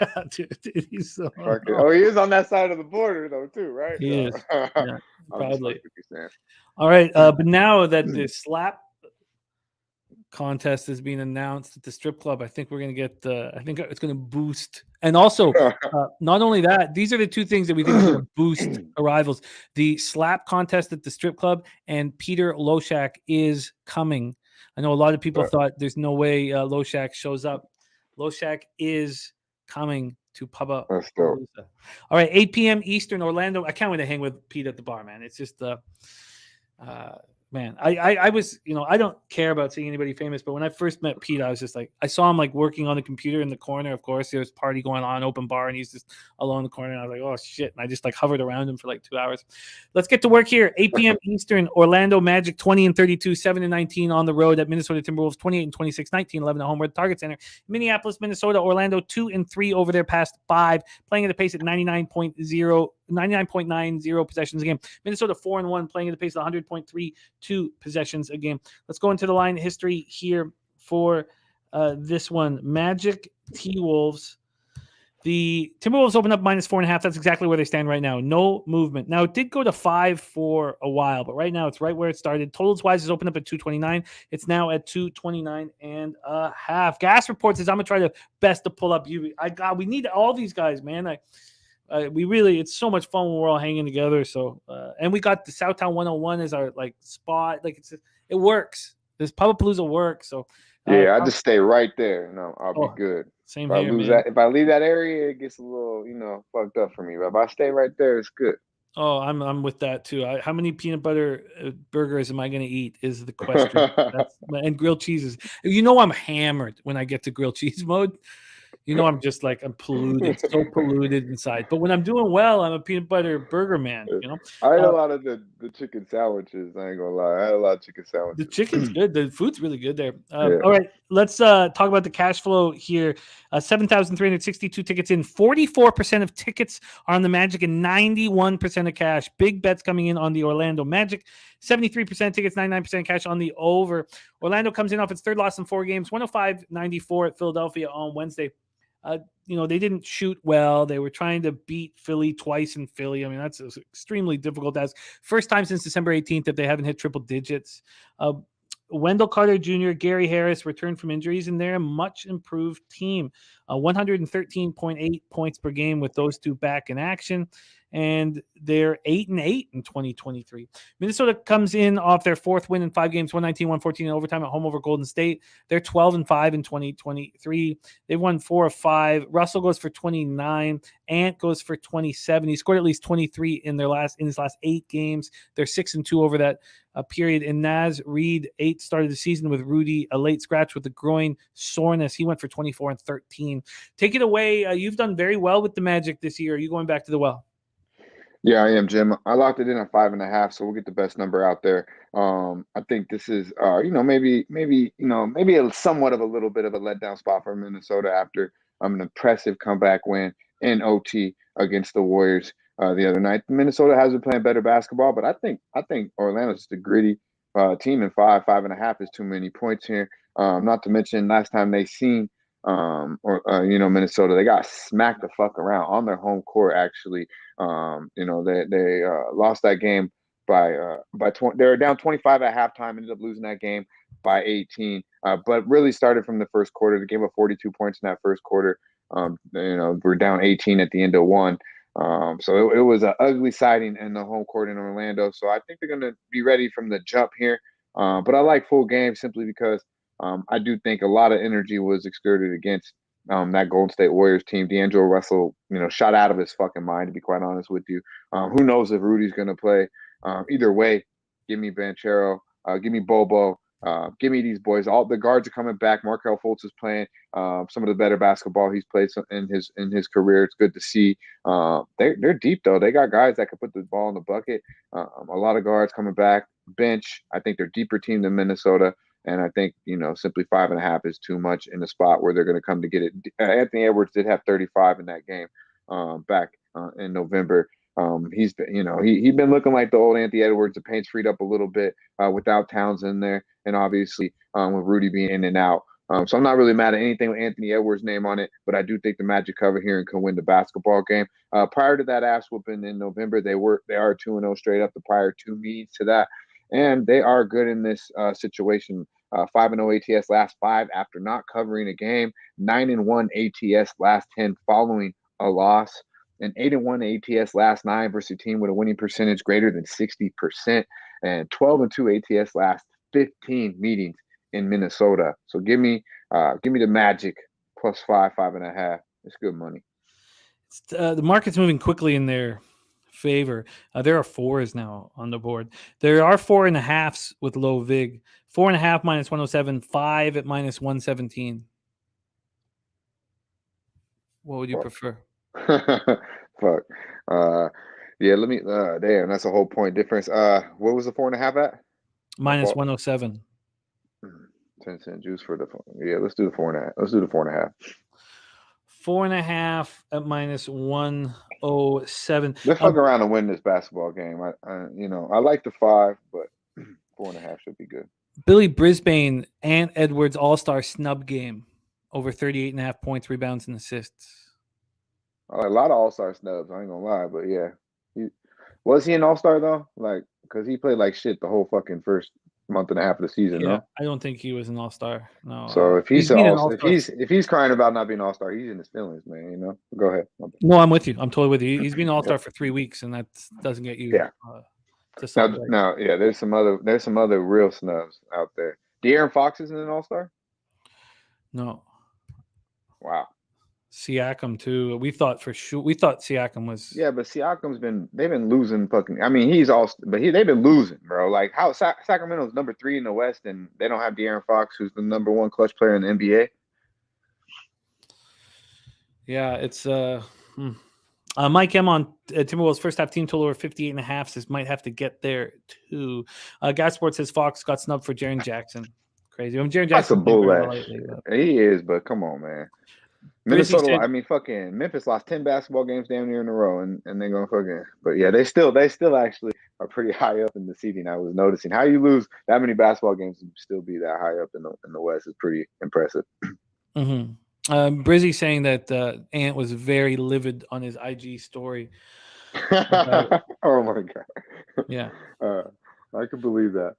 Yeah, dude, he's so. Oh, he is on that side of the border though too, right? He is. Yeah, probably. All All right, but now that the slap contest is being announced at the strip club. I think we're going to get I think it's going to boost. And also, not only that, these are the two things that we think are going to boost arrivals. The slap contest at the strip club and Peter Loshak is coming. I know a lot of people thought there's no way Loshak shows up. Loshak is coming to Pubba. All right, 8 p.m. Eastern, Orlando. I can't wait to hang with Pete at the bar, man. It's just man, I was, I don't care about seeing anybody famous, but when I first met Pete, I was just like, I saw him like working on the computer in the corner. Of course, there was a party going on, open bar, and he's just alone in the corner. And I was like, oh shit. And I just like hovered around him for like 2 hours. Let's get to work here. 8 p.m. Eastern, Orlando Magic 20-32, 7-19 on the road at Minnesota Timberwolves, 28-26, 19-11 at home at Target Center. Minneapolis, Minnesota, Orlando 2-3 over their past 5, playing at a pace at 99.90 possessions a game. Minnesota 4-1, playing at a pace of 100.32 possessions a game. Let's go into the line history here for this one. Magic T-Wolves. The Timberwolves opened up -4.5. That's exactly where they stand right now. No movement. Now, it did go to 5 for a while, but right now it's right where it started. Totals-wise, it's opened up at 229. It's now at 229.5. Gas Report says, I'm going to try the best to pull up you. We need all these guys, man. We really, it's so much fun when we're all hanging together. So, and we got the Southtown 101 as our like spot. Like it works. This Pubapalooza works. So, I just stay right there. No, I'll be good. Same if here, man. If I leave that area, it gets a little, fucked up for me. But if I stay right there, it's good. Oh, I'm with that too. How many peanut butter burgers am I going to eat is the question. And grilled cheeses. I'm hammered when I get to grilled cheese mode. I'm just like, I'm polluted, so polluted inside. But when I'm doing well, I'm a peanut butter burger man, I ate a lot of the chicken sandwiches. I ain't gonna lie. I had a lot of chicken sandwiches. The chicken's good. The food's really good there. All right, let's talk about the cash flow here. 7,362 tickets in. 44% of tickets are on the Magic and 91% of cash. Big bets coming in on the Orlando Magic. 73% tickets, 99% cash on the over. Orlando comes in off its third loss in 4 games, 105-94 at Philadelphia on Wednesday. They didn't shoot well. They were trying to beat Philly twice in Philly. I mean, that's extremely difficult task. First time since December 18th that they haven't hit triple digits. Wendell Carter Jr., Gary Harris returned from injuries, and they're a much improved team. 113.8 points per game with those two back in action. And they're 8-8 in 2023. Minnesota comes in off their 4th win in 5 games, 119-114 in overtime at home over Golden State. They're 12-5 in 2023. They've won 4 of 5. Russell goes for 29. Ant goes for 27. He scored at least 23 in his last 8 games. They're 6-2 over that period. And Naz Reid, 8 started the season with Rudy, a late scratch with the groin soreness. He went for 24 and 13. Take it away. You've done very well with the Magic this year. Are you going back to the well? Yeah, I am, Jim. I locked it in at 5.5, so we'll get the best number out there. I think this is, maybe a somewhat of a little bit of a letdown spot for Minnesota after an impressive comeback win in OT against the Warriors the other night. Minnesota has been playing better basketball, but I think Orlando's just a gritty team, and 5.5 is too many points here. Not to mention last time they seen Minnesota, they got smacked the fuck around on their home court. Actually, they lost that game by 20. They were down 25 at halftime, ended up losing that game by 18. But really started from the first quarter. They gave up 42 points in that first quarter. We're down 18 at the end of 1. So it was an ugly sighting in the home court in Orlando. So I think they're going to be ready from the jump here. But I like full game simply because I do think a lot of energy was exerted against that Golden State Warriors team. D'Angelo Russell, shot out of his fucking mind, to be quite honest with you. Who knows if Rudy's going to play? Either way, give me Banchero, give me Bobo, give me these boys. All the guards are coming back. Markelle Fultz is playing some of the better basketball he's played in his career. It's good to see. They're deep though. They got guys that can put the ball in the bucket. A lot of guards coming back. Bench. I think they're a deeper team than Minnesota. And I think, simply 5.5 is too much in the spot where they're going to come to get it. Anthony Edwards did have 35 in that game back in November. He's been, he'd been looking like the old Anthony Edwards. The paint's freed up a little bit without Towns in there. And obviously with Rudy being in and out. So I'm not really mad at anything with Anthony Edwards' name on it, but I do think the Magic cover here and can win the basketball game. Prior to that ass whooping in November, they are 2-0 straight up the prior 2 meetings to that. And they are good in this situation. 5-0 ATS last 5 after not covering a game. 9-1 ATS last 10 following a loss. And 8-1 ATS last 9 versus a team with a winning percentage greater than 60%. And 12-2 ATS last 15 meetings in Minnesota. So give me the Magic plus 5.5. It's good money. The market's moving quickly in their favor. There are 4s now on the board. There are 4.5s with low vig. 4.5 minus 107, 5 at minus 117. What would you prefer? Fuck. Yeah, let me damn, that's a whole point difference. What was the 4.5 at? Minus 107. 10-cent juice for the let's do the 4.5. Let's do the 4.5. 4.5 at minus 107. Let's fuck around and win this basketball game. I like the 5, but 4.5 should be good. Billy Brisbane and Edwards All-Star snub game over 38.5 points, rebounds, and assists. A lot of All-Star snubs, I ain't gonna lie, but yeah. Was he an All-Star though? Like, because he played like shit the whole fucking first month and a half of the season, no? I don't think he was an All-Star. No. So if he's if he's crying about not being an All-Star, he's in his feelings, man. You know. Go ahead. No, I'm with you. I'm totally with you. He's been an All-Star for 3 weeks, and that doesn't get you. Now, there's some other real snubs out there. De'Aaron Fox isn't an All-Star. No. Wow. Siakam too. We thought Siakam was. Yeah, but they've been losing fucking. I mean, they've been losing, bro. Like how Sacramento's number 3 in the West, and they don't have De'Aaron Fox, who's the number 1 clutch player in the NBA. Yeah, it's Mike M on Timberwolves first half team total over 58.5 says might have to get there too. Gas Sports says Fox got snubbed for Jaren Jackson. Crazy. Jaren Jackson. That's a bull ass. He is, but come on, man. Minnesota, fucking Memphis lost 10 basketball games damn near in a row, and they're gonna fucking. But yeah, they still actually are pretty high up in the seeding. I was noticing how you lose that many basketball games and still be that high up in the West is pretty impressive. Mm-hmm. Brizzy saying that Ant was very livid on his IG story. Oh my god! Yeah, I can believe that.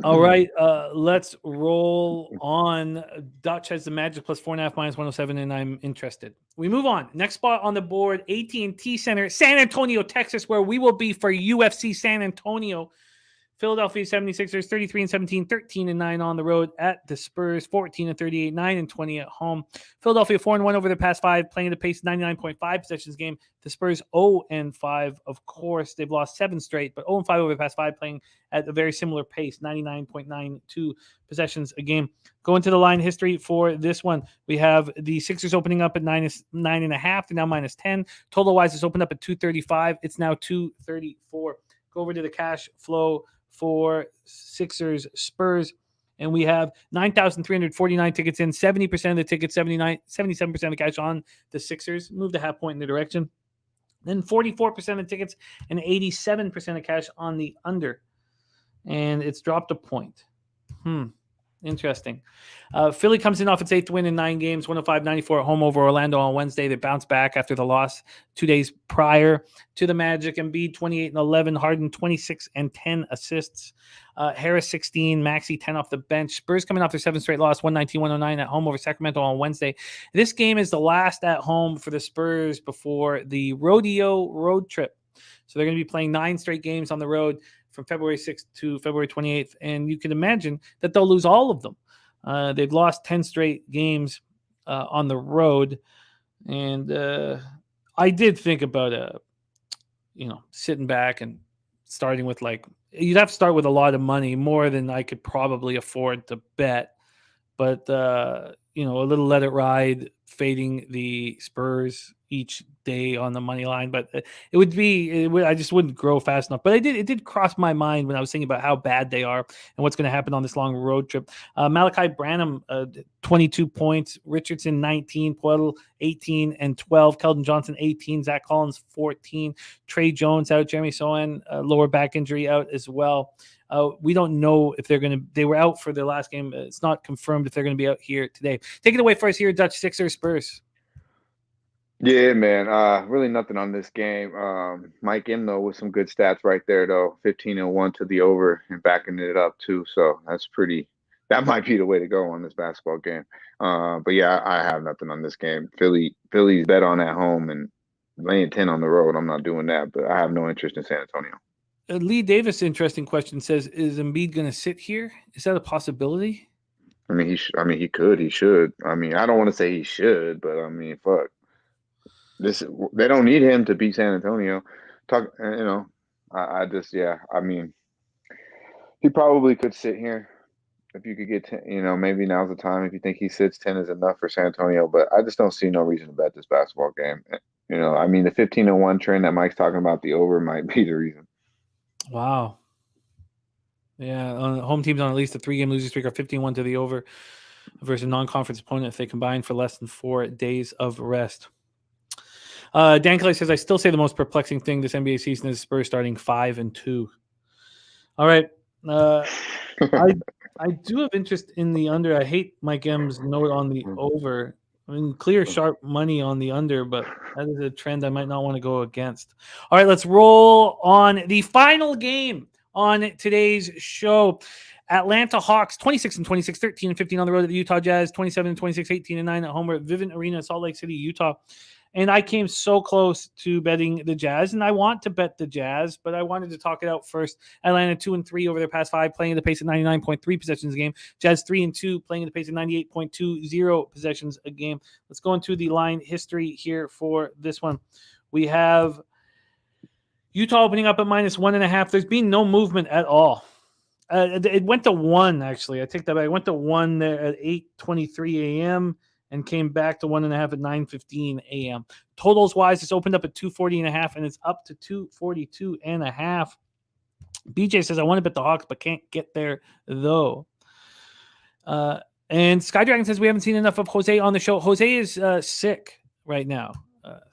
All right, let's roll on. Dutch has the Magic plus 4.5 minus 107, and I'm interested. We move on. Next spot on the board, AT&T Center, San Antonio, Texas, where we will be for UFC San Antonio. Philadelphia 76ers 33-17, 13-9 on the road at the Spurs, 14-38, 9-20 at home. Philadelphia 4-1 over the past 5, playing at a pace 99.5 possessions game. The Spurs 0-5, of course. They've lost 7 straight, but 0-5 over the past 5, playing at a very similar pace, 99.92 possessions a game. Going to the line history for this one, we have the Sixers opening up at 9.5. They're now minus 10. Total-wise, it's opened up at 235. It's now 234. Go over to the cash flow for Sixers Spurs, and we have 9,349 tickets in, 70% of the tickets, 77% of the cash on the Sixers. Moved a half point in the direction. Then 44% of tickets and 87% of cash on the under. And it's dropped a point. Interesting. Philly comes in off its 8th win in 9 games, 105-94 at home over Orlando on Wednesday. They bounced back after the loss 2 days prior to the Magic. Embiid 28-11, Harden 26 and 10 assists. Harris 16, Maxey 10 off the bench. Spurs coming off their 7th straight loss, 119-109 at home over Sacramento on Wednesday. This game is the last at home for the Spurs before the rodeo road trip. So they're going to be playing 9 straight games on the road from February 6th to February 28th, and you can imagine that they'll lose all of them. They've lost 10 straight games on the road, and I did think about sitting back and starting with you'd have to start with a lot of money, more than I could probably afford to bet, but a little let it ride, fading the Spurs each day on the money line, but I just wouldn't grow fast enough. But it did cross my mind when I was thinking about how bad they are and what's going to happen on this long road trip. Malachi Branham, 22 points, Richardson 19, Poeltl 18 and 12, Keldon Johnson 18, Zach Collins 14, Trey Jones out, Jeremy Sohan lower back injury out as well. We don't know if they were out for their last game. It's not confirmed if they're going to be out here today. Take it away for us here, Dutch. Sixers Spurs. Yeah, man. Really nothing on this game. Mike M, though, with some good stats right there, though. 15-1 to the over and backing it up, too. So that's pretty That might be the way to go on this basketball game. But yeah, I have nothing on this game. Philly's bet on at home and laying 10 on the road. I'm not doing that, but I have no interest in San Antonio. Lee Davis, interesting question, says, is Embiid going to sit here? Is that a possibility? I mean, he could. He should. I mean, I don't want to say he should, but I mean, fuck. They don't need him to beat San Antonio. I just, yeah. I mean, he probably could sit here if you could get 10. Maybe now's the time if you think he sits 10 is enough for San Antonio. But I just don't see no reason to bet this basketball game. I mean, the 15-1 trend that Mike's talking about, the over might be the reason. Wow. Yeah, home teams on at least a 3-game losing streak are 15-1 to the over versus a non-conference opponent if they combine for less than 4 days of rest. Dan Clay says, I still say the most perplexing thing this NBA season is Spurs starting 5-2. All right. I do have interest in the under. I hate Mike M's note on the over. I mean, clear, sharp money on the under, but that is a trend I might not want to go against. All right, let's roll on the final game on today's show. Atlanta Hawks, 26-26, 13-15 on the road at the Utah Jazz, 27-26, 18-9 at home at Vivint Arena, Salt Lake City, Utah. And I came so close to betting the Jazz, and I want to bet the Jazz, but I wanted to talk it out first. Atlanta 2-3 over their past 5, playing at the pace of 99.3 possessions a game. Jazz 3-2, playing at the pace of 98.20 possessions a game. Let's go into the line history here for this one. We have Utah opening up at -1.5. There's been no movement at all. It went to 1, actually. I take that back. It went to 1 there at 8:23 a.m., and came back to 1.5 at 9:15 a.m. Totals wise, it's opened up at 240.5 and it's up to 242.5. BJ says, I want to bet the Hawks, but can't get there though. And Skydragon says, we haven't seen enough of Jose on the show. Jose is sick right now.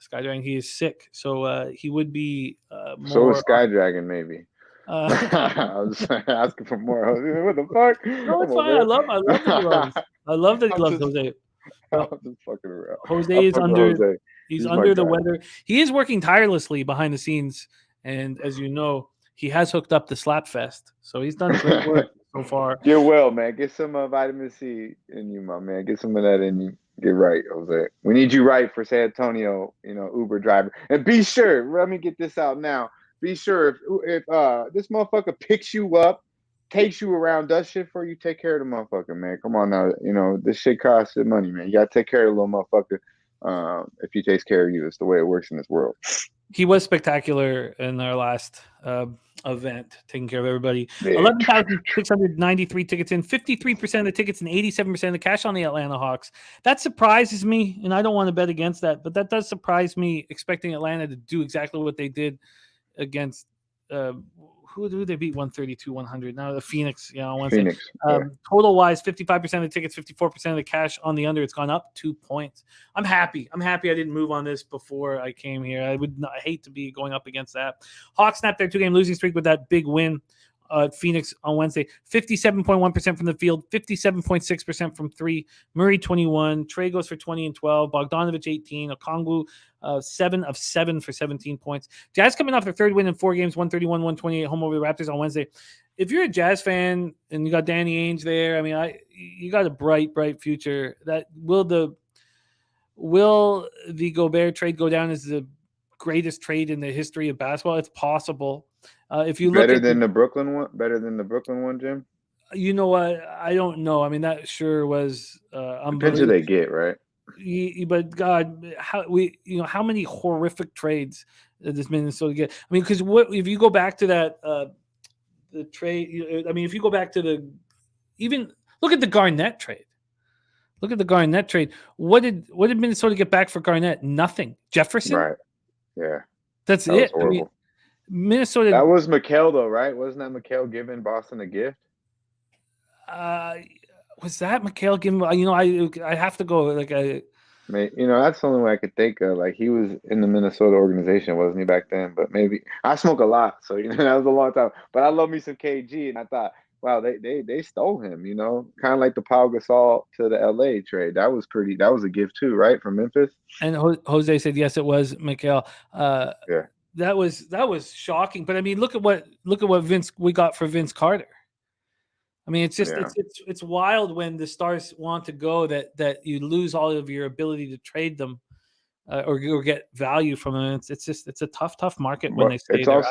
Skydragon, he is sick. So he would be more. So is Skydragon, maybe. I was asking for more. What the fuck? No, it's fine. I love that he loves. I love that he loves Jose. I'm just fucking around. Jose is under. He's under the weather. He is working tirelessly behind the scenes, and as you know, he has hooked up the Slap Fest. So he's done great work so far. Get well, man. Get some vitamin C in you, my man. Get some of that in you. Get right, Jose. We need you right for San Antonio. Uber driver. And be sure. Let me get this out now. Be sure if this motherfucker picks you up, takes you around, does shit for you, take care of the motherfucker, man. Come on now. This shit costs money, man. You gotta take care of the little motherfucker. If he takes care of you, it's the way it works in this world. He was spectacular in our last event, taking care of everybody. 11,693 tickets in, 53% of the tickets and 87% of the cash on the Atlanta Hawks. That surprises me, and I don't want to bet against that, but that does surprise me, expecting Atlanta to do exactly what they did against who they beat 132-100. Now the Phoenix, on Wednesday. Phoenix, yeah. Total wise, 55% of the tickets, 54% of the cash on the under. It's gone up 2 points. I'm happy I didn't move on this before I came here. I hate to be going up against that. Hawks snapped their 2-game losing streak with that big win. Phoenix on Wednesday, 57.1% from the field, 57.6% from 3. Murray 21, Trey goes for 20 and 12, Bogdanovich 18, Okongwu 7 of 7 for 17 points. Jazz coming off their third win in 4 games, 131-128 home over the Raptors on Wednesday. If you're a Jazz fan and you got Danny Ainge there, I mean, you got a bright future. That will the Gobert trade go down as the greatest trade in the history of basketball? It's possible. If you look better than the Brooklyn one, Jim. You know what? I don't know. I mean, that sure was depends who they get, right? But God, how many horrific trades does Minnesota get? I mean, because if you go back to that the trade? I mean, if you go back to even look at the Garnett trade. Look at the Garnett trade. What did Minnesota get back for Garnett? Nothing. Jefferson. Right. Yeah. That's it. I mean, Minnesota. That was Mikal, though, right? Wasn't that Mikal giving Boston a gift? Was that Mikal giving? I have to go. That's the only way I could think of. Like, he was in the Minnesota organization, wasn't he, back then? But maybe I smoke a lot, so that was a long time. But I love me some KG, and I thought, wow, they stole him. Kind of like the Pau Gasol to the LA trade. That was a gift too, right, from Memphis. And Jose said yes, it was Mikal. Yeah. That was shocking. But I mean, look at what we got for Vince Carter. I mean, it's just Yeah. it's wild when the Stars want to go that you lose all of your ability to trade them or get value from them. It's a tough market when But they stay there.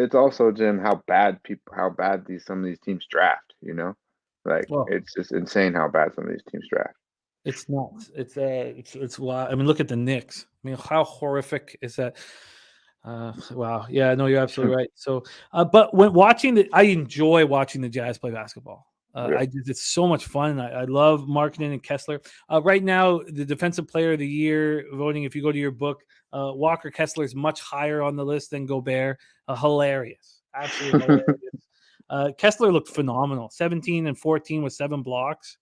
it's also, Jim, how bad some of these teams draft. Like Well, it's just insane how bad some of these teams draft. it's nuts. It's wild. I mean, look at the Knicks. I mean, how horrific is that? Wow. Yeah, no, you're absolutely right. So, but when I enjoy watching the Jazz play basketball. Yeah. It's so much fun. I love Markkanen and Kessler. Right now, the Defensive Player of the Year voting, if you go to your book, Walker Kessler is much higher on the list than Gobert. Hilarious. Absolutely hilarious. Kessler looked phenomenal. 17 and 14 with 7 blocks.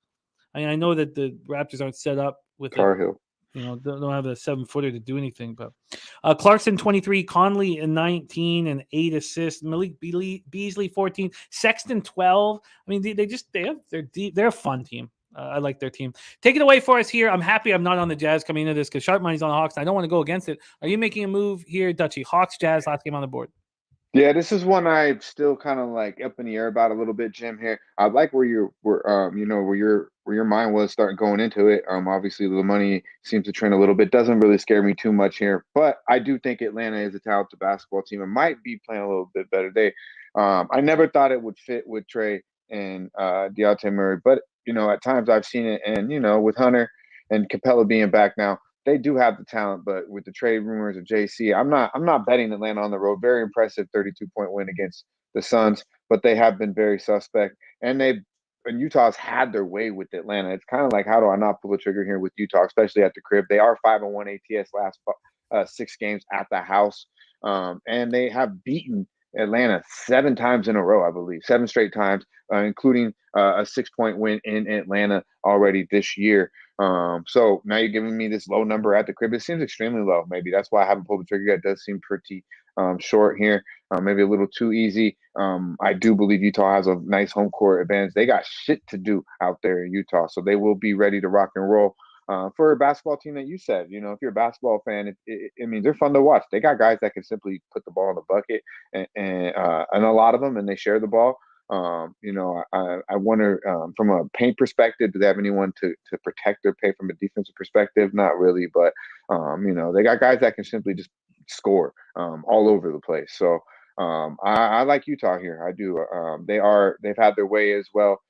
I mean, I know that the Raptors aren't set up with Tar Heel. Don't have a 7-footer to do anything. But Clarkson 23, Conley 19 and 8 assists, Malik Beasley 14, Sexton 12. I mean, they're a fun team. I like their team. Take it away for us here. I'm happy I'm not on the Jazz coming into this because Sharp Money's on the Hawks. And I don't want to go against it. Are you making a move here, Dutchie? Hawks, Jazz, last game on the board. Yeah, this is one I'm still kind of like up in the air about a little bit, Jim. Here, I like where your mind was starting going into it. Obviously the money seems to trend a little bit. Doesn't really scare me too much here, but I do think Atlanta is a talented basketball team and might be playing a little bit better. I never thought it would fit with Trey and Dejounte Murray, but at times I've seen it, and with Hunter and Capella being back now, they do have the talent, but with the trade rumors of JC, I'm not betting Atlanta on the road. Very impressive 32-point win against the Suns, but they have been very suspect, and Utah's had their way with Atlanta. It's kind of like, how do I not pull the trigger here with Utah, especially at the crib? They are 5-1 ATS last 6 games at the house, and they have beaten Atlanta 7 times in a row, I believe, 7 straight times, including a 6-point win in Atlanta already this year. So now you're giving me this low number at the crib. It seems extremely low. Maybe that's why I haven't pulled the trigger yet. It does seem pretty short here, maybe a little too easy. I do believe Utah has a nice home court advantage. They got shit to do out there in Utah, so they will be ready to rock and roll. For a basketball team that you said, if you're a basketball fan, I mean, they're fun to watch. They got guys that can simply put the ball in the bucket, and a lot of them, and they share the ball. I wonder from a paint perspective, do they have anyone to protect their paint from a defensive perspective? Not really, but they got guys that can simply just score all over the place. So I like Utah here. I do. They've had their way as well.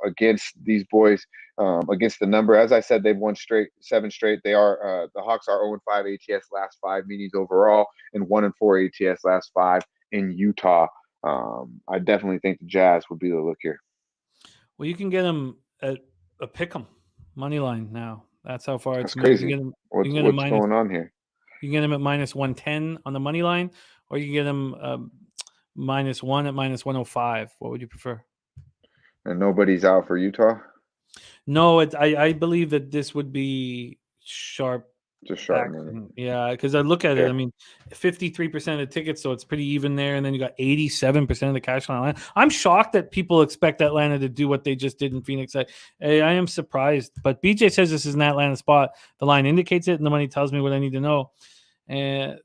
Against these boys, against the number. As I said, they've won 7 straight. They are the Hawks are 0-5 ATS last 5 meetings overall, and 1-4 ATS last 5 in Utah. I definitely think the Jazz would be the look here. Well, you can get them at a pick'em money line now. That's how far That's it's crazy. What's going on here? You can get them at -110 on the money line, or you can get them -1 at -105. What would you prefer? And nobody's out for Utah? No, I believe that this would be sharp. Just sharp money. Yeah, because I look at it. I mean, 53% of the tickets, so it's pretty even there. And then you got 87% of the cash on Atlanta. I'm shocked that people expect Atlanta to do what they just did in Phoenix. I am surprised. But BJ says this is an Atlanta spot. The line indicates it, and the money tells me what I need to know. And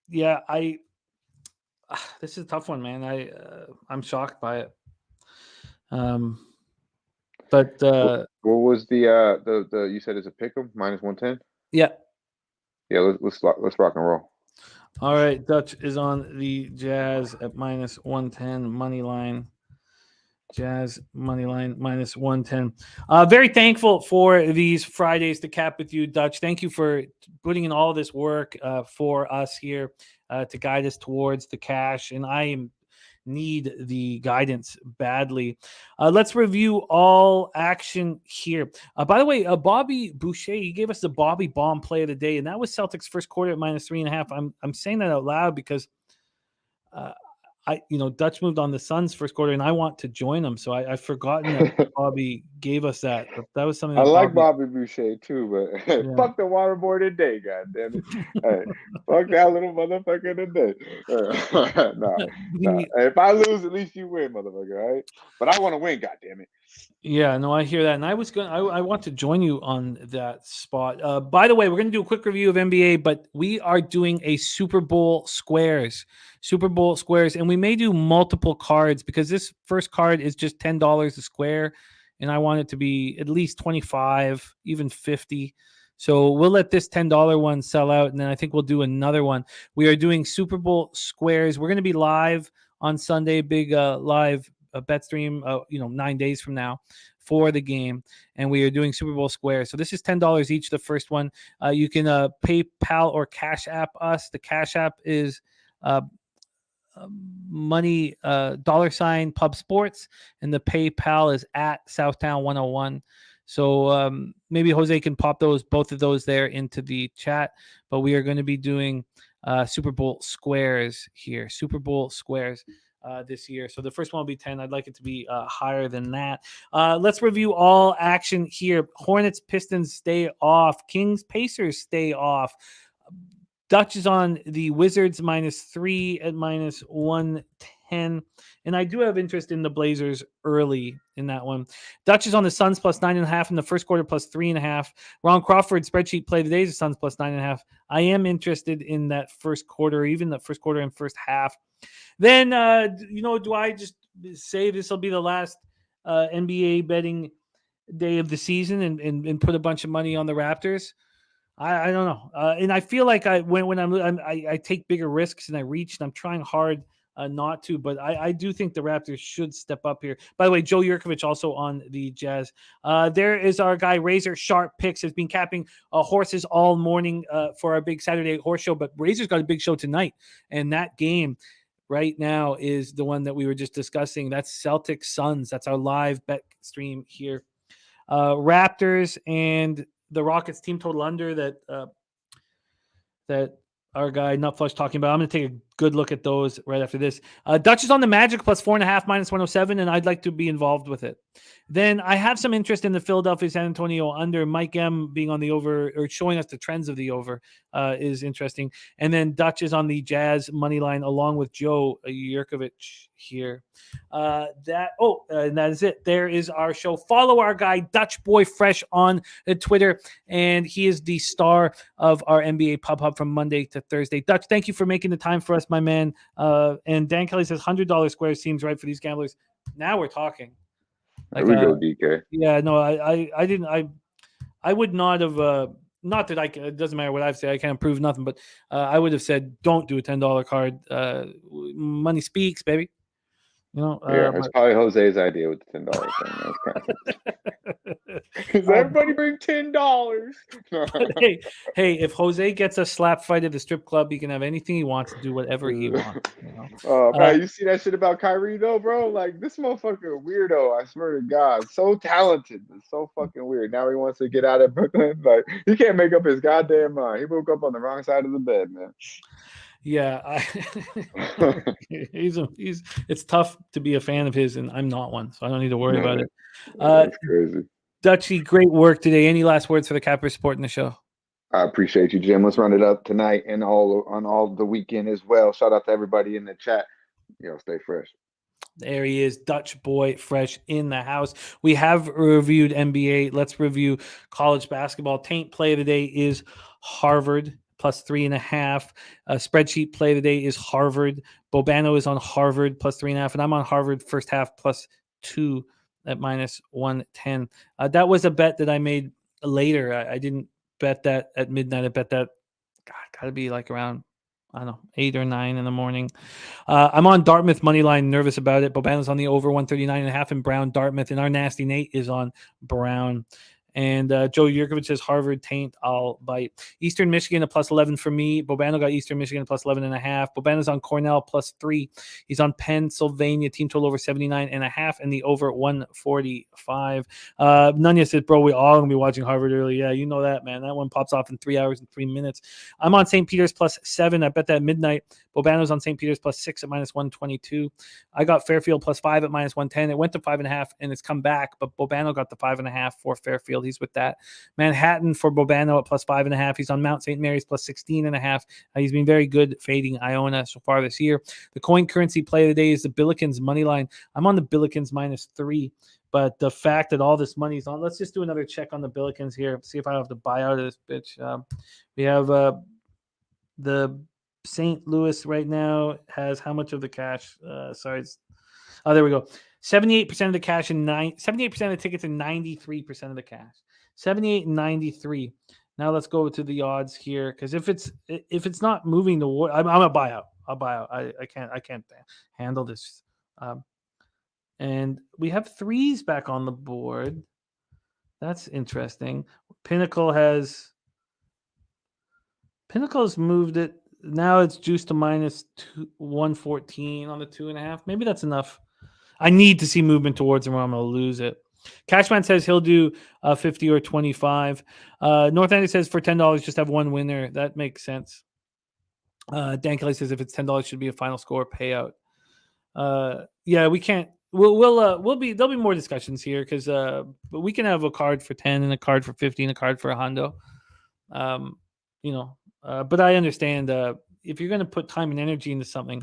yeah, this is a tough one, man. I'm shocked by it. But what was the you said it's a pick'em -110? Yeah. Yeah, let's rock and roll. All right, Dutch is on the Jazz at -110 money line. Jazz money line -110. Very thankful for these Fridays to cap with you, Dutch. Thank you for putting in all this work for us here to guide us towards the cash. And I need the guidance badly. Let's review all action here. By the way, Bobby Boucher, he gave us the Bobby Bomb play of the day, and that was Celtics first quarter at -3.5. I'm saying that out loud because Dutch moved on the Suns first quarter, and I want to join them. So I've forgotten that Bobby gave us that. But that was something. I like Bobby Boucher too, but Yeah. Fuck the waterboard today, goddamn it! Hey, fuck that little motherfucker today. Nah. If I lose, at least you win, motherfucker. All right, but I want to win, goddamn it. Yeah, no, I hear that, and I was going. I want to join you on that spot. By the way, we're going to do a quick review of NBA, but we are doing a Super Bowl squares, and we may do multiple cards because this first card is just $10 a square, and I want it to be at least 25, even 50. So we'll let this $10 one sell out, and then I think we'll do another one. We are doing Super Bowl squares. We're going to be live on Sunday, big live bet stream, 9 days from now for the game, and we are doing Super Bowl squares. So this is $10 each. The first one, you can PayPal or Cash App us. The Cash App is money $ Pub Sports, and the PayPal is at Southtown 101. So maybe Jose can pop both of those there into the chat. But we are going to be doing Super Bowl squares here. Super Bowl squares. This year. So the first one will be 10. I'd like it to be higher than that. Let's review all action here. Hornets, Pistons stay off. Kings, Pacers stay off. Dutch is on the Wizards -3 at -110. And I do have interest in the Blazers early in that one. Dutch is on the Suns +9.5 in the first quarter +3.5. Ron Crawford spreadsheet play today is the Suns +9.5. I am interested in that first quarter, even the first quarter and first half. Then, do I just say this will be the last NBA betting day of the season and put a bunch of money on the Raptors? I don't know. And I feel like when I take bigger risks and I reach, and I'm trying hard not to, but I do think the Raptors should step up here. By the way, Joe Yurkovich also on the Jazz. There is our guy, Razor Sharp Picks, has been capping horses all morning for our big Saturday horse show, but Razor's got a big show tonight, and that game right now is the one that we were just discussing. That's Celtics Suns. That's our live bet stream here. Raptors and the Rockets team total under that our guy Nutflush talking about. I'm going to take a good look at those right after this. Dutch is on the Magic +4.5 -107, and I'd like to be involved with it. Then I have some interest in the Philadelphia San Antonio under. Mike M being on the over, or showing us the trends of the over, is interesting. And then Dutch is on the Jazz money line along with Joe Yurkovich here. And that is it. There is our show. Follow our guy Dutch Boy Fresh on Twitter, and he is the star of our NBA Pub Hub from Monday to Thursday. Dutch, thank you for making the time for us, my man. And Dan Kelly says $100 squares seems right for these gamblers. Now we're talking. There we go, DK. Yeah, no, I didn't. I would not have. Not that it doesn't matter what I've said. I can't prove nothing, but I would have said don't do a $10 card. Money speaks, baby. It's probably Jose's idea with the $10 thing. Because everybody bring $10. hey, if Jose gets a slap fight at the strip club, he can have anything he wants to do whatever he wants. Oh man, you see that shit about Kyrie though, bro? Like this motherfucker weirdo. I swear to God, so talented, but so fucking weird. Now he wants to get out of Brooklyn. Like he can't make up his goddamn mind. He woke up on the wrong side of the bed, man. Yeah, it's tough to be a fan of his, and I'm not one, so I don't need to worry about it. That's crazy. Dutchy, great work today. Any last words for the Cappers supporting the show? I appreciate you, Jim. Let's run it up tonight and on all the weekend as well. Shout out to everybody in the chat. Stay fresh. There he is, Dutch Boy Fresh in the house. We have reviewed NBA. Let's review college basketball. Taint play of the day is Harvard +3.5. Spreadsheet play of the day is Harvard. Bobano is on Harvard +3.5, and I'm on Harvard first half +2 at -110. That was a bet that I made later. I didn't bet that at midnight. I bet that, got to be like around, I don't know, 8 or 9 in the morning. I'm on Dartmouth money line, nervous about it. Bobano's on the over 139.5 and Brown Dartmouth, and our nasty Nate is on Brown. And Joe Yurkovich says Harvard Taint, I'll bite. Eastern Michigan a +11 for me. Bobano got Eastern Michigan a +11.5. Bobano's on Cornell +3. He's on Pennsylvania team total over 79.5 and the over 145. Nunya says, bro, we all gonna be watching Harvard early. Yeah, you know that, man. That one pops off in 3 hours and 3 minutes. I'm on St. Peter's +7. I bet that midnight. Bobano's on St. Peter's +6 at -122. I got Fairfield +5 at -110. It went to 5.5 and it's come back, but Bobano got the 5.5 for Fairfield. He's with that. Manhattan for Bobano at +5.5. He's on Mount St. Mary's +16.5. He's been very good fading Iona so far this year. The coin currency play of the day is the Billikens money line. I'm on the Billikens -3. But the fact that all this money's on, let's just do another check on the Billikens here. See if I have to buy out of this bitch. We have the St. Louis right now has how much of the cash? There we go. 78% of the cash and 78% of the tickets and 93% of the cash. 78 and 93. Now let's go to the odds here, because if it's not moving toward, I'm a buyout. I'll buy out. I can't handle this. And we have threes back on the board. That's interesting. Pinnacle's moved it. Now it's juiced to -114 on the 2.5. Maybe that's enough. I need to see movement towards him or I'm going to lose it. Cashman says he'll do 50 or 25. North End says for $10, just have one winner. That makes sense. Dan Kelly says if it's $10, should be a final score payout. Yeah, we can't. There'll be more discussions here because but we can have a card for 10 and a card for 50 and a card for a hundo. But I understand if you're going to put time and energy into something,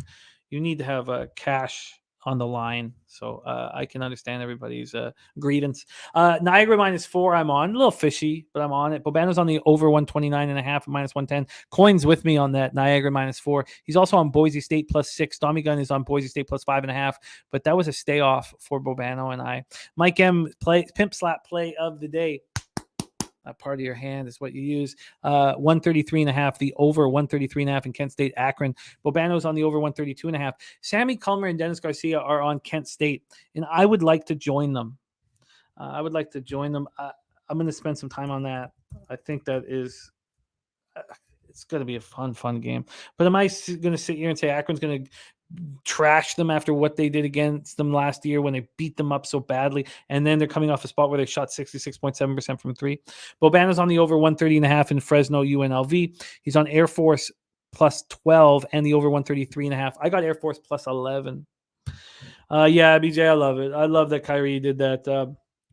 you need to have cash on the line. So I can understand everybody's grievance. Niagara -4, I'm on. A little fishy, but I'm on it. Bobano's on the over 129.5 -110. Coin's with me on that Niagara -4. He's also on Boise State +6. Tommy Gunn is on Boise State +5.5. But that was a stay off for Bobano and I. Mike M pimp slap play of the day. That part of your hand is what you use. 133.5, the over 133.5 in Kent State, Akron. Bobano's on the over 132.5. Sammy Culmer and Dennis Garcia are on Kent State, and I would like to join them. I'm going to spend some time on that. I think that is it's going to be a fun game. But am I going to sit here and say Akron's going to trash them after what they did against them last year when they beat them up so badly, and then they're coming off a spot where they shot 66.7% from three? Bobano's on the over 130.5 in Fresno, UNLV. He's on Air Force +12 and the over 133.5. I got Air Force +11. Yeah, BJ, I love it. I love that Kyrie did that.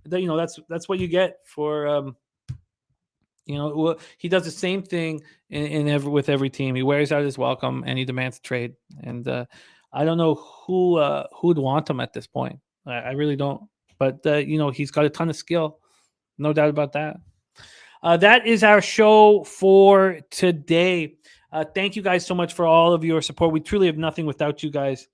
That's what you get for he does the same thing with every team. He wears out his welcome and he demands a trade. And I don't know who'd want him at this point. I really don't. But he's got a ton of skill, no doubt about that. That is our show for today. Thank you guys so much for all of your support. We truly have nothing without you guys.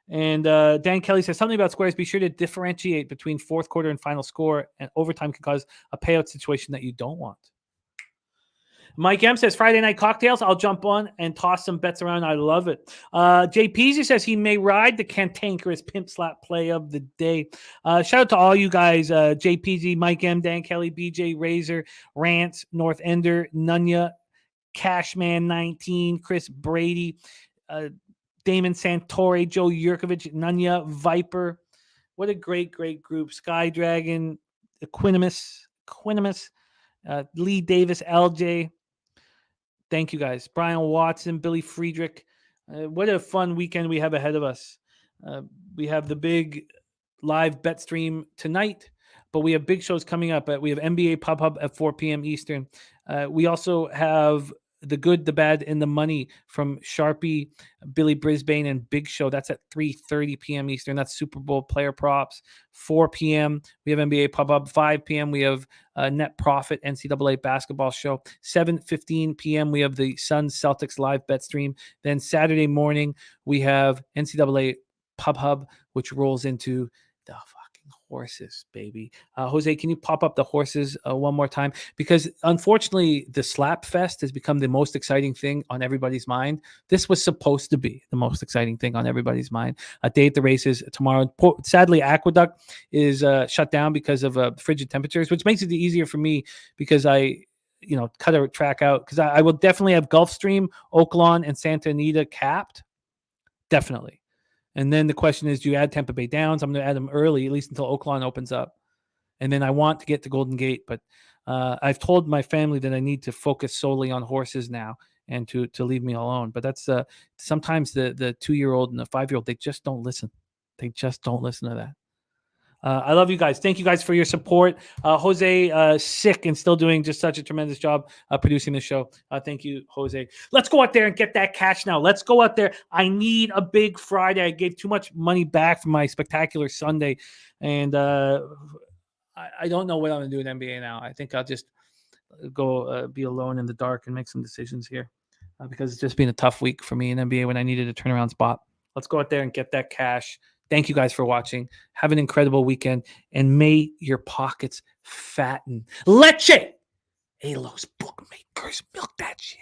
And Dan Kelly says something about squares. Be sure to differentiate between fourth quarter and final score, and overtime can cause a payout situation that you don't want. Mike M says Friday night cocktails. I'll jump on and toss some bets around. I love it. JPZ says he may ride the cantankerous pimp slap play of the day. Shout out to all you guys. JPZ, Mike M, Dan Kelly, BJ, Razor, Rance, North Ender, Nunya, Cashman 19, Chris Brady, Damon Santore, Joe Yurkovich, Nunya, Viper. What a great group. Sky Dragon, Quinnipiac, Lee Davis, LJ. Thank you guys. Brian Watson, Billy Friedrich. What a fun weekend we have ahead of us. We have the big live bet stream tonight, but we have big shows coming up. We have NBA Pub Hub at 4 p.m. Eastern. We also have The Good, the Bad, and the Money from Sharpie, Billy Brisbane, and Big Show. That's at 3:30 p.m. Eastern. That's Super Bowl player props. 4 p.m. we have NBA Pub Up. 5 p.m. we have Net Profit NCAA basketball show. 7:15 p.m. we have the Suns Celtics live bet stream. Then Saturday morning we have NCAA Pub Hub, which rolls into the fucking horses, baby. Jose, can you pop up the horses one more time? Because unfortunately, the Slap Fest has become the most exciting thing on everybody's mind. This was supposed to be the most exciting thing on everybody's mind. A day at the races tomorrow. Sadly, Aqueduct is shut down because of frigid temperatures, which makes it easier for me because I cut a track out, because I will definitely have Gulfstream, Oaklawn, and Santa Anita capped. Definitely. And then the question is, do you add Tampa Bay Downs? I'm going to add them early, at least until Oaklawn opens up. And then I want to get to Golden Gate, but I've told my family that I need to focus solely on horses now and to leave me alone. But that's sometimes the 2-year-old and the 5-year-old, they just don't listen. They just don't listen to that. I love you guys. Thank you guys for your support. Jose, sick and still doing just such a tremendous job producing the show. Thank you, Jose. Let's go out there and get that cash now. Let's go out there. I need a big Friday. I gave too much money back from my spectacular Sunday, and I don't know what I'm going to do in NBA now. I think I'll just go be alone in the dark and make some decisions here because it's just been a tough week for me in NBA when I needed a turnaround spot. Let's go out there and get that cash. Thank you guys for watching. Have an incredible weekend, and may your pockets fatten. Leche! Hey, Los bookmakers, milk that shit.